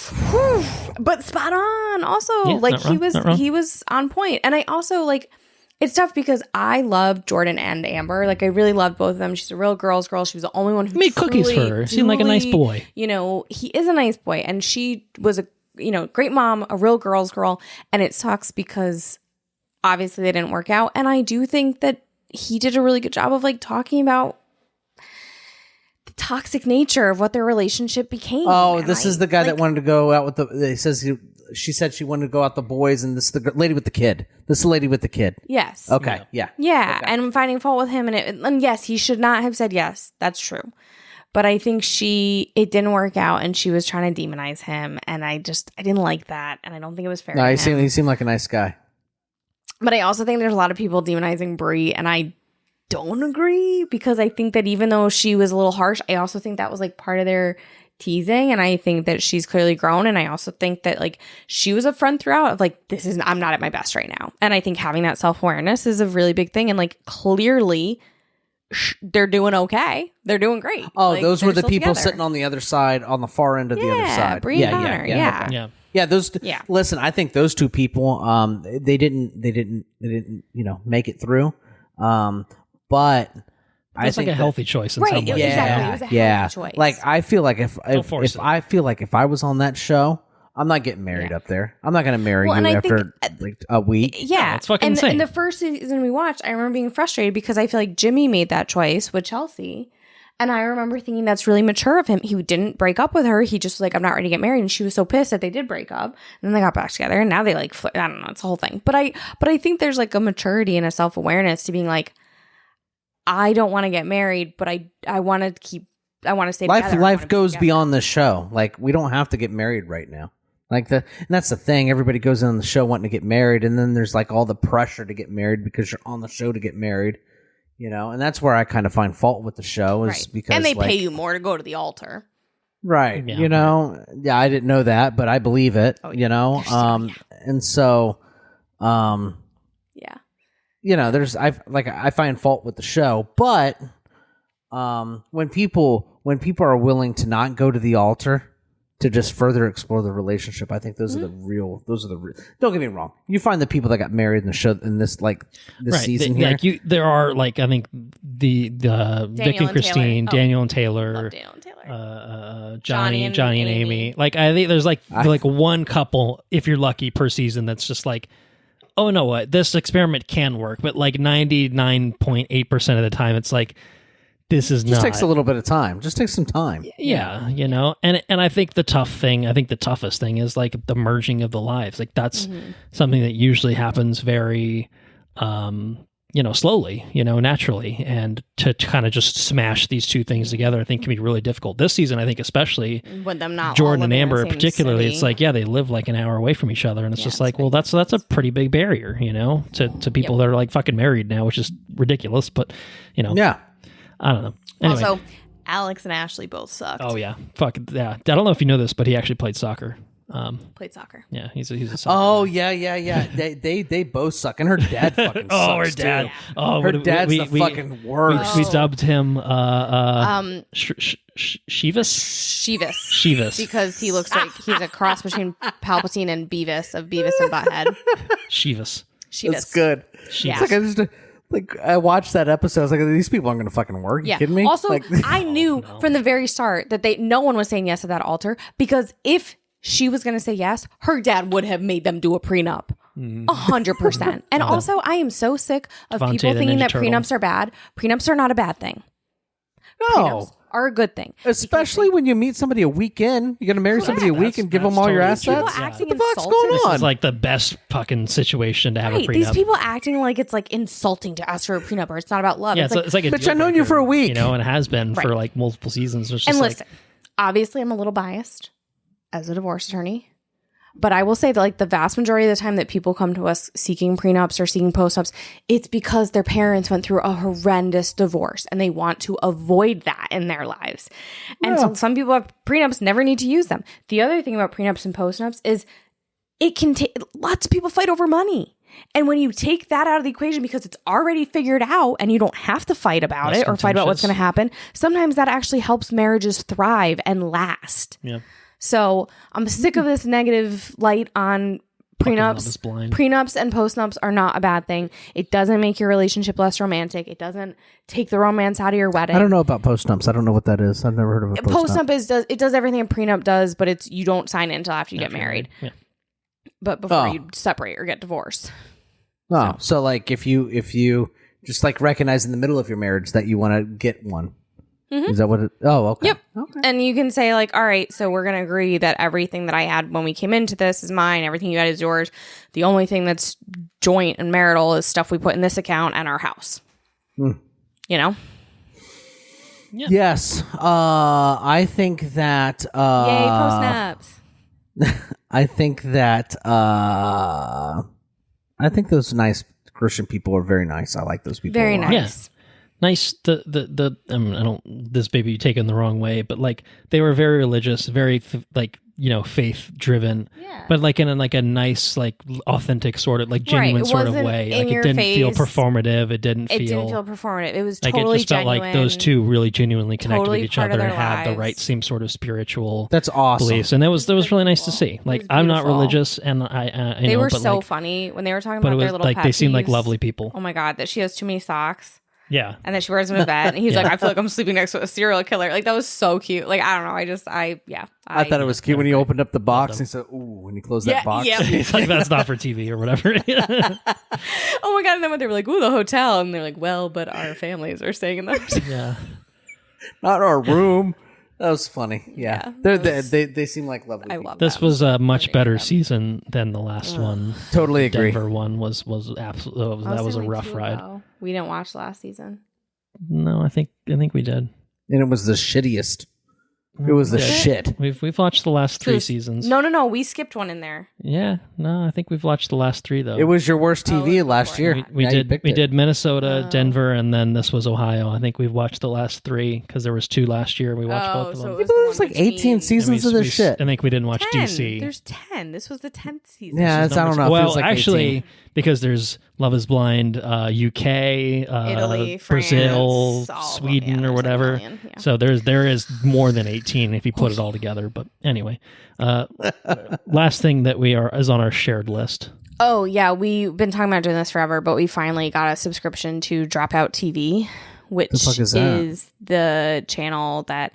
but spot on. Also, Yeah, like not wrong, not wrong. he was on point. And I also like, it's tough because I love Jordan and Amber. Like I really loved both of them. She's a real girl's girl. She was the only one who Made cookies for truly, her. Seemed like a nice truly, boy. You know, he is a nice boy, and she was a great mom, a real girl's girl. And it sucks because obviously they didn't work out. And I do think that he did a really good job of like talking about the toxic nature of what their relationship became. Oh, And this I, is the guy that like, wanted to go out with the. It says she said she wanted to go out the boys, and this is the lady with the kid. This is the lady with the kid. Yes. Okay, yeah. Yeah, and finding fault with him, and yes, he should not have said yes. That's true, but I think it didn't work out, and she was trying to demonize him, and I didn't like that, and I don't think it was fair. No, to he him. seemed like a nice guy. But I also think there's a lot of people demonizing Brie, and I don't agree because I think that even though she was a little harsh, I also think that was like part of their teasing, and I think that she's clearly grown, and I also think that like she was upfront throughout of like I'm not at my best right now, and I think having that self-awareness is a really big thing, and like clearly they're doing okay. They're doing great. Oh, Like, those they're were the still people together. sitting on the other side, on the far end of the other side. Bree and Connor, yeah. Okay. Yeah. Yeah, those. Yeah. Listen, I think those two people, they didn't, make it through. But I It's think like a healthy choice in Right, some ways. exactly. It was a healthy choice. Like I feel like if force it. I feel like if I was on that show, I'm not getting married up there. I'm not going to marry Well, you and I after think, like a week. Yeah, it's fucking and insane. in the first season we watched, I remember being frustrated because I feel like Jimmy made that choice with Chelsea. And I remember thinking that's really mature of him. He didn't break up with her. He just was like, I'm not ready to get married. And she was so pissed that they did break up. And then they got back together. And now they like, I don't know, it's a whole thing. But I think there's like a maturity and a self-awareness to being like, I don't want to get married, but I want to stay together. Life goes beyond the show. Like we don't have to get married right now. Like and that's the thing. Everybody goes on the show wanting to get married, and then there's like all the pressure to get married because you're on the show to get married. And that's where I kind of find fault with the show is because and they like, pay you more to go to the altar. right? Yeah. Yeah, I didn't know that, but I believe it. And so, Yeah. I find fault with the show, but when people are willing to not go to the altar to just further explore the relationship, I think those are the real. Don't get me wrong. You find the people that got married in the show in this Right. season here. There are like I think the Vic and Christine, Taylor. Daniel and Taylor, Love Daniel and Taylor. Johnny and Amy. Amy. Like I think there's like one couple, if you're lucky, per season that's just like, oh no, what this experiment can work, but like 99.8% of the time, it's like this is just not. takes a little bit of time. Just takes some time. Yeah, and I think the toughest thing is like the merging of the lives. Like that's something that usually happens very, slowly, naturally, and to kind of just smash these two things together, I think can be really difficult. This season, I think especially With them not Jordan all and living in the Amber, same particularly, city. it's like they live like an hour away from each other, and it's just like, well, that's a pretty big barrier, to people that are like fucking married now, which is ridiculous, but Yeah. I don't know. Anyway. Also, Alex and Ashley both sucked. Oh yeah, fuck yeah. I don't know if you know this, but he actually played soccer. Played soccer. Yeah, he's a soccer. Oh yeah. They both suck, and her dad fucking Oh, her sucks, dad. too. Oh, Her dad's the fucking worst. We dubbed him Shivas. Shivas. Because he looks like he's a cross between Palpatine and Beavis of Beavis and Butthead. Shivas. Shivas. That's good. Yeah. It's like I watched that episode. I was like, these people aren't going to fucking work. You kidding me? Also, Like, I knew from the very start that no one was saying yes to that altar because if she was going to say yes, her dad would have made them do a prenup. 100%. And also, I am so sick of Devontae people the thinking Ninja that Turtle. prenups are bad. Prenups are not a bad thing. no. Prenups are a good thing. Especially when you meet somebody a week in. You're going to marry somebody a week and give them all your that's totally assets? true. People acting What the fuck's insulted. going on? It's like the best fucking situation to have Right, a these prenup. people acting like it's like insulting to ask for a prenup or it's not about love. Yeah, it's it's like a Bitch, deal I've known you breaker, for a week. and it has been for Right. like multiple seasons. It's just and like, listen, obviously I'm a little biased as a divorce attorney, but I will say that like the vast majority of the time that people come to us seeking prenups or seeking postnups, it's because their parents went through a horrendous divorce and they want to avoid that in their lives. And so some people have prenups, never need to use them. The other thing about prenups and postnups is it can take lots of people fight over money. And when you take that out of the equation because it's already figured out and you don't have to fight about Less it or fight about what's contentious. going to happen, sometimes that actually helps marriages thrive and last. yeah, So I'm sick of this negative light on fucking love is prenups. blind. Prenups and postnups are not a bad thing. It doesn't make your relationship less romantic. It doesn't take the romance out of your wedding. I don't know about postnups. I don't know what that is. I've never heard of a postnup. Postnup does everything a prenup does, but you don't sign it until after you get married. Yeah. But before Oh. you separate or get divorced. Oh, so like if you just like recognize in the middle of your marriage that you want to get one. Is that what it? Oh, okay. Yep. Okay. And you can say like, all right, so we're going to agree that everything that I had when we came into this is mine. Everything you had is yours. The only thing that's joint and marital is stuff we put in this account and our house. You know? Yes. I think that. Yay, post-naps. I think that. I think those nice Christian people are very nice. I like those people. Very a lot. nice. Nice. I don't. This may be taken the wrong way, but like they were very religious, very like faith driven, Yeah. but like in a nice, like authentic sort of like genuine It sort of wasn't way. in Like it your didn't feel face. performative. It didn't It didn't feel performative. It was like totally it just genuine. felt like those two really genuinely connected Totally with each part of other and their had the lives. right same sort of spiritual That's awesome. beliefs, and that was really nice to see. Like I'm not beautiful. religious, and I They know, were but so like, funny when they were talking but it about their was little like pet they seemed like peeves. lovely people. Oh my god, that she has too many socks. Yeah, And then she wears them to bed, and he's Yeah. like, "I feel like I'm sleeping next to a serial killer." Like that was so cute. Like I don't know, I thought it was cute when he opened up the box and he said, "Ooh," when he closed that box. Yeah. it's like that's not for TV or whatever. Oh my god! And then when they were like, "Ooh, the hotel," and they're like, "Well, but our families are staying in the hotel." Yeah. Not our room. That was funny. Yeah, Yeah, they seem like lovely. I people. love This them. was a much Very better good. season than the last one. Totally agree. Denver one was absolutely that was a rough ride. We didn't watch last season. No, I think we did. And it was the shittiest. It was the Yeah. shit. We've watched the last 3 So- seasons. No. We skipped one in there. Yeah, no, I think we've watched the last 3 though. It was your worst TV it was last before. year. we Yeah, you did picked we it. did Minnesota, Oh. Denver, and then this was Ohio. I think we've watched the last 3 because there was 2 last year. We watched both of them. was There the was one like 18 between- seasons of this shit. I think we didn't watch 10. DC. There's 10. This was the 10th season. Yeah, it's, I don't know. It Well, feels like actually, 18. because there's Love Is Blind, UK, Italy, Brazil, France, all of them. Sweden, Yeah, or there's a whatever. million, yeah. So there is more than 18 if you put it all together. But anyway, last thing that is on our shared list. Oh, yeah. We've been talking about doing this forever, but we finally got a subscription to Dropout TV, which The fuck is that? is the channel that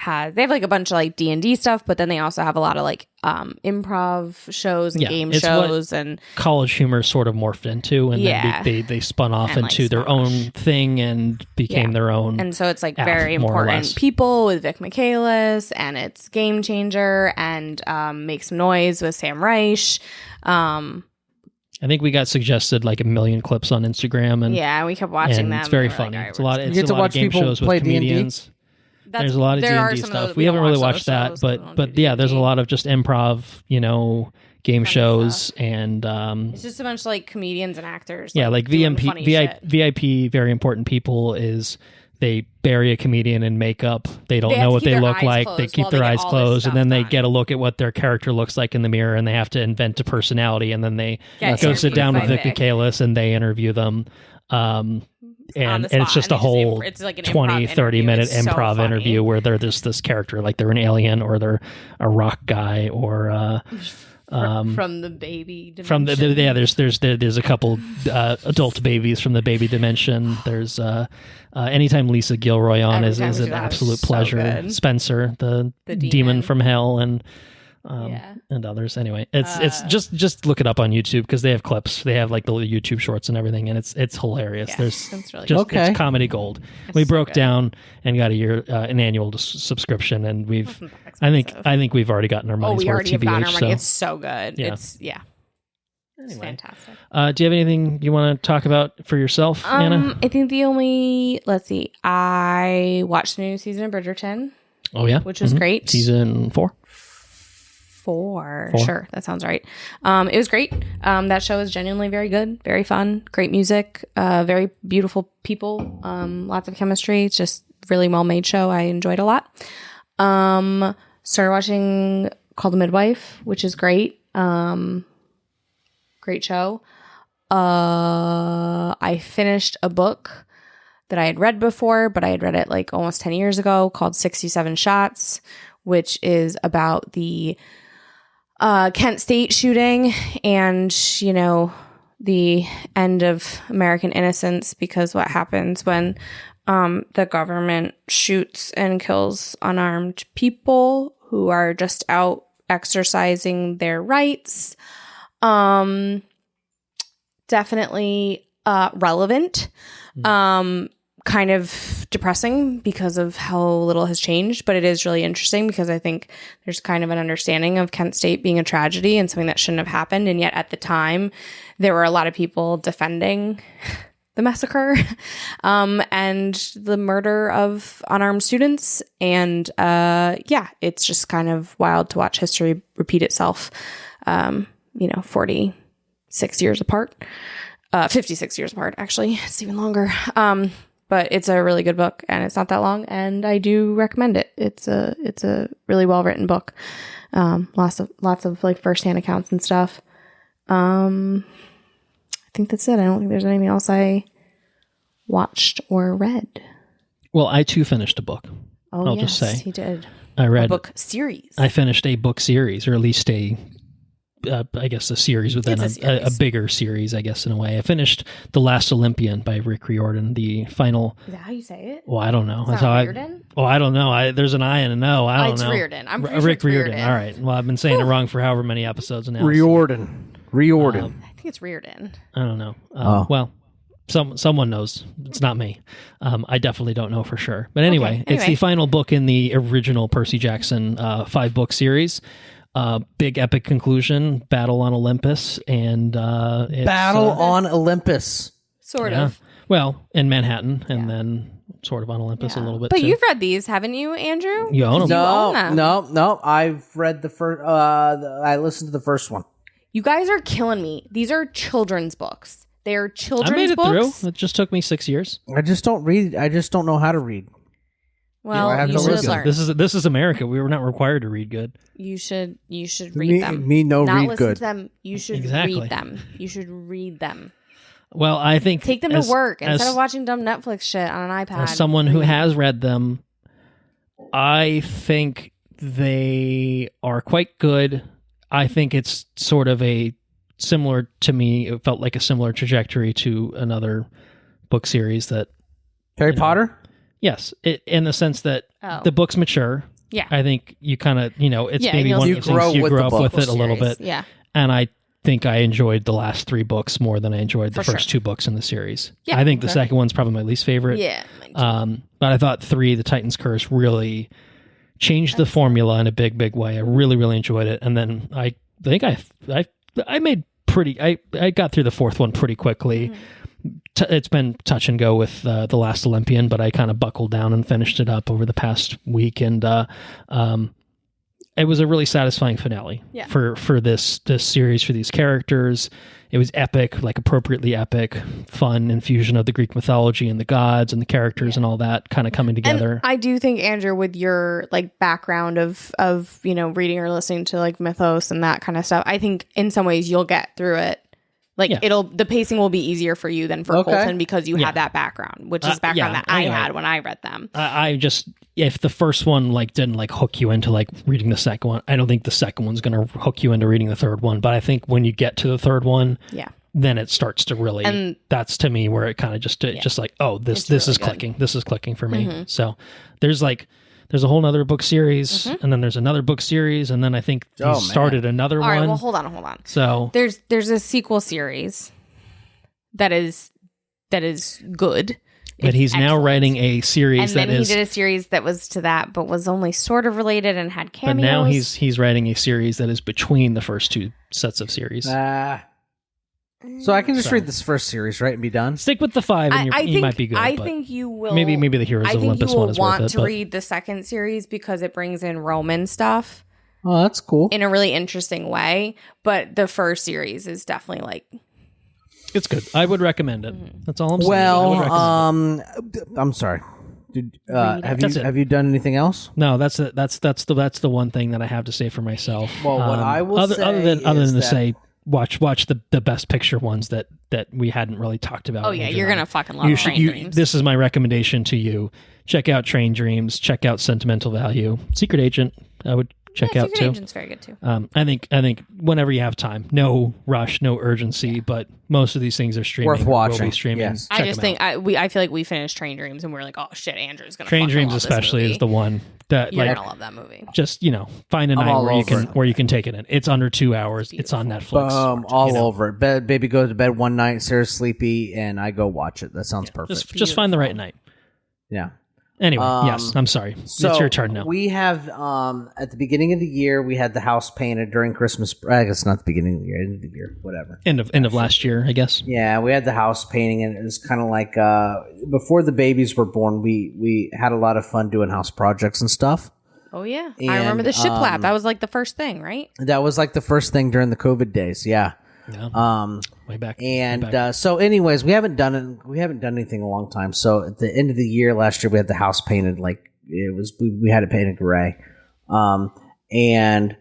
they have like a bunch of like D&D stuff, but then they also have a lot of like improv shows and Yeah, game it's shows and College humor sort of morphed into, and Yeah. then they spun off And, like, into their own Smosh. thing and became Yeah. their own. And so it's like app, very more or less. important people with Vic Michaelis, and it's Game Changer and Make Some Noise with Sam Reich. I think we got suggested like a million clips on Instagram, and Yeah, we kept watching and them. it's very and we're like, funny. all right, It's a lot. we're It's get a to lot watch of game people shows with play D&D? comedians. That's- There's a lot of there are D&D some of stuff. those- We haven't don't really watch watched those that, shows 'cause we don't do but yeah, there's a D&D. lot of just improv, game Funny shows, stuff. and It's just a bunch of like comedians and actors. yeah, like doing VMP, funny shit. VIP, very important people is they bury a comedian in makeup. They don't They have know to what keep they their look eyes like. They closed keep while their they get eyes all this closed, and then stuff they done. get a look at what their character looks like in the mirror, and they have to invent a personality, and then they Get go sit interviewed down by with Vic Vic. Michaelis, and they interview them. And the it's spot, just and a whole it's like an 20, improv 30 interview. minute It's so improv funny. interview where they're this character, like they're an alien or they're a rock guy or from the baby dimension. from there's a couple adult babies from the baby dimension. There's anytime Lisa Gilroy on Every is time an we do that, absolute it's so pleasure. good. Spencer, the demon. demon from hell, and Yeah. and others. Anyway, it's just look it up on YouTube because they have clips. They have like the YouTube shorts and everything, and it's hilarious. Yeah, There's that's really just good. Okay. it's comedy gold. It's We so broke good. down and got an annual subscription, and we've Wasn't that I expensive. think we've already gotten our Oh, money's we worth. already have gotten our TBH, money. so. It's so good. Yeah. It's It's fantastic. Do you have anything you want to talk about for yourself, Anna? I think let's see. I watched the new season of Bridgerton, Oh yeah, which was great. Season 4. 4. Four. Sure, that sounds right. It was great. That show is genuinely very good, very fun, great music, very beautiful people, lots of chemistry. It's just really well made show. I enjoyed a lot. Started watching called The Midwife, which is great. Great show. I finished a book that I had read before, but I had read it like almost 10 years ago, called 67 Shots, which is about the Kent State shooting and, the end of American innocence, because what happens when the government shoots and kills unarmed people who are just out exercising their rights. Definitely relevant. Kind of depressing because of how little has changed, but it is really interesting because I think there's kind of an understanding of Kent State being a tragedy and something that shouldn't have happened. And yet at the time, there were a lot of people defending the massacre and the murder of unarmed students. And it's just kind of wild to watch history repeat itself, 46 years apart. 56 years apart, actually. It's even longer. But it's a really good book and it's not that long and I do recommend it. It's a really well written book. Lots of like firsthand accounts and stuff. I think that's it. I don't think there's anything else I watched or read. Well, I too finished a book. Oh, I'll yes, just say he did. I read A book series. I finished a book series, or at least I guess a series within It's a series. a bigger series, I guess, in a way. I finished The Last Olympian by Rick Riordan, the final. Is that how you say it? Well, I don't know. It's That's not how Riordan? I don't know. There's an I and an O. I don't It's know. Riordan. I'm pretty sure Rick it's Riordan. Riordan. All right. Well, I've been saying it wrong for however many episodes now. Riordan. I think it's Riordan. I don't know. Oh. Well, someone knows. It's not me. I definitely don't know for sure. But anyway, Okay, it's the final book in the original Percy Jackson 5-book series. Big epic conclusion, Battle on Olympus, and it's, Battle on Olympus. Sort yeah. of. Well, in Manhattan, and then sort of on Olympus a little bit. But too. you've read these, haven't you, Andrew? You own 'em. You own them. No. I've read the first. I listened to the first one. You guys are killing me. These are children's books. They are children's I made it books. through. It just took me 6 years. I just don't read. I just don't know how to read. Well, I have you to should listen. learn. This is America. We were not required to read good. You should read them. Me no Not read listen good. to them. You should Exactly. read them. You should read them. Well, I think Take them as- to work as- instead of watching dumb Netflix shit on an iPad. As someone who has read them, I think they are quite good. I think it's sort of a similar to me. It felt like a similar trajectory to another book series that, Harry Potter. yes, in the sense that Oh. the book's mature. Yeah. I think you kind of, it's Yeah, maybe you'll one see of the You grow things you with grow the up book. with it a little Series. bit. Yeah. And I think I enjoyed the last 3 books more than I enjoyed the For first sure. 2 books in the series. Yeah, I think the okay. second one's probably my least favorite. Yeah. But I thought 3, The Titan's Curse, really changed the formula in a big, big way. I really, really enjoyed it. And then I think I made pretty. I got through the 4th one pretty quickly. It's been touch and go with The Last Olympian, but I kind of buckled down and finished it up over the past week, and it was a really satisfying finale Yeah. for this series, for these characters. It was epic, like appropriately epic, fun infusion of the Greek mythology and the gods and the characters and all that kind of coming together. And I do think, Andrew, with your like background of reading or listening to like mythos and that kind of stuff, I think in some ways you'll get through it. Like Yeah. the pacing will be easier for you than for Okay. Colton because you Yeah. have that background, which is background yeah, that I anyway. had when I read them. I just, if the first one like didn't like hook you into like reading the second one, I don't think the second one's going to hook you into reading the third one. But I think when you get to the third one, Yeah. then it starts to really. And- that's to me where it kind of just like, oh, this It's really is good. clicking. This is clicking for me. So there's a whole nother book series, and then there's another book series, and then I think he Oh, man. started another All one. right, well, hold on. So There's a sequel series that is good. but It's he's now excellent. writing a series And then that is. he did a series that was to that, but was only sort of related and had But cameos. now he's writing a series that is between the first 2 sets of series. So I can just So. read this first series, right, and be done. Stick with the 5, and I you think, might be good. I but think you will. maybe the Heroes I of think Olympus you will one is worth want it. to But read the second series because it brings in Roman stuff Oh, that's cool. in a really interesting way. But the first series is definitely like it's good. I would recommend it. That's all I'm saying. I Well, would recommend it. I'm sorry. Did, Read have it. That's you it. have you done anything else? No, that's the one thing that I have to say for myself. Well, what I will other say than is to that- say watch the best picture ones that we hadn't really talked about. oh yeah, Andrew you're and I. gonna fucking love Train Dreams. This is my recommendation to you. Check out Train Dreams. Check out Sentimental Value. Secret Agent. I would check out Secret too. Agent's very good too. I think whenever you have time, no rush, no urgency, but most of these things are streaming. Worth or will watching, be streaming. yes. I Check just them out. think I feel like we finished Train Dreams and we are like, oh shit, Andrew's gonna Train fucking Dreams love this especially movie. is the one that You're like gonna love that movie. just find a I'm night all where you over can it. where you can take it in. It's under 2 hours. It's on Netflix. All over it. Baby goes to bed one night, Sarah's sleepy, and I go watch it. That sounds perfect. Just find the right night. Yeah. Anyway, yes, I'm sorry. So it's your turn now. We have at the beginning of the year we had the house painted during Christmas. I guess not the beginning of the year, end of the year, whatever. End of last year, I guess. Yeah, we had the house painting, and it was kind of like before the babies were born. We had a lot of fun doing house projects and stuff. Oh yeah, I And, remember the shiplap. That was like the first thing, right? That was like the first thing during the COVID days. Yeah. Yeah. Way back. And way back. so, anyways, we haven't done it. We haven't done anything in a long time. So, at the end of the year last year, we had the house painted like it was. We had it painted gray, and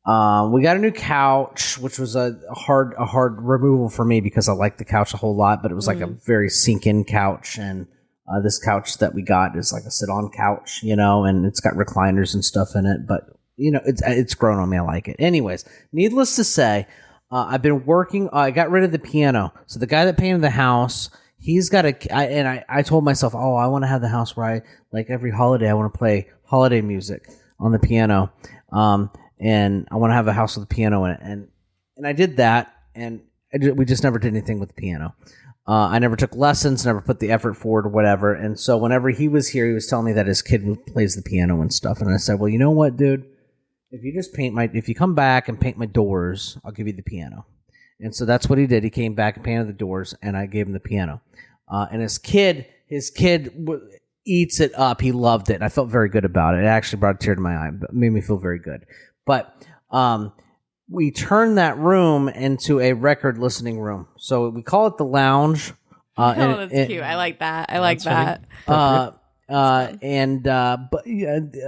We got a new couch, which was a hard removal for me because I like the couch a whole lot, but it was like a very sink-in couch, and this couch that we got is like a sit-on couch, and it's got recliners and stuff in it, but it's grown on me. I like it. Anyways, needless to say, I've been working. I got rid of the piano, so the guy that painted the house, he's got I told myself, I want to have the house where like every holiday I want to play holiday music on the piano. And I want to have a house with a piano in it. And I did that, and we just never did anything with the piano. I never took lessons, never put the effort forward or whatever. And so whenever he was here, he was telling me that his kid plays the piano and stuff. And I said, well, you know what, dude? If you come back and paint my doors, I'll give you the piano. And so that's what he did. He came back and painted the doors, and I gave him the piano. And his kid eats it up. He loved it. And I felt very good about it. It actually brought a tear to my eye, but made me feel very good. But we turned that room into a record listening room. So we call it the lounge. That's cute. I like that. I like that. But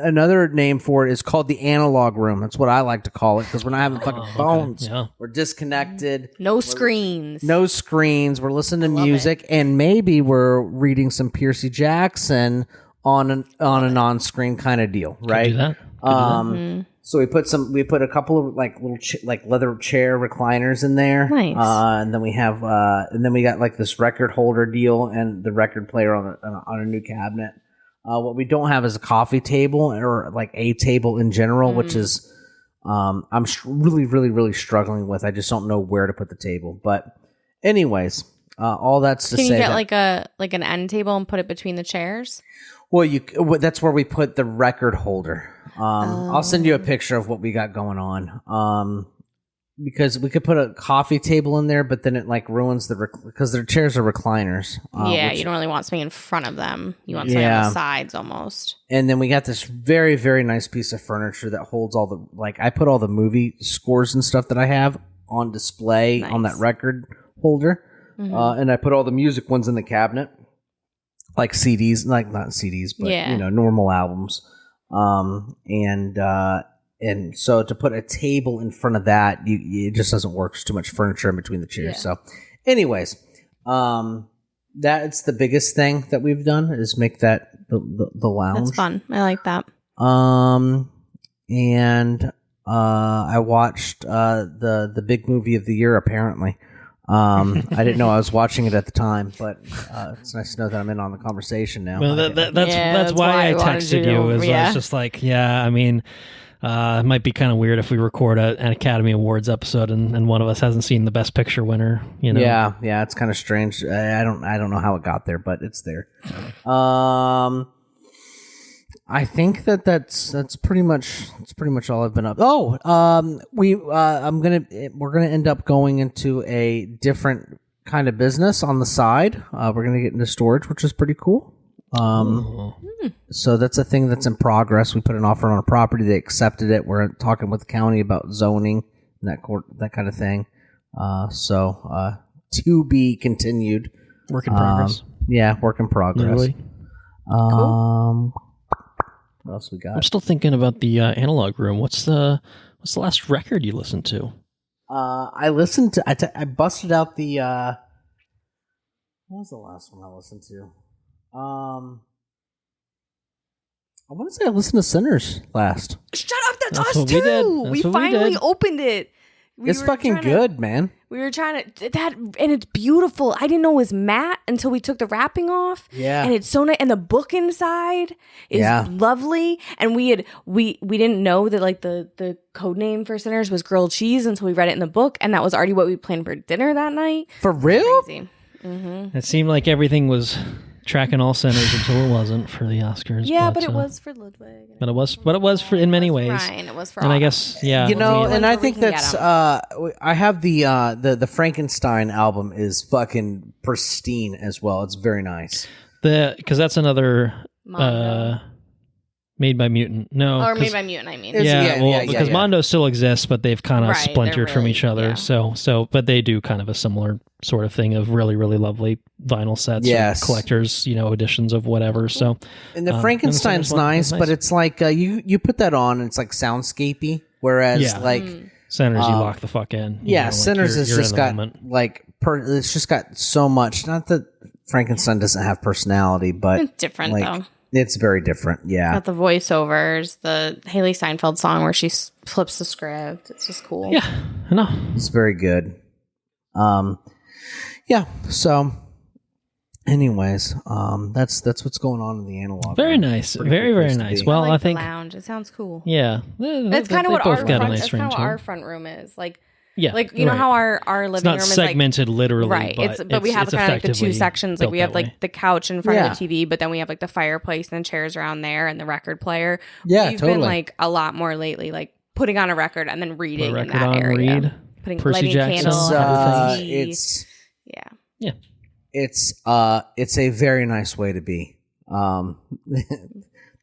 another name for it is called the analog room. That's what I like to call it because we're not having fucking phones. Okay. Yeah. We're disconnected. No screens. We're listening to music, and maybe we're reading some Percy Jackson on an on-screen kind of deal, right? Could do that. So we put a couple of like little leather chair recliners in there. Nice. And then we got like this record holder deal and the record player on a new cabinet. What we don't have is a coffee table or like a table in general, which is I'm really, really, really struggling with. I just don't know where to put the table. But anyways, all that's to say. Can you get like an end table and put it between the chairs? Well, that's where we put the record holder. I'll send you a picture of what we got going on. Because we could put a coffee table in there, but then it like ruins because their chairs are recliners. You don't really want something in front of them. You want something on the sides almost. And then we got this very, very nice piece of furniture that holds all the I put all the movie scores and stuff that I have on display on that record holder, and I put all the music ones in the cabinet. Like CDs, like not CDs, but normal albums. And so to put a table in front of that, it just doesn't work. There's too much furniture in between the chairs. Yeah. So, anyways, that's the biggest thing that we've done is make that the lounge. That's fun. I like that. And I watched the big movie of the year. Apparently. I didn't know I was watching it at the time, but it's nice to know that I'm in on the conversation now. Well, that's why I texted you. I was just like, I mean, it might be kind of weird if we record an Academy Awards episode and one of us hasn't seen the Best Picture winner. Yeah, it's kind of strange. I don't know how it got there, but it's there. I think that's pretty much all I've been up. We're gonna end up going into a different kind of business on the side. We're gonna get into storage, which is pretty cool. So that's a thing that's in progress. We put an offer on a property, they accepted it. We're talking with the county about zoning and that kind of thing. So to be continued. Work in progress. Work in progress. Literally. Cool. What else we got? I'm still thinking about the analog room. What's the last record you listened to? I listened to. I busted out the. What was the last one I listened to? I want to say I listened to Sinners last. Shut up! That's us too. We finally opened it. It's fucking good, man. We were trying to and it's beautiful. I didn't know it was matte until we took the wrapping off. Yeah, and it's so nice. And the book inside is lovely. And we didn't know that like the code name for Sinners was grilled cheese until we read it in the book, and that was already what we planned for dinner that night. For real? Crazy. Mm-hmm. It seemed like everything was tracking all Sinners until it wasn't for the Oscars. Yeah, but it was for Ludwig. But it was for in many ways. Ryan, it was for. And I guess and I think that's I have the Frankenstein album is fucking pristine as well. It's very nice. Because that's another Made by Mutant. No. Or Made by Mutant, I mean. Because Mondo still exists, but they've kind of splintered from each other. Yeah. So, but they do kind of a similar sort of thing of really, really lovely vinyl sets, or collectors, editions of whatever. So, and the Frankenstein's nice, but it's like you put that on, and it's like soundscapey. Whereas Yeah. like Sinners, you lock the fuck in. You yeah, know, like, Sinners has you're just in the got moment. like it's just got so much. Not that Frankenstein doesn't have personality, but It's different, like, though. it's very different. Yeah, Got the voiceovers, the Haley Steinfeld song where she flips the script. It's just cool. Yeah, I know. it's very good. Yeah. So, anyways, that's what's going on in the analog. Very room. nice. Pretty Very, cool very place to nice. be. Well, I like I the think, lounge. It sounds cool. yeah. That's kind of they what both our got a front. nice That's kind of range what here. our front room is like. Yeah, Like you know right. how our living It's not room is segmented literally, right. But we have it's kind of like the two effectively sections. Like built we have that way. like the couch in front Yeah. of the TV, but then we have like the fireplace and chairs around there and the record player. Yeah, We've totally. been like a lot more lately, like putting on a record and then reading in record that on, area. read. Putting Percy lighting Jackson, candles, everything. tea. It's Yeah. it's a very nice way to be.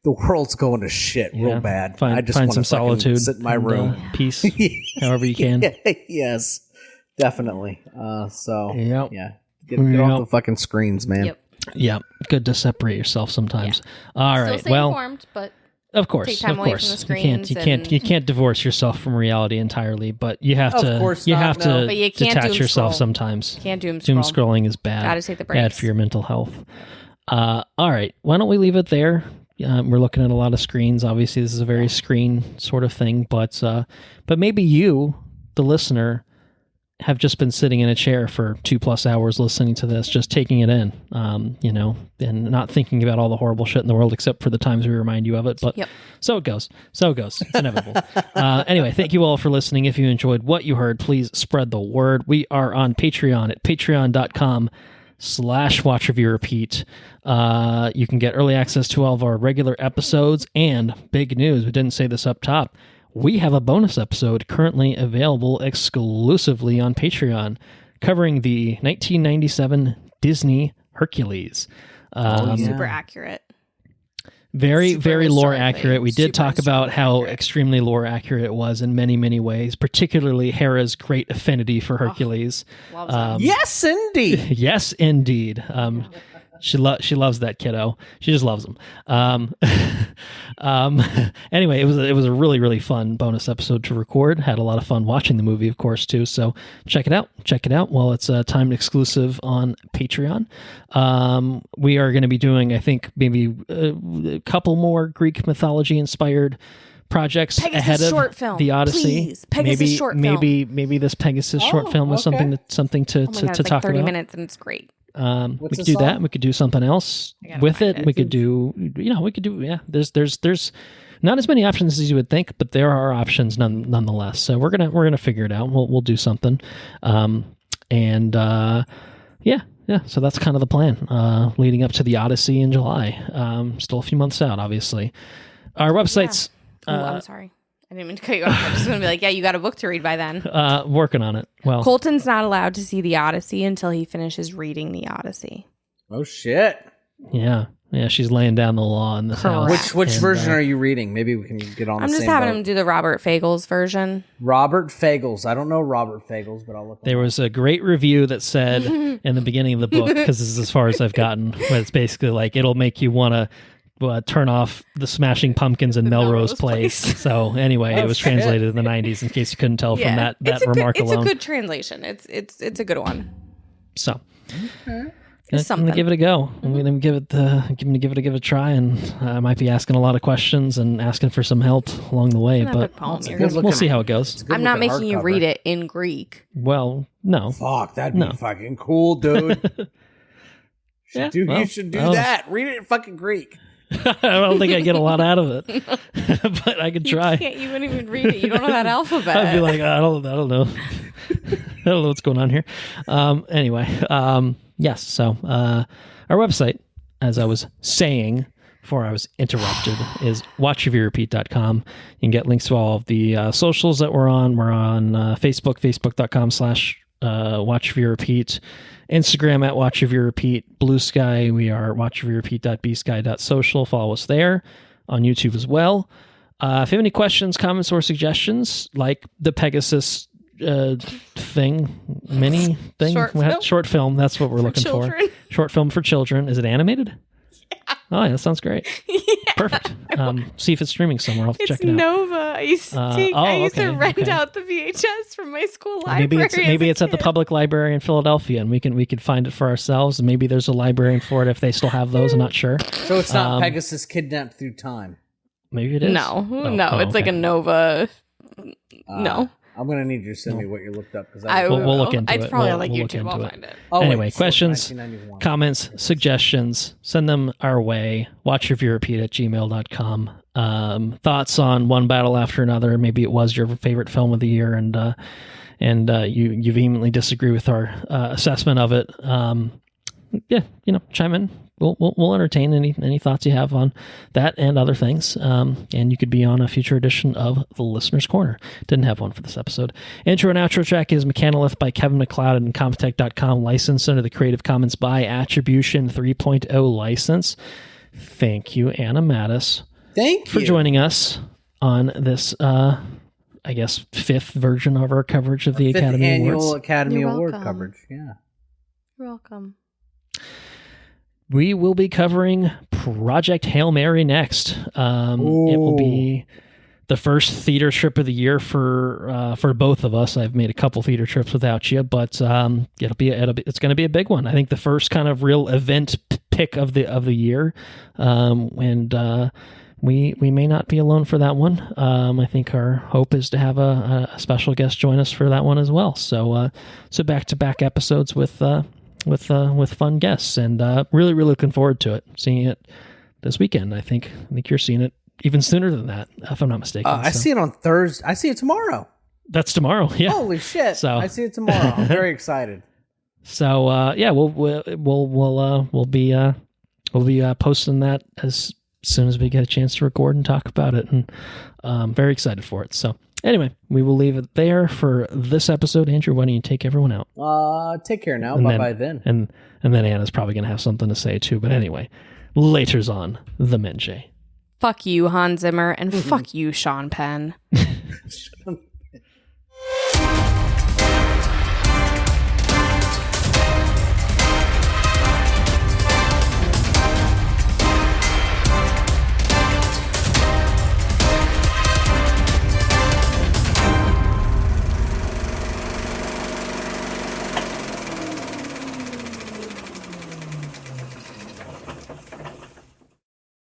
The world's going to shit real Yeah. bad. Find, I just find want some to fucking solitude, sit in my and, room. peace, however you can. Yes, definitely. So Yep. yeah, get off the fucking screens, man. Yep. Yeah, good to separate yourself sometimes. All Still right, stay well, informed, but of course, take time of away course, from the you can't divorce yourself from reality entirely, but you have Of to. course you not, have no. to But you can't detach doom yourself scroll. sometimes. can't doom Doom scroll. scrolling is bad. Gotta take the Bad breaks. for your mental health. All right, why don't we leave it there? We're looking at a lot of screens. Obviously, this is a very screen sort of thing, but maybe you, the listener, have just been sitting in a chair for 2+ hours listening to this, just taking it in, and not thinking about all the horrible shit in the world, except for the times we remind you of it. But so it goes. It's inevitable. Anyway, thank you all for listening. If you enjoyed what you heard, please spread the word. We are on Patreon at patreon.com/watch review repeat. You can get early access to all of our regular episodes, and big news, we didn't say this up top, we have a bonus episode currently available exclusively on Patreon covering the 1997 Disney Hercules. Super accurate. Very, Super very lore historically. accurate. We did Super talk about historically how accurate. extremely lore accurate it was in many, many ways, particularly Hera's great affinity for Hercules. Loves them. Yes, indeed. Yes, indeed. She loves that kiddo. She just loves him. Anyway, it was a really, really fun bonus episode to record. Had a lot of fun watching the movie, of course, too. So check it out. Well, it's a timed exclusive on Patreon. We are going to be doing, I think, maybe a couple more Greek mythology inspired projects Pegasus ahead of short film, the Odyssey. please. Pegasus maybe, short film. maybe this Pegasus short film is okay. something to Oh my God, it's talk like 30 about. minutes and it's great. We What's could the do that. song? We could do something else gotta with find it. it. We could do, there's not as many options as you would think, but there are options nonetheless. So we're gonna figure it out. We'll do something. Yeah. So that's kind of the plan. Leading up to the Odyssey in July. Still a few months out, obviously. Our websites. I'm sorry. I didn't mean to cut you off. I'm just going to be like, yeah, you got a book to read by then. Working on it. Well, Colton's not allowed to see the Odyssey until he finishes reading the Odyssey. Oh shit. yeah. She's laying down the law in this house. Correct. Which And, version are you reading? Maybe we can get on I'm the just same having boat. him do the Robert Fagles version. Robert Fagles. I don't know Robert Fagles, but I'll look. There was a great review that said in the beginning of the book, because this is as far as I've gotten, but it's basically like it'll make you want to turn off the Smashing Pumpkins and Melrose Place. So anyway, it was shit. translated in the 90s in case you couldn't tell from that remark it's alone. a good translation. It's a good one. So It's I'm something. gonna give it a go. I'm gonna give it a try, and I might be asking a lot of questions and asking for some help along the way. An But epic poem. You're good gonna- we'll see how it goes. Good I'm not looking making you hardcover. read it in Greek. Well, no. Fuck, that'd No. be fucking cool, dude. Yeah, Dude, well, you should do oh. that. Read it in fucking Greek. I don't think I get a lot out of it, but I could try. You wouldn't even read it. You don't know that alphabet. I'd be like, I don't know. I don't know what's going on here. Anyway, yes. So our website, as I was saying before I was interrupted, is watchreviewrepeat.com. You can get links to all of the socials that we're on. We're on Facebook, facebook.com/watchreviewrepeat. Instagram at watchreviewrepeat. Blue Sky, we are watchreviewrepeat.bsky.social. Follow us there. On YouTube as well. If you have any questions, comments, or suggestions, like the Pegasus thing, mini thing, Short film? that's what we're looking children. for. Short film for children. Is it animated? Yeah. Oh, yeah, that sounds great. Yeah. Perfect. See if it's streaming somewhere. I'll It's check it out. Nova. I used to rent okay. out the VHS from my school library. Maybe it's at the public library in Philadelphia, and we could find it for ourselves. And maybe there's a librarian for it if they still have those. I'm not sure. So it's not Pegasus Kidnapped Through Time. Maybe it is. No, it's like a Nova. No. I'm going to need you to send me what you looked up. Because we'll look into it. It's probably on We'll look YouTube. into I'll it. find it. Anyway, questions, 1991. comments, suggestions, send them our way. watchreviewrepeat@gmail.com. Thoughts on one battle after another. Maybe it was your favorite film of the year, and you vehemently disagree with our assessment of it. Chime in. We'll entertain any thoughts you have on that and other things. And you could be on a future edition of the Listener's Corner. Didn't have one for this episode. Intro and outro track is Mechanolith by Kevin MacLeod and Comptech.com, licensed under the Creative Commons by Attribution 3.0 license. Thank you, Anna Mattis. Thank you for joining us on this, fifth version of our coverage of the Academy annual Awards. Academy You're Award welcome. coverage. Yeah. You're welcome. We will be covering Project Hail Mary next. It will be the first theater trip of the year for both of us. I've made a couple theater trips without you, but it's going to be a big one. I think the first kind of real event pick of the year, and we may not be alone for that one. I think our hope is to have a special guest join us for that one as well. So back-to-back episodes with fun guests, and really looking forward to it. Seeing it this weekend. I think you're seeing it even sooner than that, if I'm not mistaken. I see it on Thursday. I see it tomorrow. That's tomorrow. Yeah. Holy shit! So I see it tomorrow. I'm very excited. So we'll be posting that as soon as we get a chance to record and talk about it, and very excited for it. So anyway, we will leave it there for this episode. Andrew, why don't you take everyone out? Take care now. And Bye then. And then Anna's probably going to have something to say too. But anyway, later's on the Menjay. Fuck you, Hans Zimmer, and fuck you, Sean Penn.